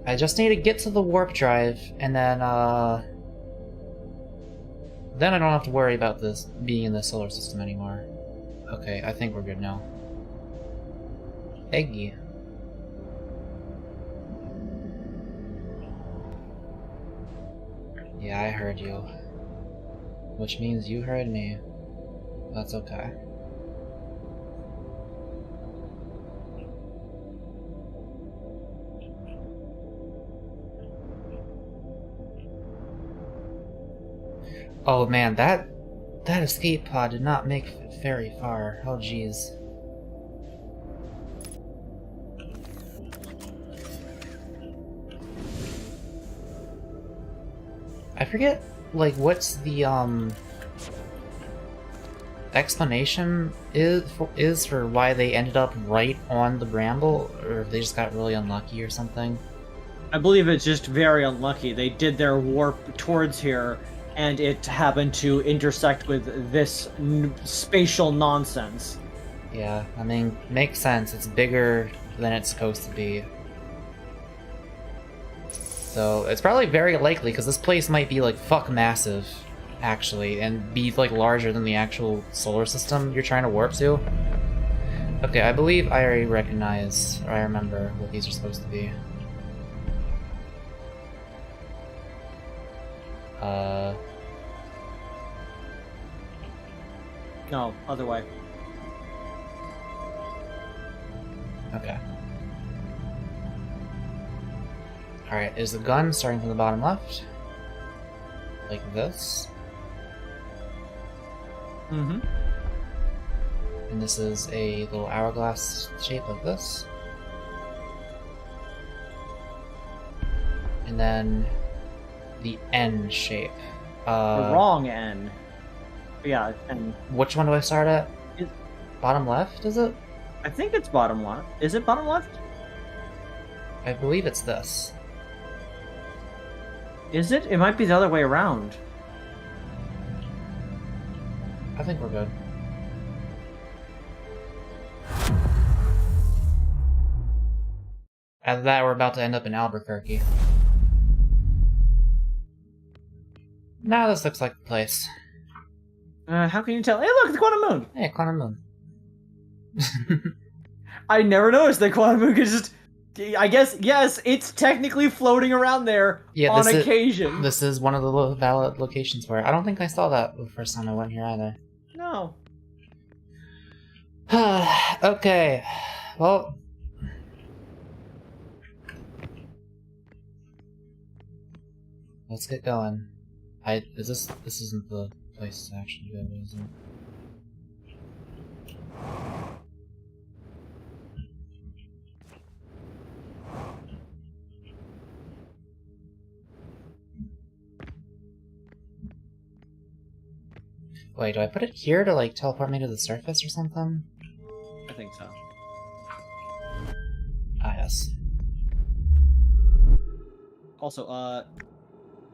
I just need to get to the warp drive, and then I don't have to worry about this being in the solar system anymore. Okay, I think we're good now. Eggy. Yeah, I heard you. Which means you heard me. That's okay. Oh man, that escape pod did not make it very far. Oh jeez. I forget, like, what's the explanation is for why they ended up right on the bramble, or if they just got really unlucky or something. I believe it's just very unlucky. They did their warp towards here, and it happened to intersect with this spatial nonsense. Yeah, I mean, makes sense. It's bigger than it's supposed to be. So, it's probably very likely, because this place might be, like, fuck massive. actually, and be like larger than the actual solar system you're trying to warp to. Okay, I believe I already recognize, or I remember what these are supposed to be. No, other way. Okay. Alright, is the gun starting from the bottom left? Like this? Mm-hmm. And this is a little hourglass shape like this. And then the N shape. The wrong N. Yeah, N. Which one do I start at? Is- Bottom left, is it? I think it's bottom left. Is it bottom left? I believe it's this. Is it? It might be the other way around. I think we're good. After that, we're about to end up in Albuquerque. Now this looks like the place. How can you tell? Hey, look, the quantum moon! Hey, quantum moon. I never noticed that quantum moon could just... I guess, yes, it's technically floating around there on occasion. This is one of the valid locations for it. I don't think I saw that the first time I went here either. No. Okay. Well... let's get going. This isn't the place to actually go, is it? Wait, do I put it here to like teleport me to the surface or something? I think so. Ah, yes. Also,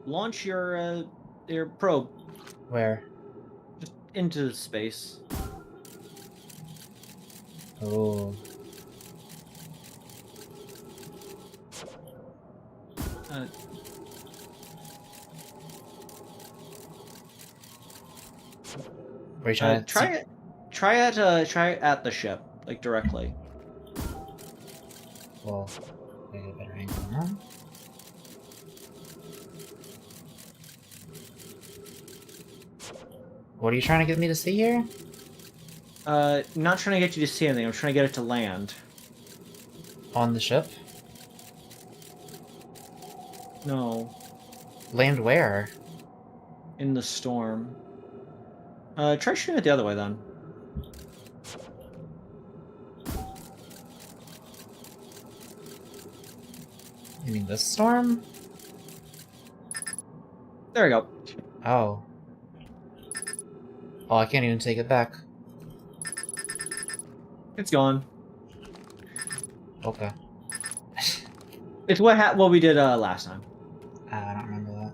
launch your probe. Where? Just into space. Oh. Were you trying to try it at the ship, like directly. Well, I get a better angle now. What are you trying to get me to see here? Not trying to get you to see anything. I'm trying to get it to land. On the ship? No. Land where? In the storm. Try shooting it the other way then. You mean this storm? There we go. Oh. Oh, I can't even take it back. It's gone. Okay. It's what we did last time. I don't remember that.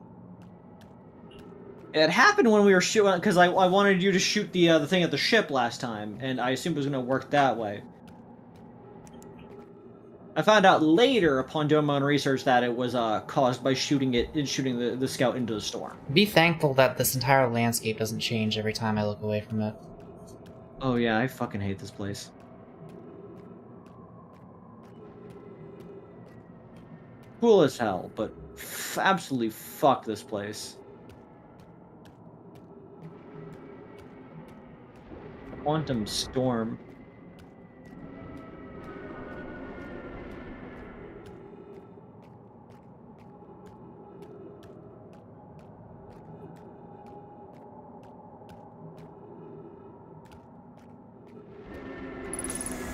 It happened when we were shooting, because I wanted you to shoot the thing at the ship last time, and I assumed it was going to work that way. I found out later, upon doing my own research, that it was caused by shooting the scout into the storm. Be thankful that this entire landscape doesn't change every time I look away from it. Oh yeah, I fucking hate this place. Cool as hell, but absolutely fuck this place. Quantum storm.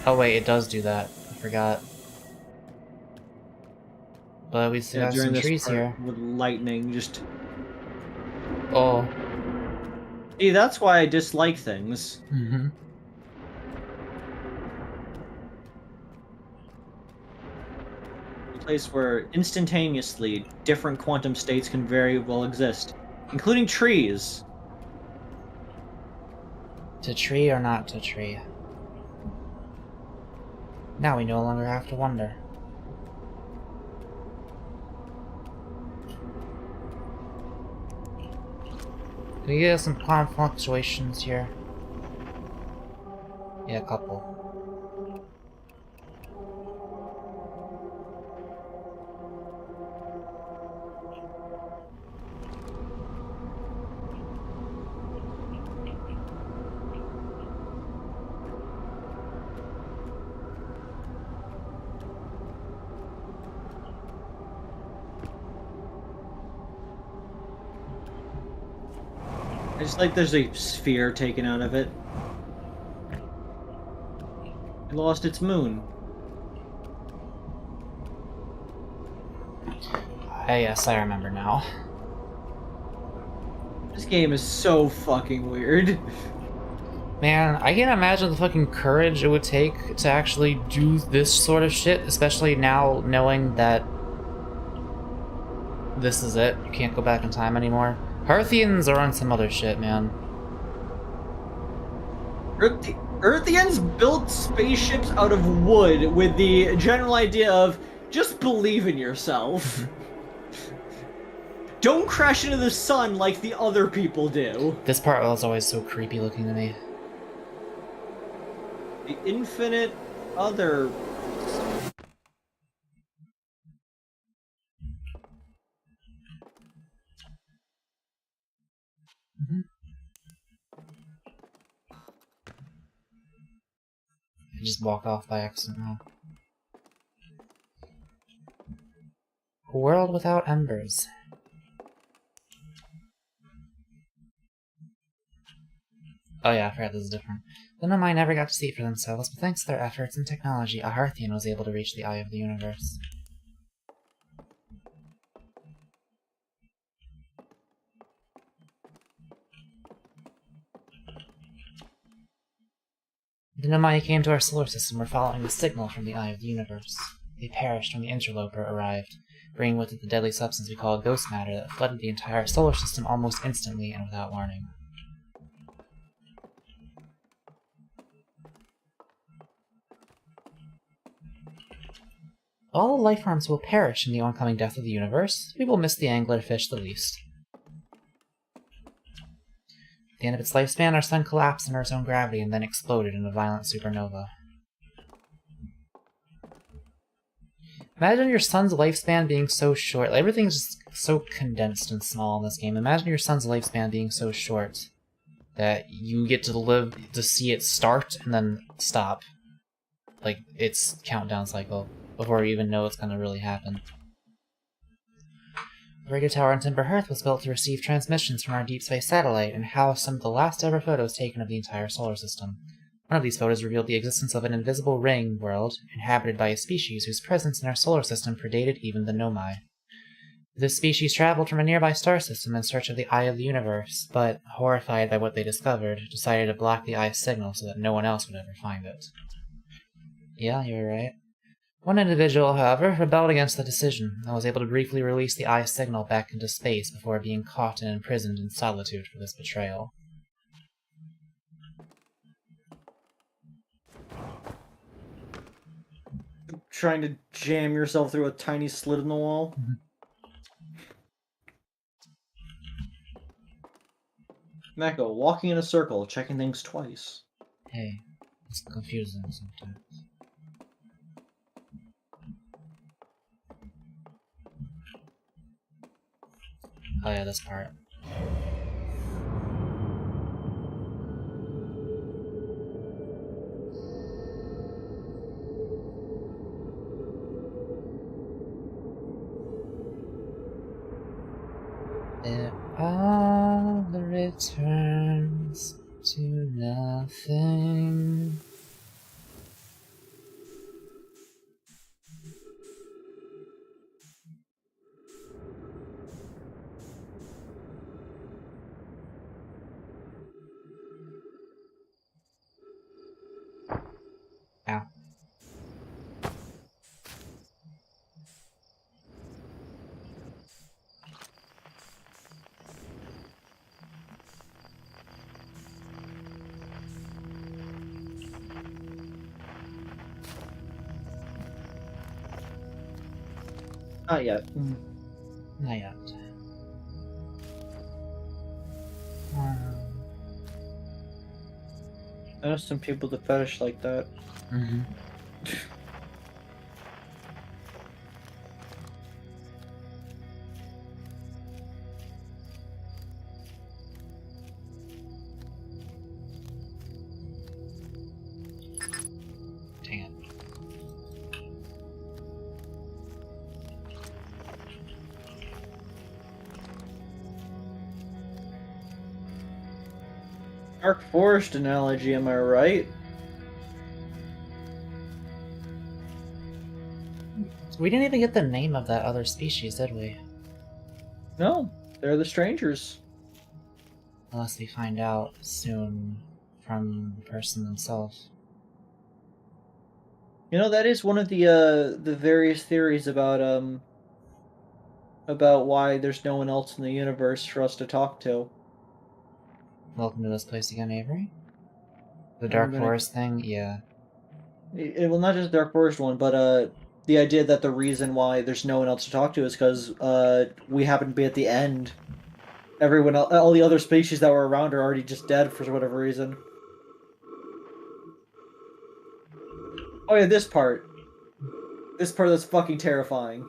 Oh wait, it does do that. I forgot. But we still have some trees here. With lightning, just... Oh. See, that's why I dislike things. Mm-hmm. A place where instantaneously different quantum states can very well exist, including trees. To tree or not to tree? Now we no longer have to wonder. We get some quantum fluctuations here. Yeah, a couple. I just like there's a sphere taken out of it. It lost its moon. Yes, I remember now. This game is so fucking weird. Man, I can't imagine the fucking courage it would take to actually do this sort of shit, especially now knowing that this is it. You can't go back in time anymore. Hearthians are on some other shit, man. Earthians built spaceships out of wood with the general idea of just believe in yourself. Don't crash into the sun like the other people do. This part was always so creepy looking to me. The infinite other. I just walk off by accident now. A world without embers. Oh yeah, I forgot this is different. The Nomai never got to see it for themselves, but thanks to their efforts and technology, a Hearthian was able to reach the eye of the universe. The Nomai came to our solar system were following the signal from the eye of the universe. They perished when the interloper arrived, bringing with it the deadly substance we call ghost matter that flooded the entire solar system almost instantly and without warning. All the life forms will perish in the oncoming death of the universe. We will miss the anglerfish the least. At the end of its lifespan, our sun collapsed under its own gravity and then exploded in a violent supernova. Imagine your sun's lifespan being so short. Everything's just so condensed and small in this game. Imagine your sun's lifespan being so short that you get to live to see it start and then stop. Like, its countdown cycle, before you even know it's gonna really happen. The radio tower on Timber Hearth was built to receive transmissions from our deep space satellite and house some of the last ever photos taken of the entire solar system. One of these photos revealed the existence of an invisible ring world inhabited by a species whose presence in our solar system predated even the Nomai. This species traveled from a nearby star system in search of the Eye of the Universe, but, horrified by what they discovered, decided to block the Eye's signal so that no one else would ever find it. Yeah, you're right. One individual, however, rebelled against the decision and was able to briefly release the Eye's signal back into space before being caught and imprisoned in solitude for this betrayal. Trying to jam yourself through a tiny slit in the wall. Mako, walking in a circle, checking things twice. Hey, it's confusing sometimes. Oh yeah, this part. It all returns to nothing. Ow. Not yet. Not yet. I know some people that fetish like that. Mm-hmm. Dang it. Dark Forest analogy, am I right? We didn't even get the name of that other species, did we? No, they're the strangers. Unless we find out soon from the person themselves. You know, that is one of the various theories about why there's no one else in the universe for us to talk to. Welcome to this place again, Avery? The I'm Dark gonna- Forest thing? Yeah. Well, not just the Dark Forest one, but the idea that the reason why there's no one else to talk to is because we happen to be at the end. Everyone, all the other species that were around are already just dead for whatever reason. Oh yeah, this part. This part that's fucking terrifying.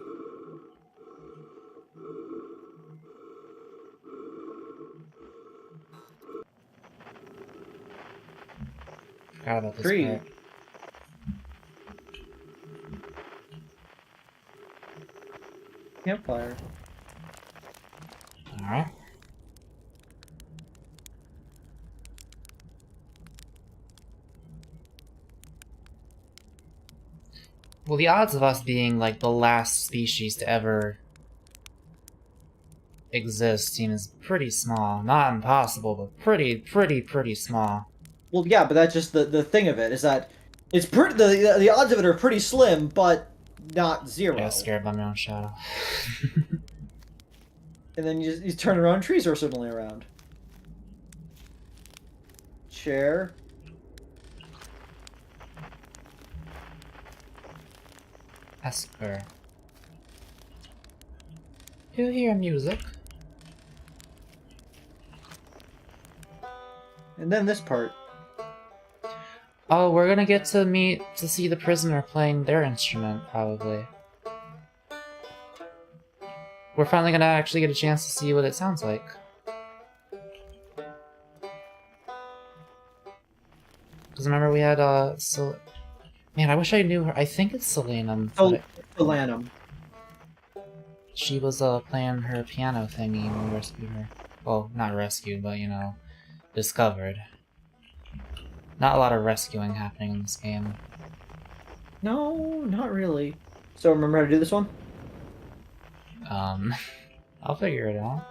Forgot about this Tree. part. Campfire. Alright. Well, the odds of us being, like, the last species to ever exist seems pretty small. Not impossible, but pretty small. Well, yeah, but that's just the thing of it is that it's pretty. The odds of it are pretty slim, but not zero. I got scared by my own shadow. And then you turn around, trees are suddenly around. Chair. Esper. You hear music? And then this part. Oh, we're gonna get to see the prisoner playing their instrument, probably. We're finally gonna actually get a chance to see what it sounds like. Because remember we had, man, I wish I knew her. I think it's Selenum. Oh, Solanum. She was, playing her piano thingy when we rescued her. Well, not rescued, but, you know, discovered. Not a lot of rescuing happening in this game. No, not really. So remember how to do this one? I'll figure it out.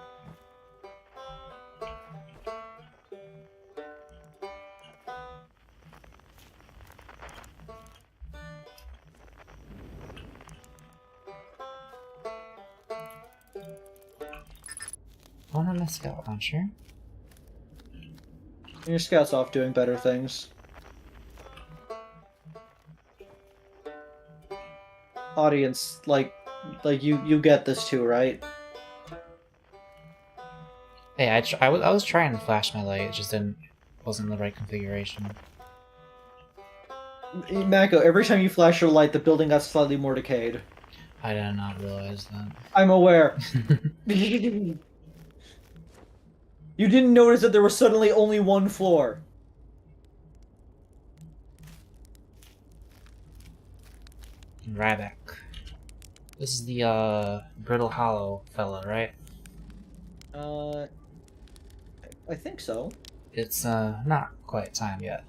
Oh, no, my scout launcher. Your scout's off doing better things. Audience, like you get this too, right? Hey, I was trying to flash my light, it just wasn't the right configuration. Mako, every time you flash your light, the building got slightly more decayed. I did not realize that. I'm aware. You didn't notice that there was suddenly only one floor. Ryback. This is the, Brittle Hollow fella, right? I think so. It's, not quite time yet.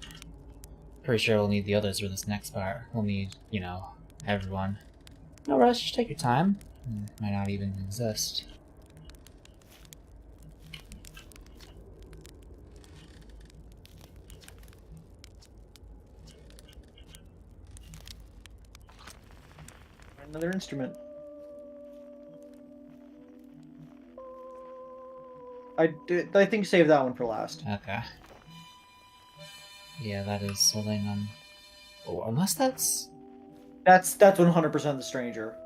Pretty sure we'll need the others for this next part. We'll need, you know, everyone. No rush, just take your time. Might not even exist. Another instrument. I think save that one for last. Okay. Yeah, that is Selenum. Oh, unless that's... That's 100% the stranger.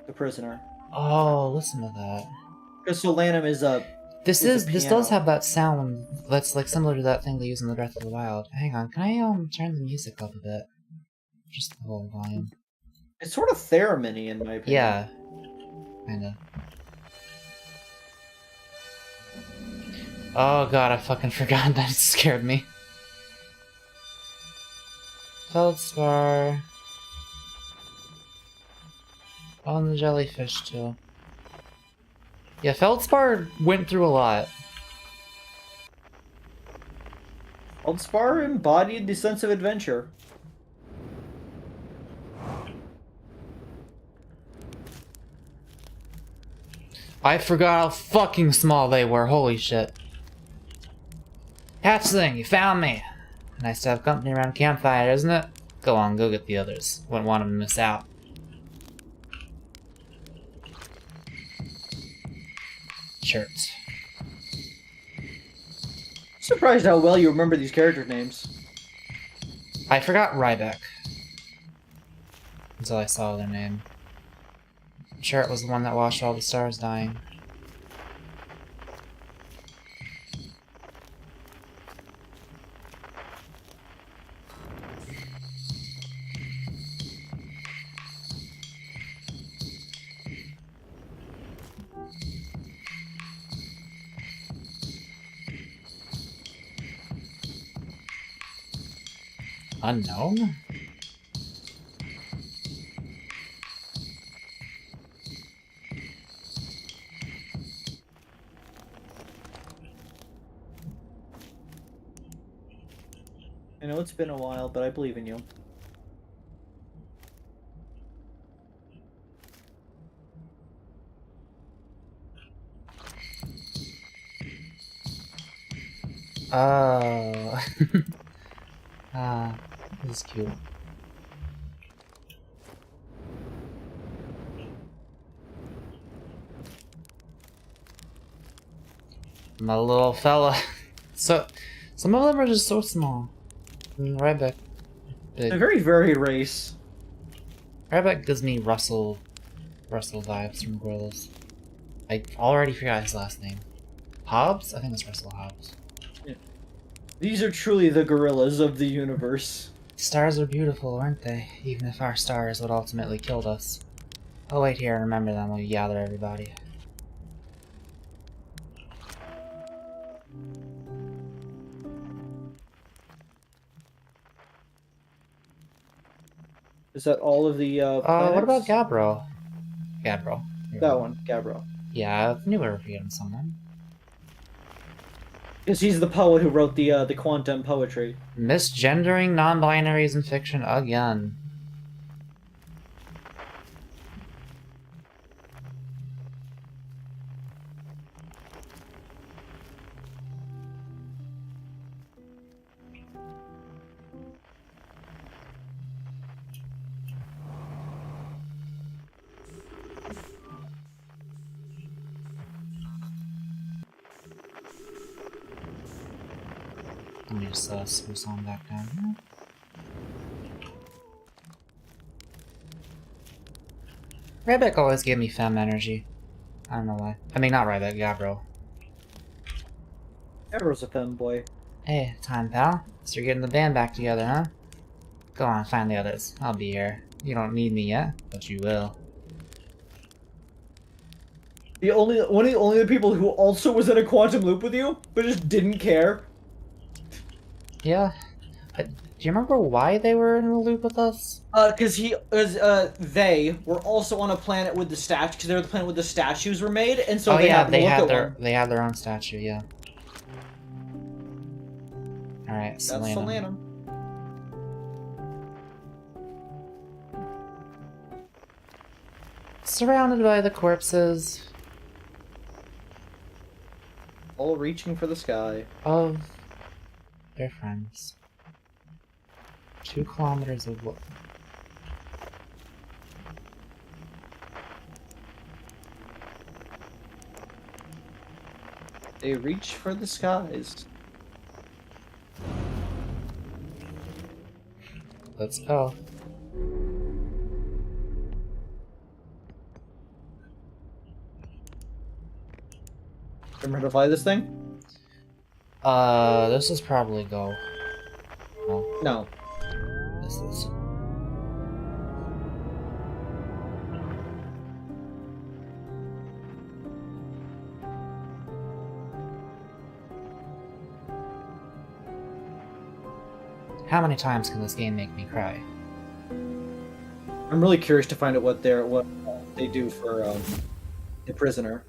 The prisoner. Oh, listen to that. Because Solanum is This is a does piano. have that sound that's like similar to that thing they use in the Breath of the Wild. Hang on, can I turn the music up a bit? Just the whole volume. It's sort of theremin-y in my opinion. Yeah. Kinda. Oh god, I fucking forgot that. It scared me. Feldspar. Oh, and the jellyfish too. Yeah, Feldspar went through a lot. Feldspar embodied the sense of adventure. I forgot how fucking small they were, holy shit. Hatchling, you found me! Nice to have company around campfire, isn't it? Go on, go get the others. Wouldn't want them to miss out. Shirts. Surprised how well you remember these character names. I forgot Ryback. Until I saw their name. I'm sure it was the one that watched all the stars dying. Unknown? I know it's been a while, but I believe in you. Oh. Ah, this is cute. My little fella. So, some of them are just so small. Ryback, big. A very varied race. Ryback gives me Russell vibes from Gorillas. I already forgot his last name. Hobbs? I think it's Russell Hobbs. These are truly the gorillas of the universe. Stars are beautiful, aren't they? Even if our star is what ultimately killed us. I'll wait here and remember them when we gather everybody. Is that all of the, What about planets? Gabbro? Gabbro. That one, Gabbro. Yeah, I knew we were forgetting someone. Because he's the poet who wrote the quantum poetry. Misgendering non-binaries in fiction again. Let me just spruce on back down here. Ryback always gave me femme energy. I don't know why. I mean, not Ryback, Gabbro. Gabbro's a femboy. Hey, time pal. So you're getting the band back together, huh? Go on, find the others. I'll be here. You don't need me yet, but you will. One of the only people who also was in a quantum loop with you, but just didn't care. Yeah. Do you remember why they were in a loop with us? They were also on a planet with the statue, because they were the planet where the statues were made, and so Oh yeah, they had they had their own statue, yeah. Alright, That's Selena. Selena. Surrounded by the corpses All reaching for the sky. of their friends. 2 kilometers of what? They reach for the skies. Let's go. from her to fly this thing? This is probably go. Oh, No. this is. How many times can this game make me cry? I'm really curious to find out what they do for the prisoner.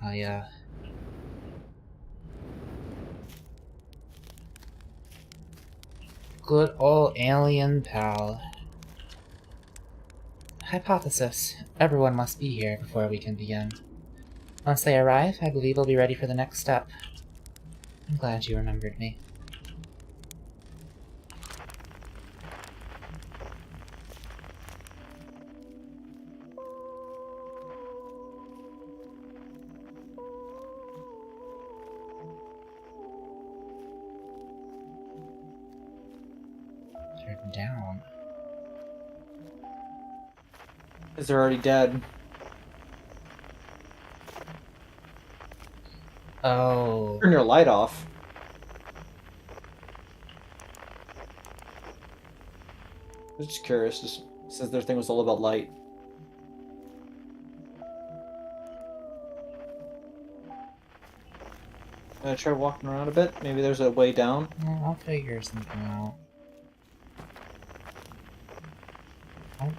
Oh yeah. Good old alien pal. Hypothesis. Everyone must be here before we can begin. Once they arrive, I believe we'll be ready for the next step. I'm glad you remembered me. Turn down. Because they're already dead. Oh. Turn your light off. I was just curious, just since their thing was all about light. Try walking around a bit. Maybe there's a way down. Well, I'll figure something out. Oh.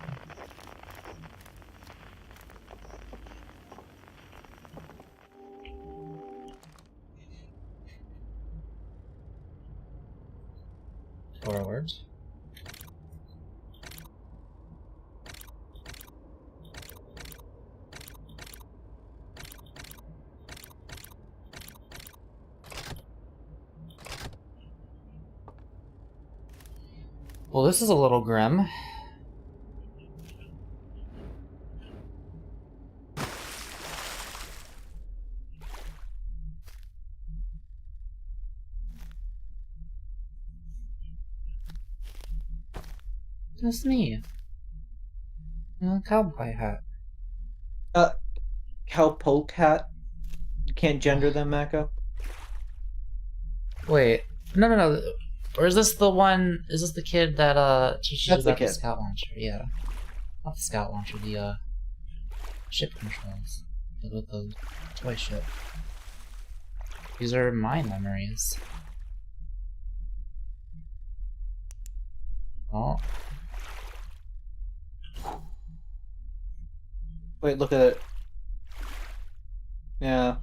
Forward. Well, this is a little grim. That's me. Cowboy hat. Cowpoke hat. You can't gender them, Mako. Wait. No. Or is this the one... Is this the kid that, teaches That's the about the kid. scout launcher? Yeah. Not the scout launcher, the, ship controls. With the toy ship. These are my memories. Oh. Wait, look at it. Yeah.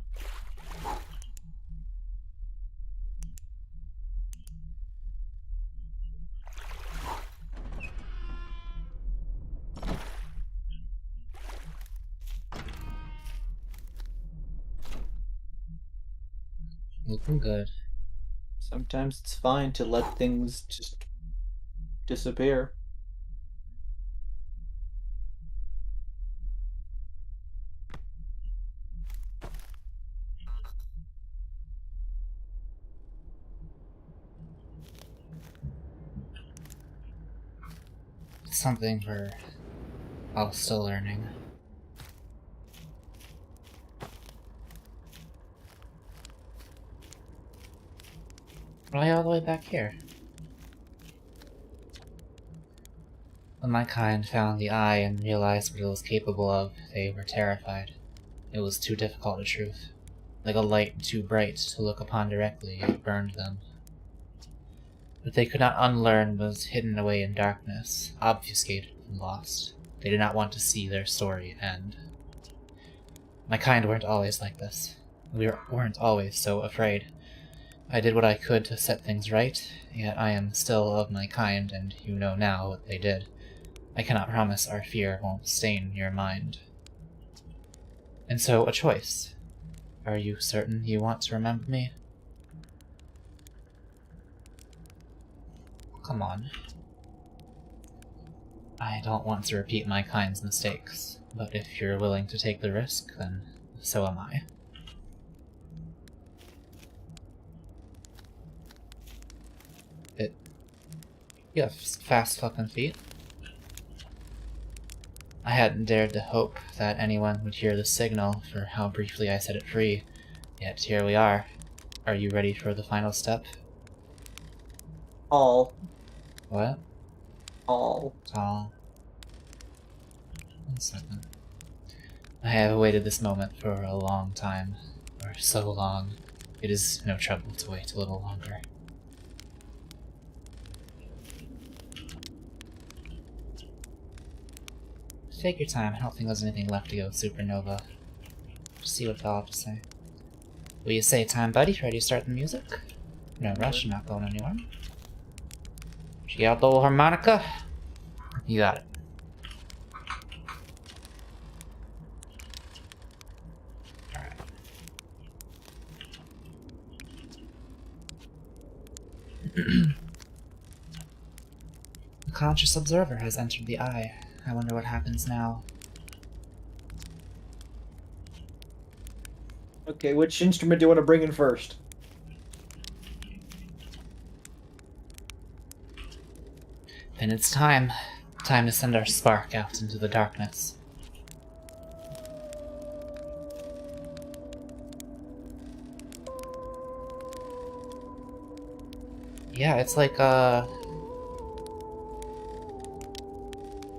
Looking good. Sometimes it's fine to let things just disappear. Something we're all still learning. Why all the way back here? When my kind found the eye and realized what it was capable of, they were terrified. It was too difficult a truth. Like a light too bright to look upon directly, it burned them. What they could not unlearn was hidden away in darkness, obfuscated and lost. They did not want to see their story end. My kind weren't always like this. We weren't always so afraid. I did what I could to set things right, yet I am still of my kind, and you know now what they did. I cannot promise our fear won't stain your mind. And so, a choice. Are you certain you want to remember me? Come on. I don't want to repeat my kind's mistakes, but if you're willing to take the risk, then so am I. You have fast fucking feet. I hadn't dared to hope that anyone would hear the signal for how briefly I set it free, yet here we are. Are you ready for the final step? All. What? All. One second. I have awaited this moment for a long time. For so long. It is no trouble to wait a little longer. Take your time. I don't think there's anything left to go supernova. Just see what they'll have to say. Will you say time, buddy? Ready to start the music? No rush, I'm not going anywhere. Did you get out the old harmonica? You got it. Alright. The conscious observer has entered the eye. I wonder what happens now. Okay, which instrument do you want to bring in first? Then it's time. Time to send our spark out into the darkness. Yeah, it's like,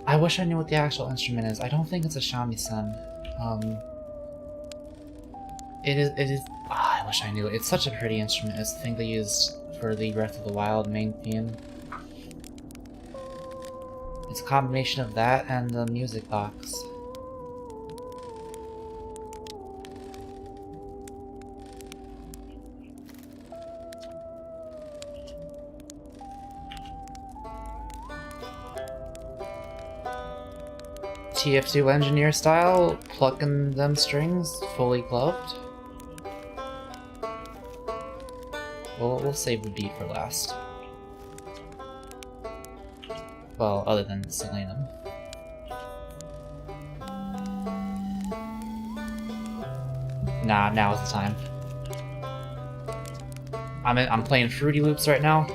I wish I knew what the actual instrument is. I don't think it's a shamisen. It is, I wish I knew. It's such a pretty instrument. It's the thing they used for the Breath of the Wild main theme. It's a combination of that and the music box. TF2 engineer style, plucking them strings, fully gloved. We'll save the beat for last. Well, other than Selenium. Nah, now is the time. I'm playing Fruity Loops right now.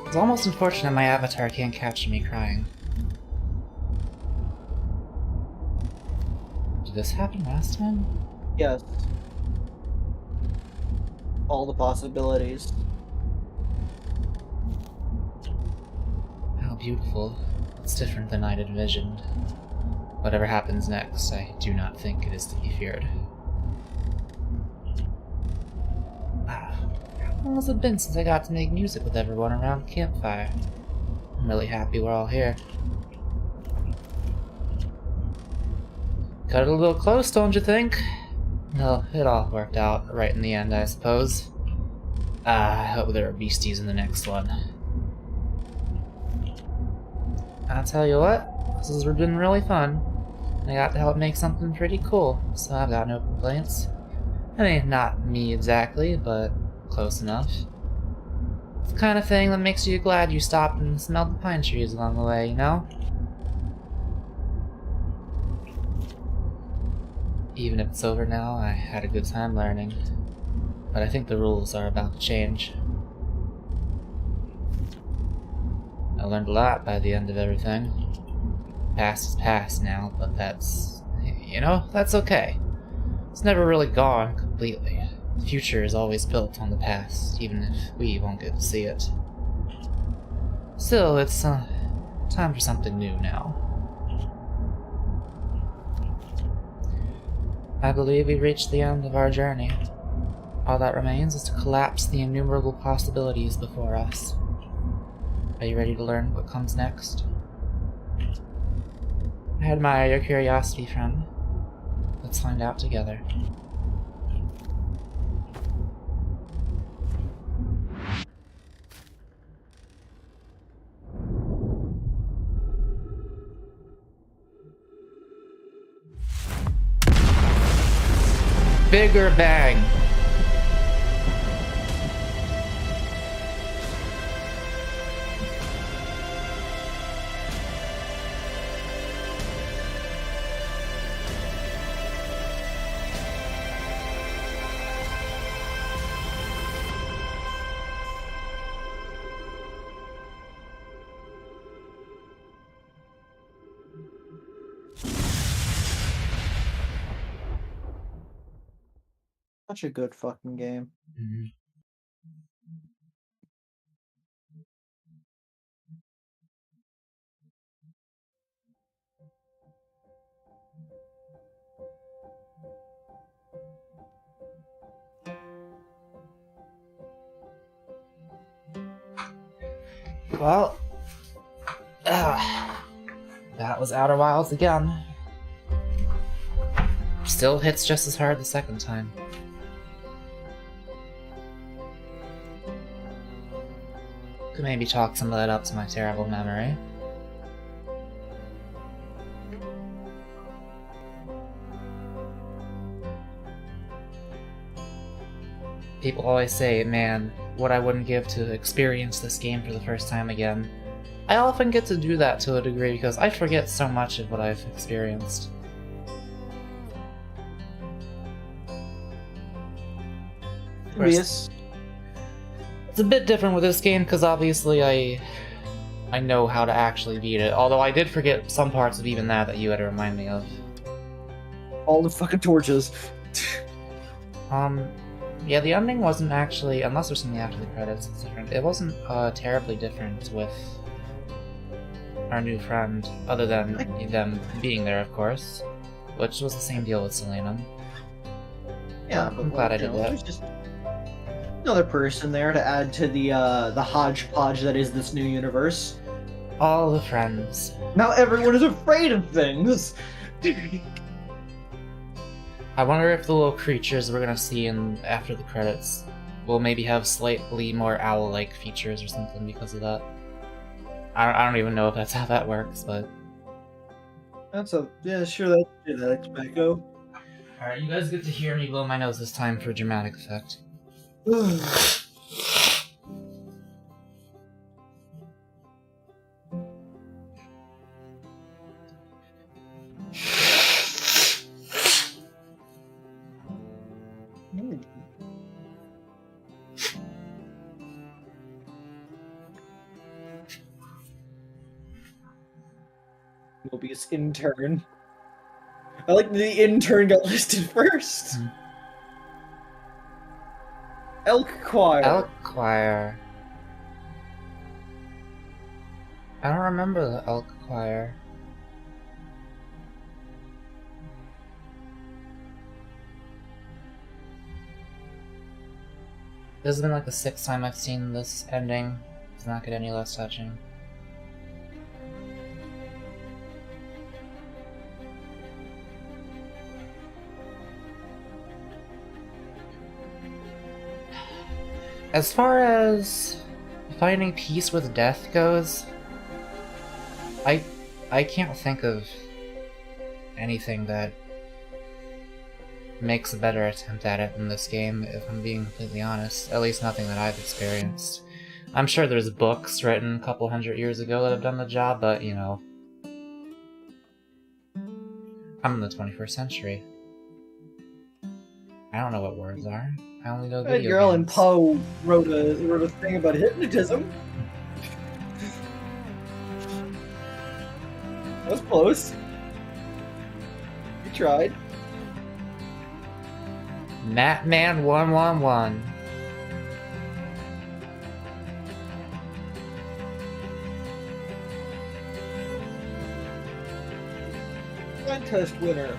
It's almost unfortunate my avatar can't capture me crying. Did this happen last time? Yes. All the possibilities. How beautiful. It's different than I'd envisioned. Whatever happens next, I do not think it is to be feared. How long has it been since I got to make music with everyone around the campfire? I'm really happy we're all here. Cut it a little close, don't you think? No, it all worked out right in the end, I suppose. I hope there are beasties in the next one. I'll tell you what, this has been really fun. I got to help make something pretty cool, so I've got no complaints. I mean, not me exactly, but close enough. It's the kind of thing that makes you glad you stopped and smelled the pine trees along the way, you know? Even if it's over now, I had a good time learning. But I think the rules are about to change. I learned a lot by the end of everything. Past is past now, but that's... you know, that's okay. It's never really gone completely. The future is always built on the past, even if we won't get to see it. Still, it's time for something new now. I believe we've reached the end of our journey. All that remains is to collapse the innumerable possibilities before us. Are you ready to learn what comes next? I admire your curiosity, friend. Let's find out together. Bigger bang! Such a good fucking game. Mhm. Well, that was Outer Wilds again. Still hits just as hard the second time. Could maybe chalk some of that up to my terrible memory. People always say, man, what I wouldn't give to experience this game for the first time again. I often get to do that to a degree because I forget so much of what I've experienced. Yes. It's a bit different with this game because obviously I know how to actually beat it, although I did forget some parts of even that you had to remind me of. All the fucking torches. Yeah, the ending wasn't actually, unless there's something after the credits, it's different. It wasn't terribly different with our new friend, other than them being there, of course, which was the same deal with Selena. Yeah, but I'm glad I did that. There's just another person there to add to the hodgepodge that is this new universe. All the friends. Now everyone is afraid of things. I wonder if the little creatures we're gonna see after the credits will maybe have slightly more owl-like features or something because of that. I don't even know if that's how that works, but... Yeah, sure, that's genetics, Becco. Alright, you guys get to hear me blow my nose this time for dramatic effect. Mobius intern. I like the intern got listed first. Hmm. Elk choir. Elk Choir. I don't remember the Elk Choir. This has been like the 6th time I've seen this ending. Does not get any less touching. As far as finding peace with death goes, I can't think of anything that makes a better attempt at it in this game, if I'm being completely honest. At least nothing that I've experienced. I'm sure there's books written a couple hundred years ago that have done the job, but, you know, I'm in the 21st century. I don't know what words are. I only know video Edgar Allan games. Poe wrote a thing about hypnotism. That was close. You tried. Matman 111. contest winner.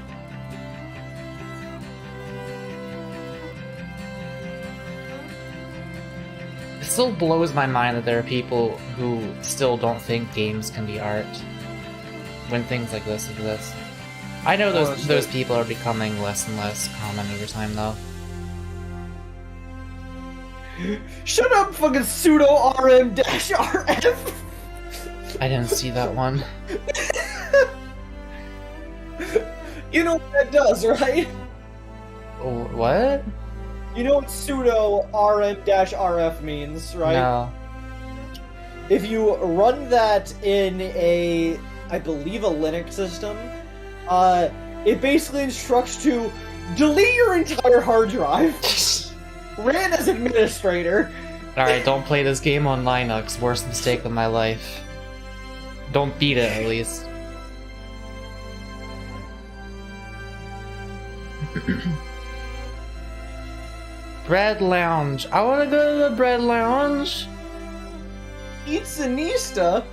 It still blows my mind that there are people who still don't think games can be art when things like this exist. I know those people are becoming less and less common over time, though. Shut up, fucking pseudo RM-RF! I didn't see that one. You know what that does, right? Oh, what? You know what pseudo RM-RF means, right? No. If you run that in a, I believe, a Linux system, it basically instructs to delete your entire hard drive. Ran as administrator. Alright, don't play this game on Linux. Worst mistake of my life. Don't beat it, at least. Bread Lounge. I want to go to the Bread Lounge. Pizzanista?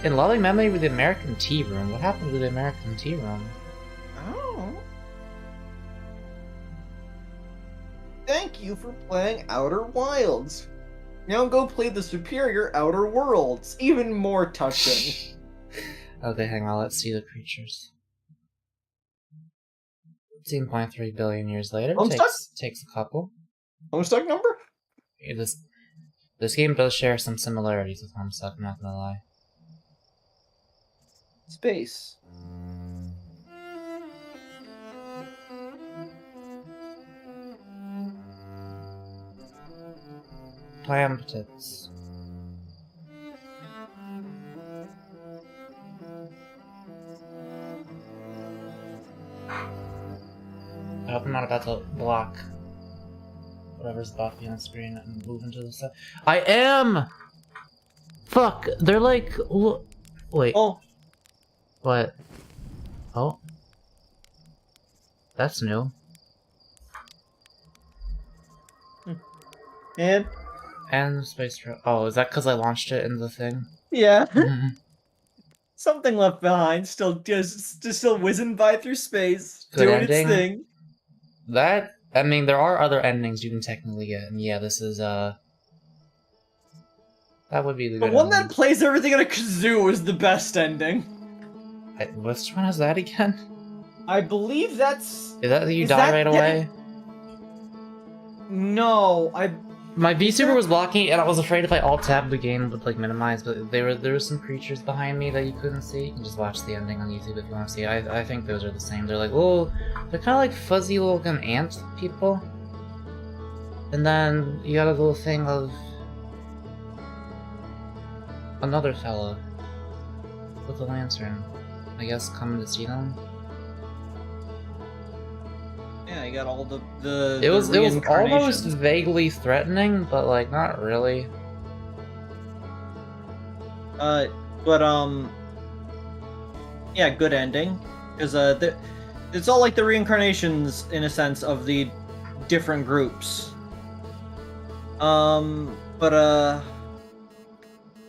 In loving memory with the American Tea Room. What happened to the American Tea Room? Oh. Thank you for playing Outer Wilds. Now go play the superior Outer Worlds. Even more touching. Okay, hang on. Let's see the creatures. 15.3 billion years later. Takes a couple. Homestuck number? Yeah, this game does share some similarities with Homestuck, I'm not gonna lie. Space. Plamptits. I hope I'm not about to block whatever's about to be on screen and move into the side. I am! Fuck, they're like... Wait. Oh. What? Oh. That's new. And Space Trail. Oh, is that because I launched it in the thing? Yeah. Something left behind, still still whizzing by through space, Good doing ending. its thing. I mean, there are other endings you can technically get, and yeah, this is, that would be the good The one ending. that plays everything in a kazoo is the best ending. Which one is that again? I believe that's... Is that you die right away? No, My VSuper was blocking, and I was afraid if I alt-tabbed the game would, like, minimize, but there were some creatures behind me that you couldn't see. You can just watch the ending on YouTube if you want to see it. I think those are the same. They're like, oh, they're kind of like fuzzy looking ant people. And then you got a little thing of another fella with a lantern. I guess coming to see them. Yeah, you got all the It was reincarnations. almost vaguely threatening, but like not really. Yeah, good ending, because it's all like the reincarnations in a sense of the different groups. What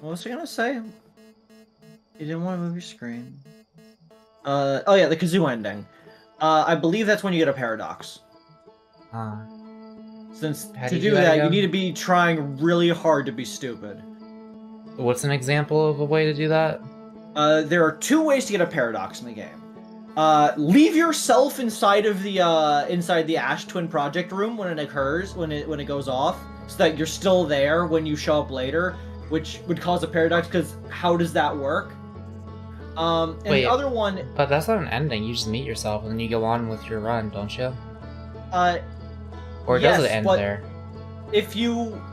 was I gonna say? You didn't want to move your screen. Oh yeah, the kazoo ending. I believe that's when you get a paradox. Since to do that, you need to be trying really hard to be stupid. What's an example of a way to do that? There are two ways to get a paradox in the game. Leave yourself inside of the Ash Twin Project room when it occurs, when it goes off, so that you're still there when you show up later, which would cause a paradox. Because how does that work? And Wait, the other one... But that's not an ending, you just meet yourself and then you go on with your run, don't you? Or yes, does it end there?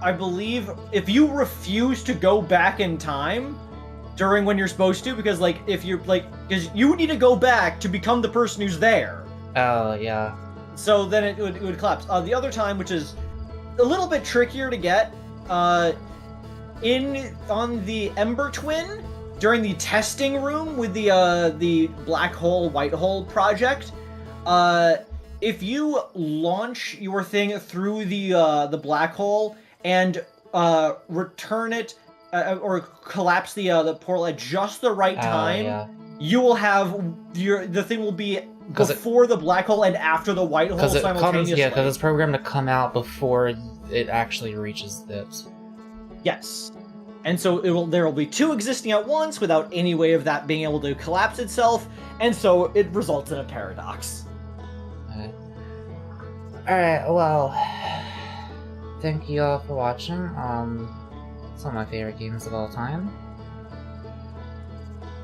I believe, if you refuse to go back in time during when you're supposed to, because, like, if you're, like, because you need to go back to become the person who's there. Oh, yeah. So then it would collapse. The other time, which is a little bit trickier to get, on the Ember Twin, during the testing room with the black hole, white hole project, if you launch your thing through the black hole and return it or collapse the portal at just the right time, you will have the thing will be 'Cause it- before the black hole and after the white hole Because it comes, simultaneously. yeah, because it's programmed to come out before it actually reaches it. Yes. And so there will be two existing at once without any way of that being able to collapse itself, and so it results in a paradox. Alright, well, thank you all for watching. It's one of my favorite games of all time.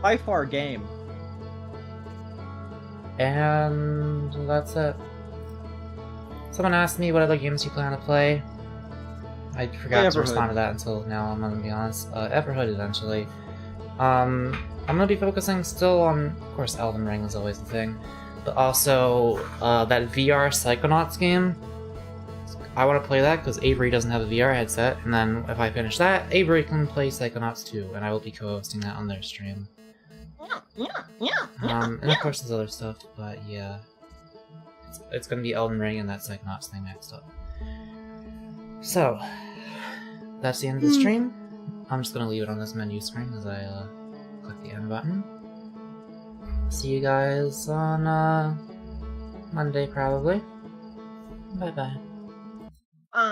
By far game. And that's it. Someone asked me what other games you plan to play. I forgot to respond to that until now, I'm gonna be honest. Everhood eventually. I'm gonna be focusing still on, of course, Elden Ring is always the thing, but also that VR Psychonauts game. I want to play that because Avery doesn't have a VR headset, and then if I finish that, Avery can play Psychonauts too, and I will be co-hosting that on their stream. And of course there's other stuff, but yeah. It's gonna be Elden Ring and that Psychonauts thing next up. So, that's the end of the stream. I'm just gonna leave it on this menu screen as I click the end button. See you guys on Monday probably. Bye bye.